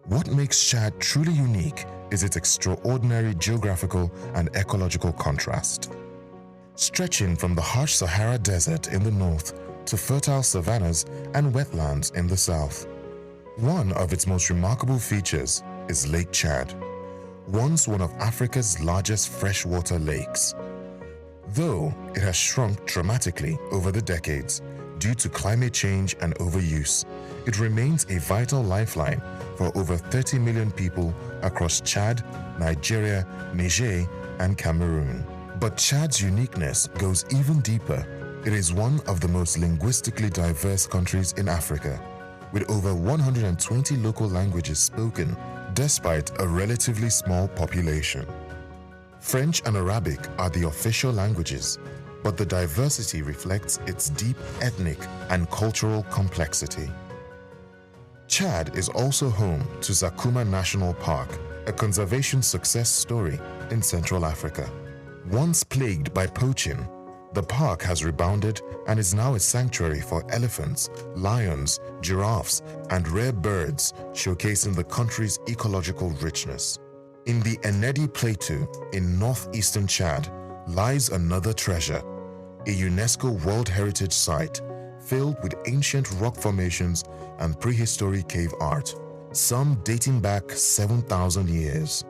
What makes Chad truly unique is its extraordinary geographical and ecological contrast. Stretching from the harsh Sahara Desert in the north to fertile savannas and wetlands in the south. One of its most remarkable features is Lake Chad, once one of Africa's largest freshwater lakes. Though it has shrunk dramatically over the decades due to climate change and overuse, it remains a vital lifeline for over 30 million people across Chad, Nigeria, Niger, and Cameroon. But Chad's uniqueness goes even deeper. It is one of the most linguistically diverse countries in Africa, with over 120 local languages spoken, despite a relatively small population. French and Arabic are the official languages, but the diversity reflects its deep ethnic and cultural complexity. Chad is also home to Zakuma National Park, a conservation success story in Central Africa. Once plagued by poaching, the park has rebounded and is now a sanctuary for elephants, lions, giraffes, and rare birds, showcasing the country's ecological richness. In the Enedi Plateau in northeastern Chad lies another treasure, a UNESCO World Heritage Site filled with ancient rock formations and prehistoric cave art, some dating back 7,000 years.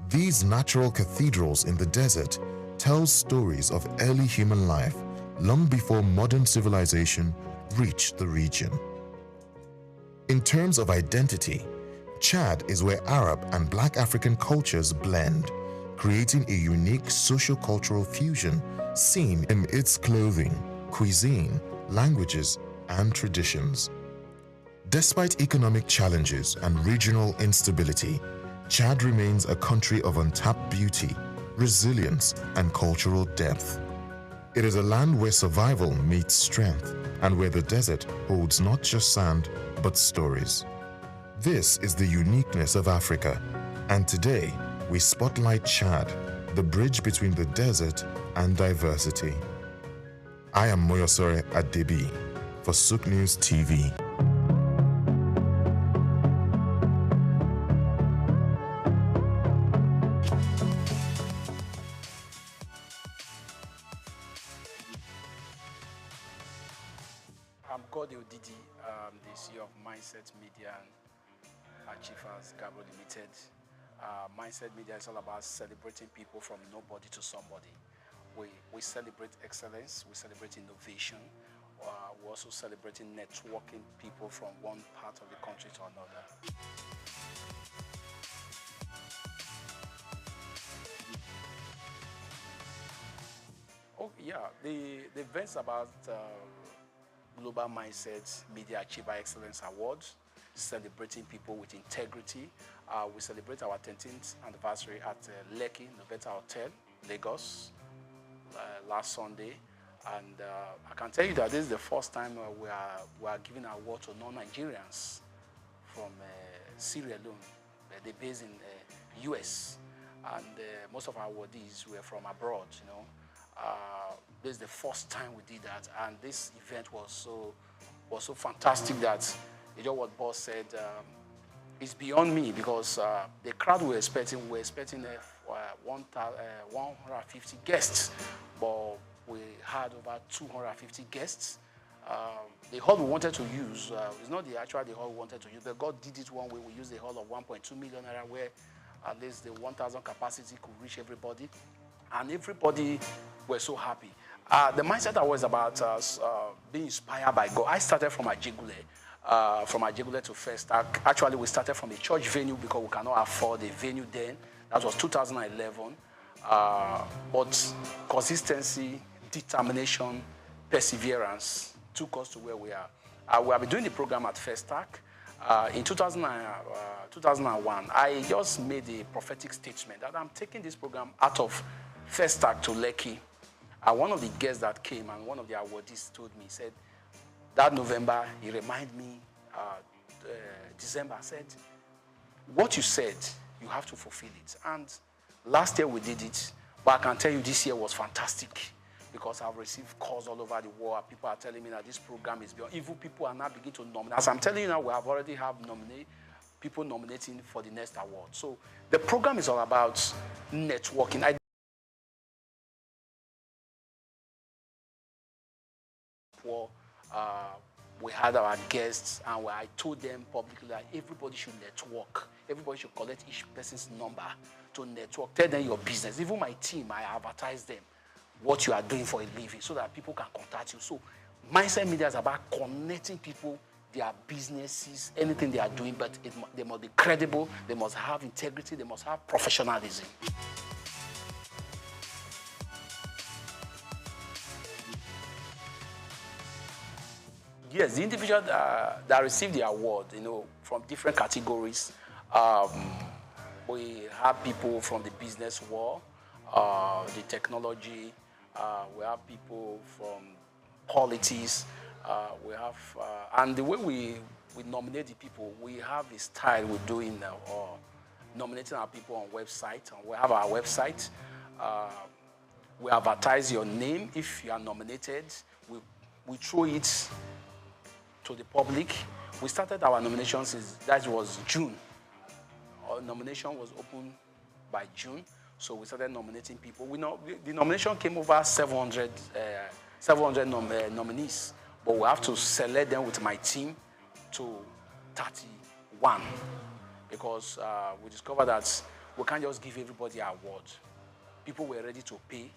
These natural cathedrals in the desert tell stories of early human life long before modern civilization reached the region. In terms of identity, Chad is where Arab and Black African cultures blend, creating a unique socio-cultural fusion seen in its clothing, cuisine, languages, and traditions. Despite economic challenges and regional instability, Chad remains a country of untapped beauty, resilience, and cultural depth. It is a land where survival meets strength and where the desert holds not just sand, but stories. This is the uniqueness of Africa, and today we spotlight Chad, the bridge between the desert and diversity. I am Moyosore Adebi for SOUQ News TV. I'm Gode Odidi, the CEO of Mindset Media and Achievers Gabro Limited. Mindset Media is all about celebrating people from nobody to somebody. We celebrate excellence, we celebrate innovation, we're also celebrating networking people from one part of the country to another. Oh yeah, the events about Global Mindset Media Achiever Excellence Awards, celebrating people with integrity. We celebrate our 13th anniversary at Lekki Noventa Hotel, Lagos, last Sunday. And I can tell you that this is the first time we are giving an award to non-Nigerians from Syria alone. They're based in US. And most of our awardees were from abroad, you know. This is the first time we did that, and this event was so fantastic that, you know what boss said, it's beyond me, because the crowd we're expecting 150 guests, but we had over 250 guests. The hall we wanted to use, it's not the hall we wanted to use, but God did it one way. We used the hall of 1.2 million naira, where at least the 1,000 capacity could reach everybody, and everybody were so happy. The mindset I was about being inspired by God. I started from Ajegule to First SOUQ. Actually, we started from a church venue because we cannot afford a venue then. That was 2011. But consistency, determination, perseverance took us to where we are. We have been doing the program at First SOUQ. In 2001, I just made a prophetic statement that I'm taking this program out of First SOUQ to Lekki. One of the guests that came and one of the awardees told me, said, that November, he reminded me, December, said, what you said, you have to fulfill it. And Last year we did it, but I can tell you this year was fantastic because I've received calls all over the world. People are telling me that this program is beyond. Even people are now beginning to nominate. As I'm telling you now, we have already have people nominating for the next award. So the program is all about networking. We had our guests, and I told them publicly that everybody should network. Everybody should collect each person's number to network. Tell them your business. Even my team, I advertise them what you are doing for a living so that people can contact you. So Mindset Media is about connecting people, their businesses, anything they are doing, but they must be credible, they must have integrity, they must have professionalism. Yes, the individual that received the award, from different categories. We have people from the business world, the technology. We have people from politics. We have, and the way we nominate the people, we have a style we're doing nominating our people on website. And we have our website. We advertise your name if you are nominated. We throw it to the public. We started our nominations, that was June. Our nomination was open by June, so we started nominating people. The nomination came over 700 nominees, but we have to select them with my team to 31 because we discovered that we can't just give everybody an award. People were ready to pay,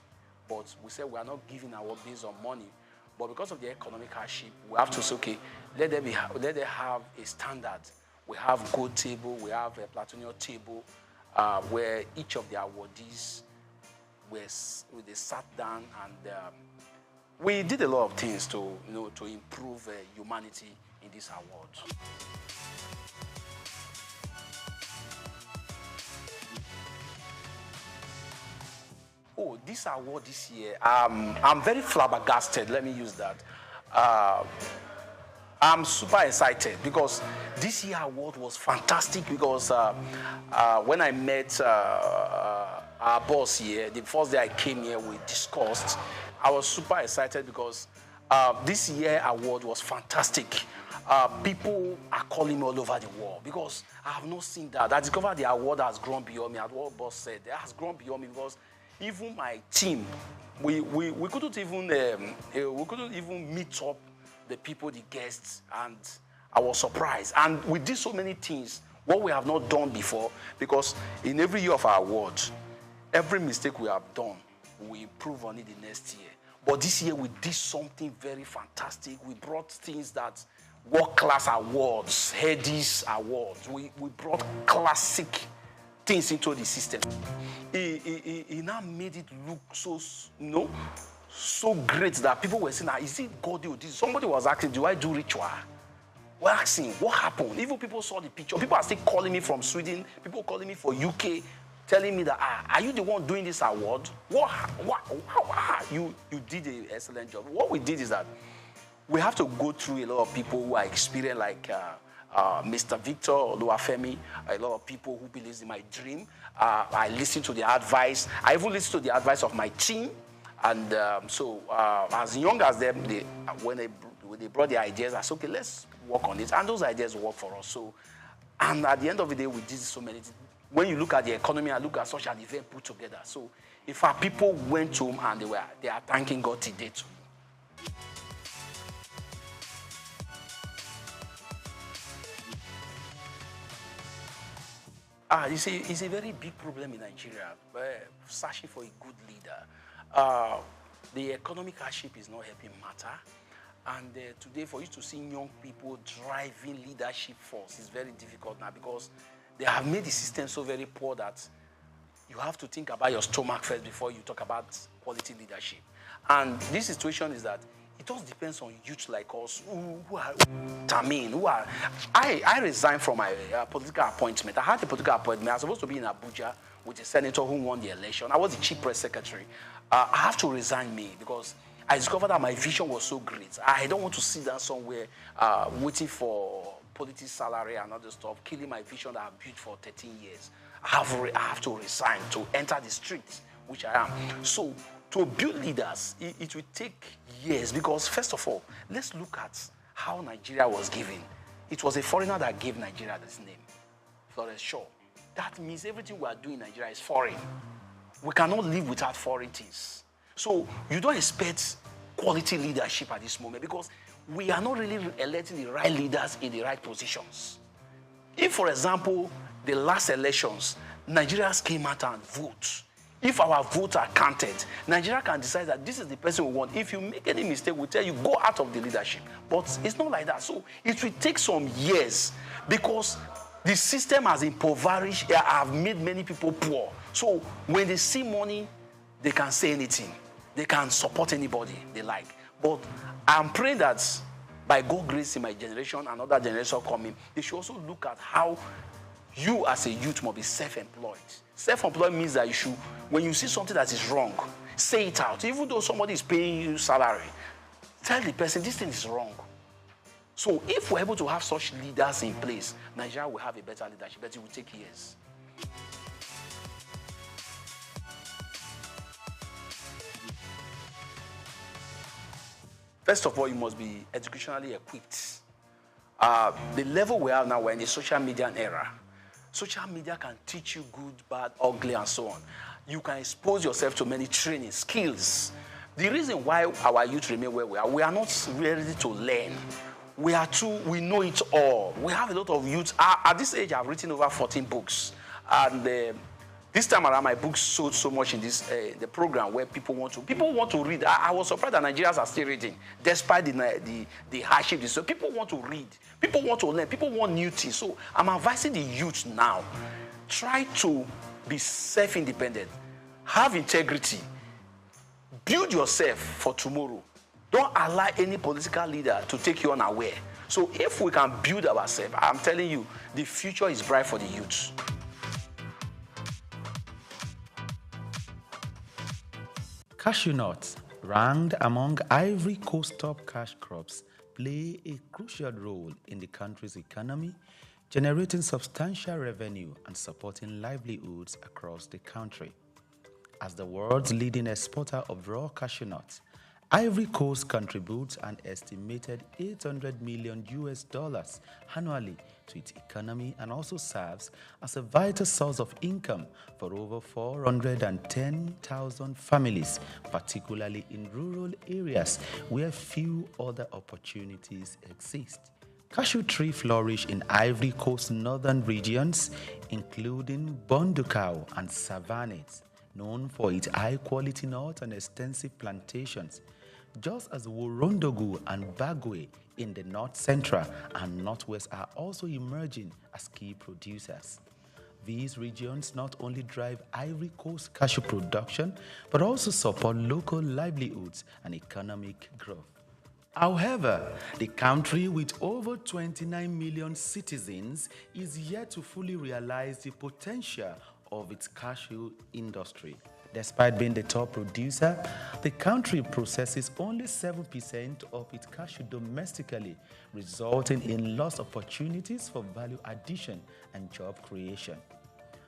but we said we are not giving an award based on money. But because of the economic hardship, we have to say, okay, let them have a standard. We have gold table, we have a platinum table, where each of the awardees they sat down, and we did a lot of things to improve humanity in this award. Oh, this award this year, I'm very flabbergasted, let me use that. I'm super excited because this year award was fantastic because when I met our boss here, the first day I came here, we discussed. I was super excited because this year award was fantastic. People are calling me all over the world because I have not seen that. I discovered the award has grown beyond me, as what boss said. It has grown beyond me because even my team, we couldn't even meet up the people, the guests, and I was surprised. And we did so many things, what we have not done before, because in every year of our award, every mistake we have done, we improve on it the next year. But this year we did something very fantastic. We brought things that world-class awards, Headies awards. We brought classic things into the system. He now made it look so great that people were saying, is it God or this? Somebody was asking, do I do ritual? We're asking, what happened? Even people saw the picture. People are still calling me from Sweden. People calling me for UK, telling me that, are you the one doing this award? You did an excellent job. What we did is that we have to go through a lot of people who are experienced, like Mr. Victor Oluwafemi, a lot of people who believe in my dream. I listen to the advice. I even listen to the advice of my team. And so as young as them, when they brought the ideas, I said, okay, let's work on it. And those ideas work for us. So, and at the end of the day, we did so many things. When you look at the economy and look at such an event put together. So if our people went home and they are thanking God today too. You see, it's a very big problem in Nigeria, searching for a good leader. The economic hardship is not helping matter. And today, for you to see young people driving leadership force is very difficult now because they have made the system so very poor that you have to think about your stomach first before you talk about quality leadership. And this situation is that it just depends on youth like us who are determined, I resigned from my political appointment. I had a political appointment. I was supposed to be in Abuja with a senator who won the election. I was the chief press secretary. I have to resign because I discovered that my vision was so great. I don't want to sit down somewhere waiting for political salary and other stuff, killing my vision that I've built for 13 years. I have to resign to enter the streets, which I am. So to build leaders, it will take years because, first of all, let's look at how Nigeria was given. It was a foreigner that gave Nigeria this name, Florence Shaw. That means everything we are doing in Nigeria is foreign. We cannot live without foreign things. So you don't expect quality leadership at this moment because we are not really electing the right leaders in the right positions. If, for example, the last elections, Nigerians came out and vote. If our votes are counted, Nigeria can decide that this is the person we want. If you make any mistake, we'll tell you, go out of the leadership. But it's not like that. So it will take some years because the system has impoverished, have made many people poor. So when they see money, they can say anything. They can support anybody they like. But I'm praying that by God's grace in my generation and other generations coming, they should also look at how you as a youth must be self-employed. Self-employed means that you should, when you see something that is wrong, say it out. Even though somebody is paying you salary, tell the person this thing is wrong. So if we're able to have such leaders in place, Nigeria will have a better leadership, but it will take years. First of all, you must be educationally equipped. The level we are now, we're in the social media era. Social media can teach you good, bad, ugly, and so on. You can expose yourself to many training skills. The reason why our youth remain where we are not ready to learn. We know it all. We have a lot of youth. At this age, I've written over 14 books. And this time around, my books sold so much in this the program where people want to read. I was surprised that Nigerians are still reading, despite the hardship. So people want to read. People want to learn. People want new things. So I'm advising the youth now, try to be self-independent. Have integrity. Build yourself for tomorrow. Don't allow any political leader to take you unaware. So if we can build ourselves, I'm telling you, the future is bright for the youth. Cashew nuts, ranked among Ivory Coast top cash crops, play a crucial role in the country's economy, generating substantial revenue and supporting livelihoods across the country. As the world's leading exporter of raw cashew nuts, Ivory Coast contributes an estimated $800 million annually to its economy and also serves as a vital source of income for over 410,000 families, particularly in rural areas where few other opportunities exist. Cashew trees flourish in Ivory Coast northern regions, including Bondukau and Savannah, known for its high-quality nuts and extensive plantations, just as Worondogu and Bagwe in the North Central and Northwest are also emerging as key producers. These regions not only drive Ivory Coast cashew production, but also support local livelihoods and economic growth. However, the country with over 29 million citizens is yet to fully realize the potential of its cashew industry. Despite being the top producer, the country processes only 7% of its cashew domestically, resulting in lost opportunities for value addition and job creation.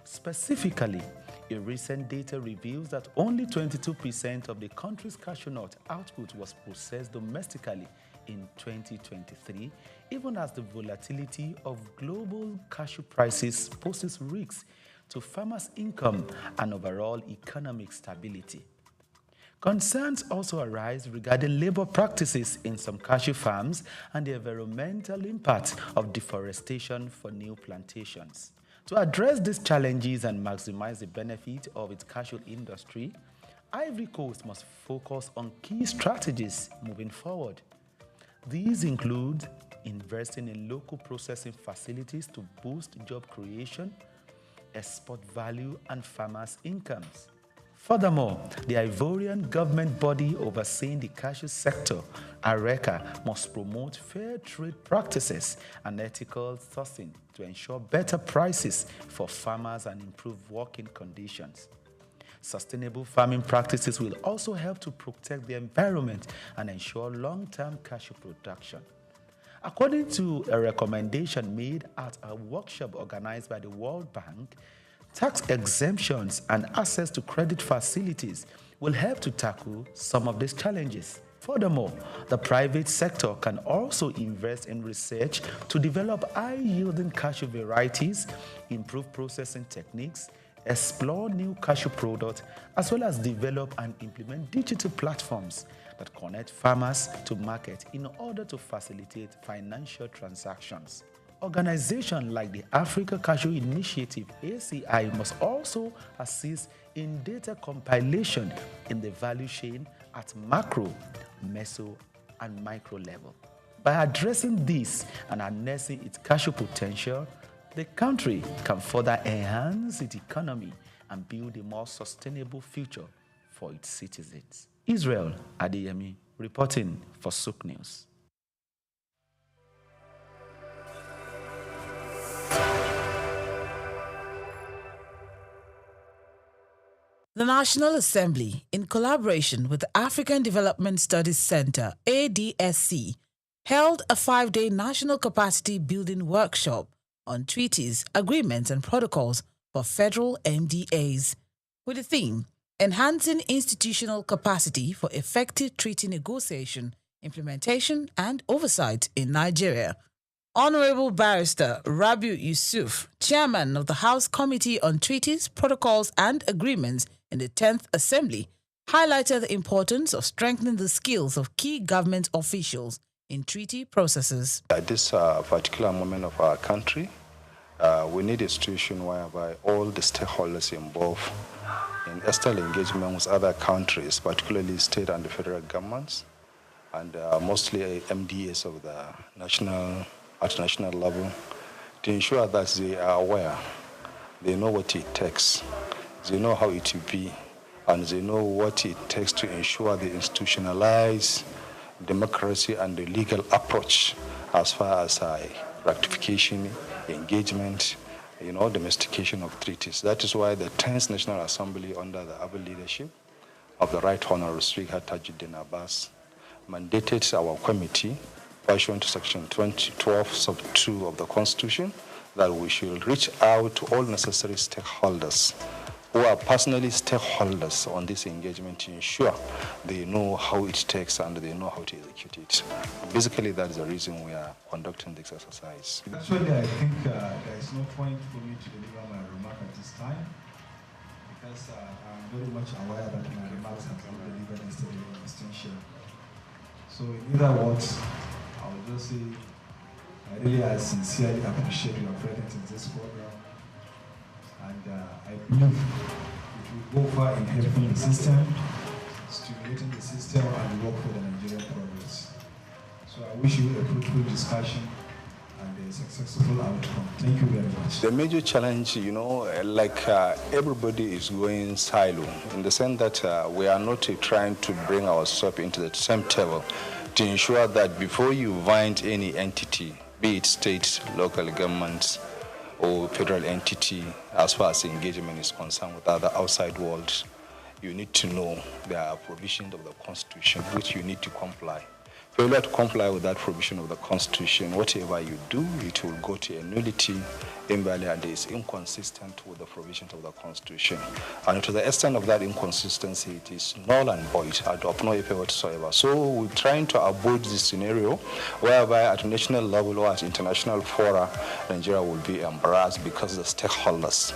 Specifically, a recent data reveals that only 22% of the country's cashew nut output was processed domestically in 2023, even as the volatility of global cashew prices poses risks to farmers' income and overall economic stability. Concerns also arise regarding labor practices in some cashew farms and the environmental impact of deforestation for new plantations. To address these challenges and maximize the benefit of its cashew industry, Ivory Coast must focus on key strategies moving forward. These include investing in local processing facilities to boost job creation, export value, and farmers' incomes. Furthermore, the Ivorian government body overseeing the cashew sector, ARECA, must promote fair trade practices and ethical sourcing to ensure better prices for farmers and improve working conditions. Sustainable farming practices will also help to protect the environment and ensure long-term cashew production. According to a recommendation made at a workshop organized by the World Bank, Tax exemptions and access to credit facilities will help to tackle some of these challenges. Furthermore, the private sector can also invest in research to develop high-yielding cashew varieties, improve processing techniques, explore new cashew products, as well as develop and implement digital platforms that connect farmers to market in order to facilitate financial transactions. Organizations like the Africa Cashew Initiative, ACI, must also assist in data compilation in the value chain at macro, meso, and micro level. By addressing this and harnessing its cashew potential, the country can further enhance its economy and build a more sustainable future for its citizens. Israel Adeyemi, reporting for SOUQ News. The National Assembly, in collaboration with the African Development Studies Center, ADSC, held a 5-day national capacity building workshop on treaties, agreements, and protocols for federal MDAs, with the theme, Enhancing Institutional Capacity for Effective Treaty Negotiation, Implementation, and Oversight in Nigeria. Honorable Barrister Rabiu Yusuf, Chairman of the House Committee on Treaties, Protocols, and Agreements in the 10th Assembly, highlighted the importance of strengthening the skills of key government officials in treaty processes. At this particular moment of our country, we need a situation whereby all the stakeholders involved in external engagement with other countries, particularly state and the federal governments, and mostly MDAs of the at national level, to ensure that they are aware, they know what it takes, they know how it will be, and they know what it takes to ensure the institutionalized democracy and the legal approach as far as ratification, engagement, domestication of treaties. That is why the 10th National Assembly, under the able leadership of the Right Honorable Speaker Tajuddin Abbas, mandated our committee, pursuant to Section 12, Sub 2 of the Constitution, that we should reach out to all necessary stakeholders who are personally stakeholders on this engagement to ensure they know how it takes and they know how to execute it. Basically, that is the reason we are conducting this exercise. Actually, I think there is no point for me to deliver my remark at this time because I'm very much aware that my remarks have been delivered yesterday in distinction. So in other words, I will just say I sincerely appreciate your presence in this program, and I believe it will go far in helping the system, stimulating the system, and work for the Nigerian progress. So I wish you a fruitful discussion and a successful outcome. Thank you very much. The major challenge, everybody is going silo, in the sense that we are not trying to bring ourselves into the same table to ensure that before you bind any entity, be it state, local governments, or federal entity, as far as engagement is concerned with other outside world, you need to know there are provisions of the Constitution which you need to comply. Failure to comply with that provision of the Constitution, whatever you do, it will go to a nullity, invalid, and is inconsistent with the provisions of the Constitution. And to the extent of that inconsistency, it is null and void, and of no effect whatsoever. So we're trying to avoid this scenario whereby at national level or at international fora, Nigeria will be embarrassed because the stakeholders,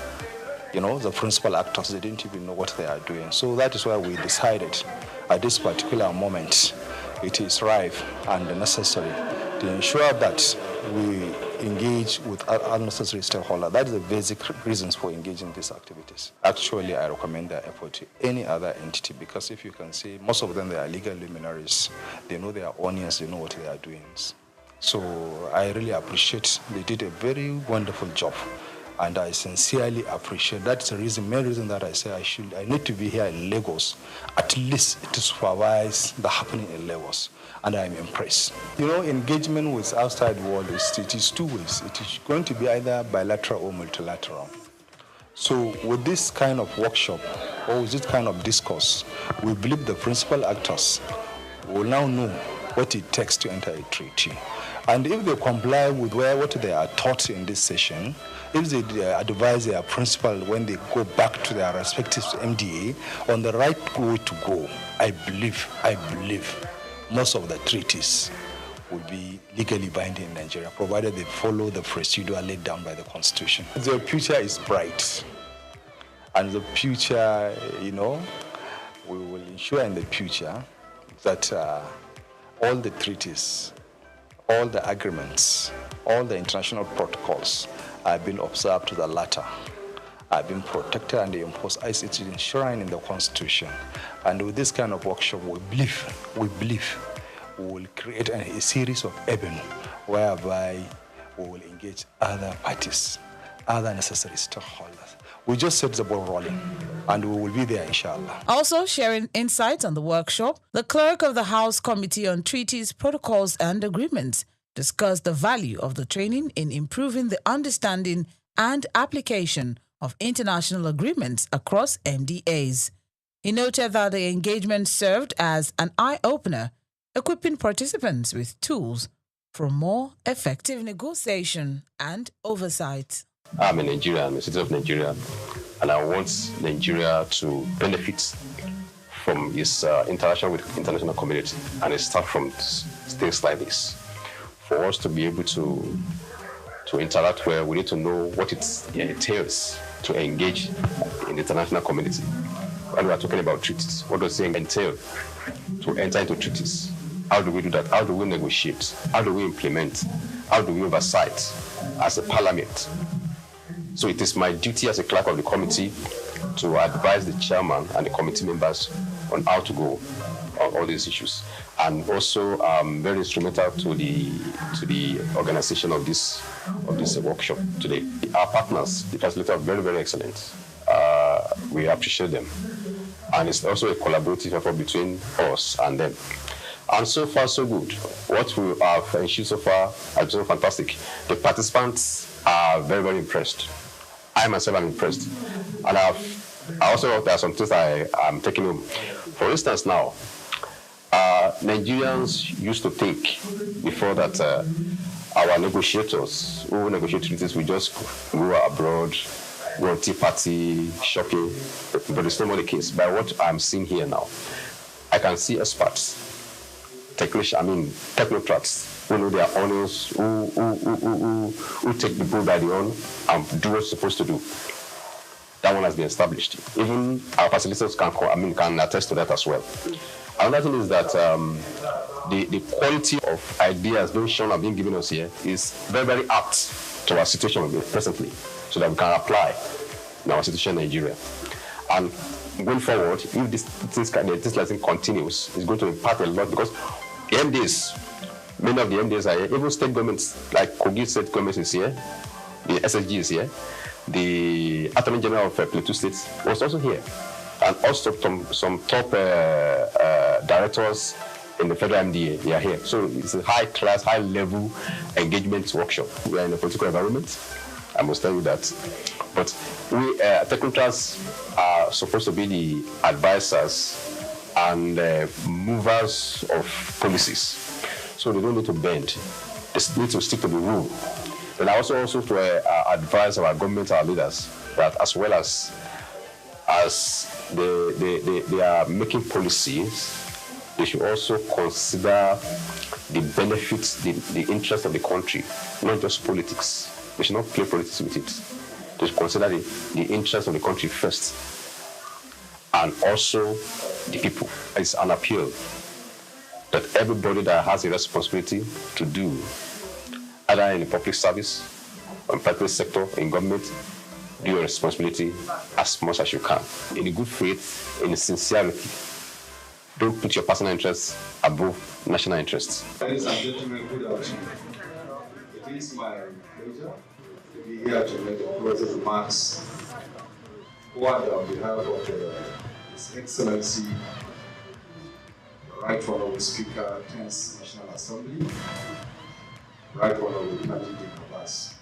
the principal actors, they didn't even know what they are doing. So that is why we decided at this particular moment, it is ripe and necessary to ensure that we engage with unnecessary stakeholders. That is the basic reasons for engaging in these activities. Actually, I recommend their effort to any other entity because if you can see, most of them, they are legal luminaries. They know their audience, they know what they are doing. So I really appreciate, they did a very wonderful job. And I sincerely appreciate. That's the main reason that I say I need to be here in Lagos, at least to supervise the happening in Lagos. And I'm impressed. Engagement with outside world, it is two ways. It is going to be either bilateral or multilateral. So with this kind of workshop, or with this kind of discourse, we believe the principal actors will now know what it takes to enter a treaty. And if they comply with what they are taught in this session, if they advise their principal when they go back to their respective MDA on the right way to go, I believe most of the treaties will be legally binding in Nigeria, provided they follow the procedure laid down by the Constitution. The future is bright. And the future, we will ensure in the future that all the treaties, all the agreements, all the international protocols have been observed to the latter, have been protected and enforced as it is enshrined in the Constitution. And with this kind of workshop, we believe we will create a series of avenues whereby we will engage other parties, other necessary stakeholders. We just set the ball rolling, and we will be there, inshallah. Also sharing insights on the workshop, the clerk of the House Committee on Treaties, Protocols and Agreements discussed the value of the training in improving the understanding and application of international agreements across MDAs. He noted that the engagement served as an eye-opener, equipping participants with tools for more effective negotiation and oversight. I'm a Nigerian, I'm a citizen of Nigeria, and I want Nigeria to benefit from its interaction with the international community, and it starts from things like this. For us to be able to interact well, we need to know what it entails to engage in the international community. When we are talking about treaties, what does it entail to enter into treaties? How do we do that? How do we negotiate? How do we implement? How do we oversight as a parliament? So it is my duty as a clerk of the committee to advise the chairman and the committee members on how to go on all these issues. And also very instrumental to the organization of this workshop today. Our partners, the facilitator, are very, very excellent. We appreciate them. And it's also a collaborative effort between us and them. And so far, so good. What we have ensured so far has been fantastic. The participants are very, very impressed. I myself am impressed. And I also, there are some things I'm taking home. For instance, now, Nigerians used to think before that our negotiators who negotiate treaties will just go abroad, go on tea party, shopping, but it's not more the case. By what I'm seeing here now, I can see experts, technocrats, who know their honors, who take the bull by the horn and do what's supposed to do. That one has been established. Even our facilitators can attest to that as well. Another thing is that the quality of ideas being shown and being given us here is very, very apt to our situation presently, so that we can apply in our situation in Nigeria. And going forward, if this lesson continues, it's going to impact a lot, because the MDs, many of the MDs are here, even state governments, like Kogi State Government is here, the SSG is here, the Attorney General of Plateau State was also here, and also some top directors in the federal MDA, they are here. So it's a high-class, high-level engagement workshop. We are in a political environment, I must tell you that. But we, technocrats, are supposed to be the advisors and movers of policies. So they don't need to bend. They need to stick to the rule. And I also to advise our government, our leaders, that as well as they are making policies, they should also consider the benefits, the interest of the country, not just politics. They should not play politics with it. They should consider the interest of the country first, and also the people. It's an appeal that everybody that has a responsibility to do, either in the public service, or in private sector, in government, do your responsibility as much as you can. In a good faith, in sincerity. Don't put your personal interests above national interests. Ladies and gentlemen, good afternoon. It is my pleasure to be here to make a closing remarks on behalf of His Excellency, the Right Honorable Speaker, 10th National Assembly, Right Honorable Kaji Kabas.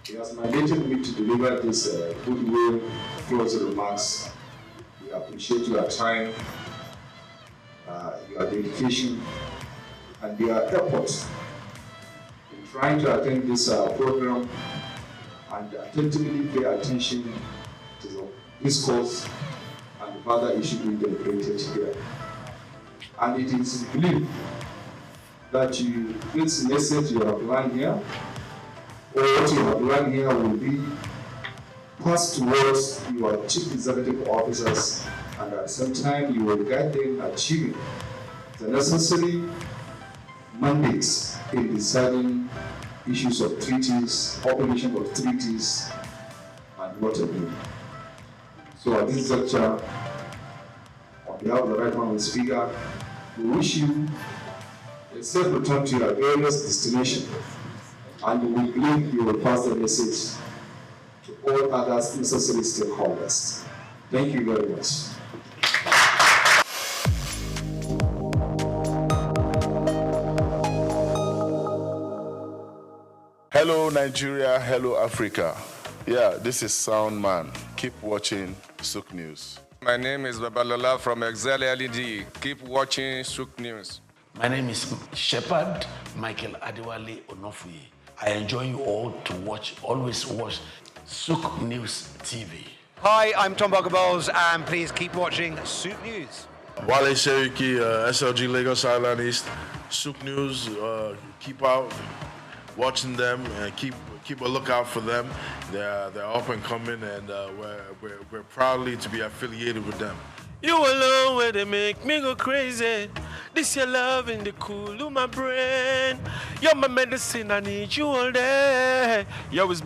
He has mandated me to deliver this goodwill closing remarks. We appreciate your time, your dedication, and their efforts in trying to attend this program and attentively pay attention to the discourse and the further issue being deliberated here. And it is believed that this message you have learned here, or what you have learned here, will be passed towards your chief executive officers, and at the same time you will guide them in achieving the necessary mandates in deciding issues of treaties, operation of treaties, and what have you. So at this juncture, on behalf of the Right Honourable Speaker, we wish you a safe return to your various destination, and we believe you will pass the message to all other necessary stakeholders. Thank you very much. Hello Nigeria, hello Africa. Yeah, this is Sound Man. Keep watching SOUQ News. My name is Babalola from Excel LED. Keep watching SOUQ News. My name is Shepherd Michael Adewale Onofuye. I enjoy you all to watch, always watch SOUQ News TV. Hi, I'm Tom Boggaballs, and please keep watching SOUQ News. Wale Seriki, SLG Lagos Island East, SOUQ News, keep out watching them and keep a lookout for them. They're up and coming, and we're proudly to be affiliated with them. You alone where they make me go crazy. This your love in the cool of my brain. You're my medicine, I need you all day. You always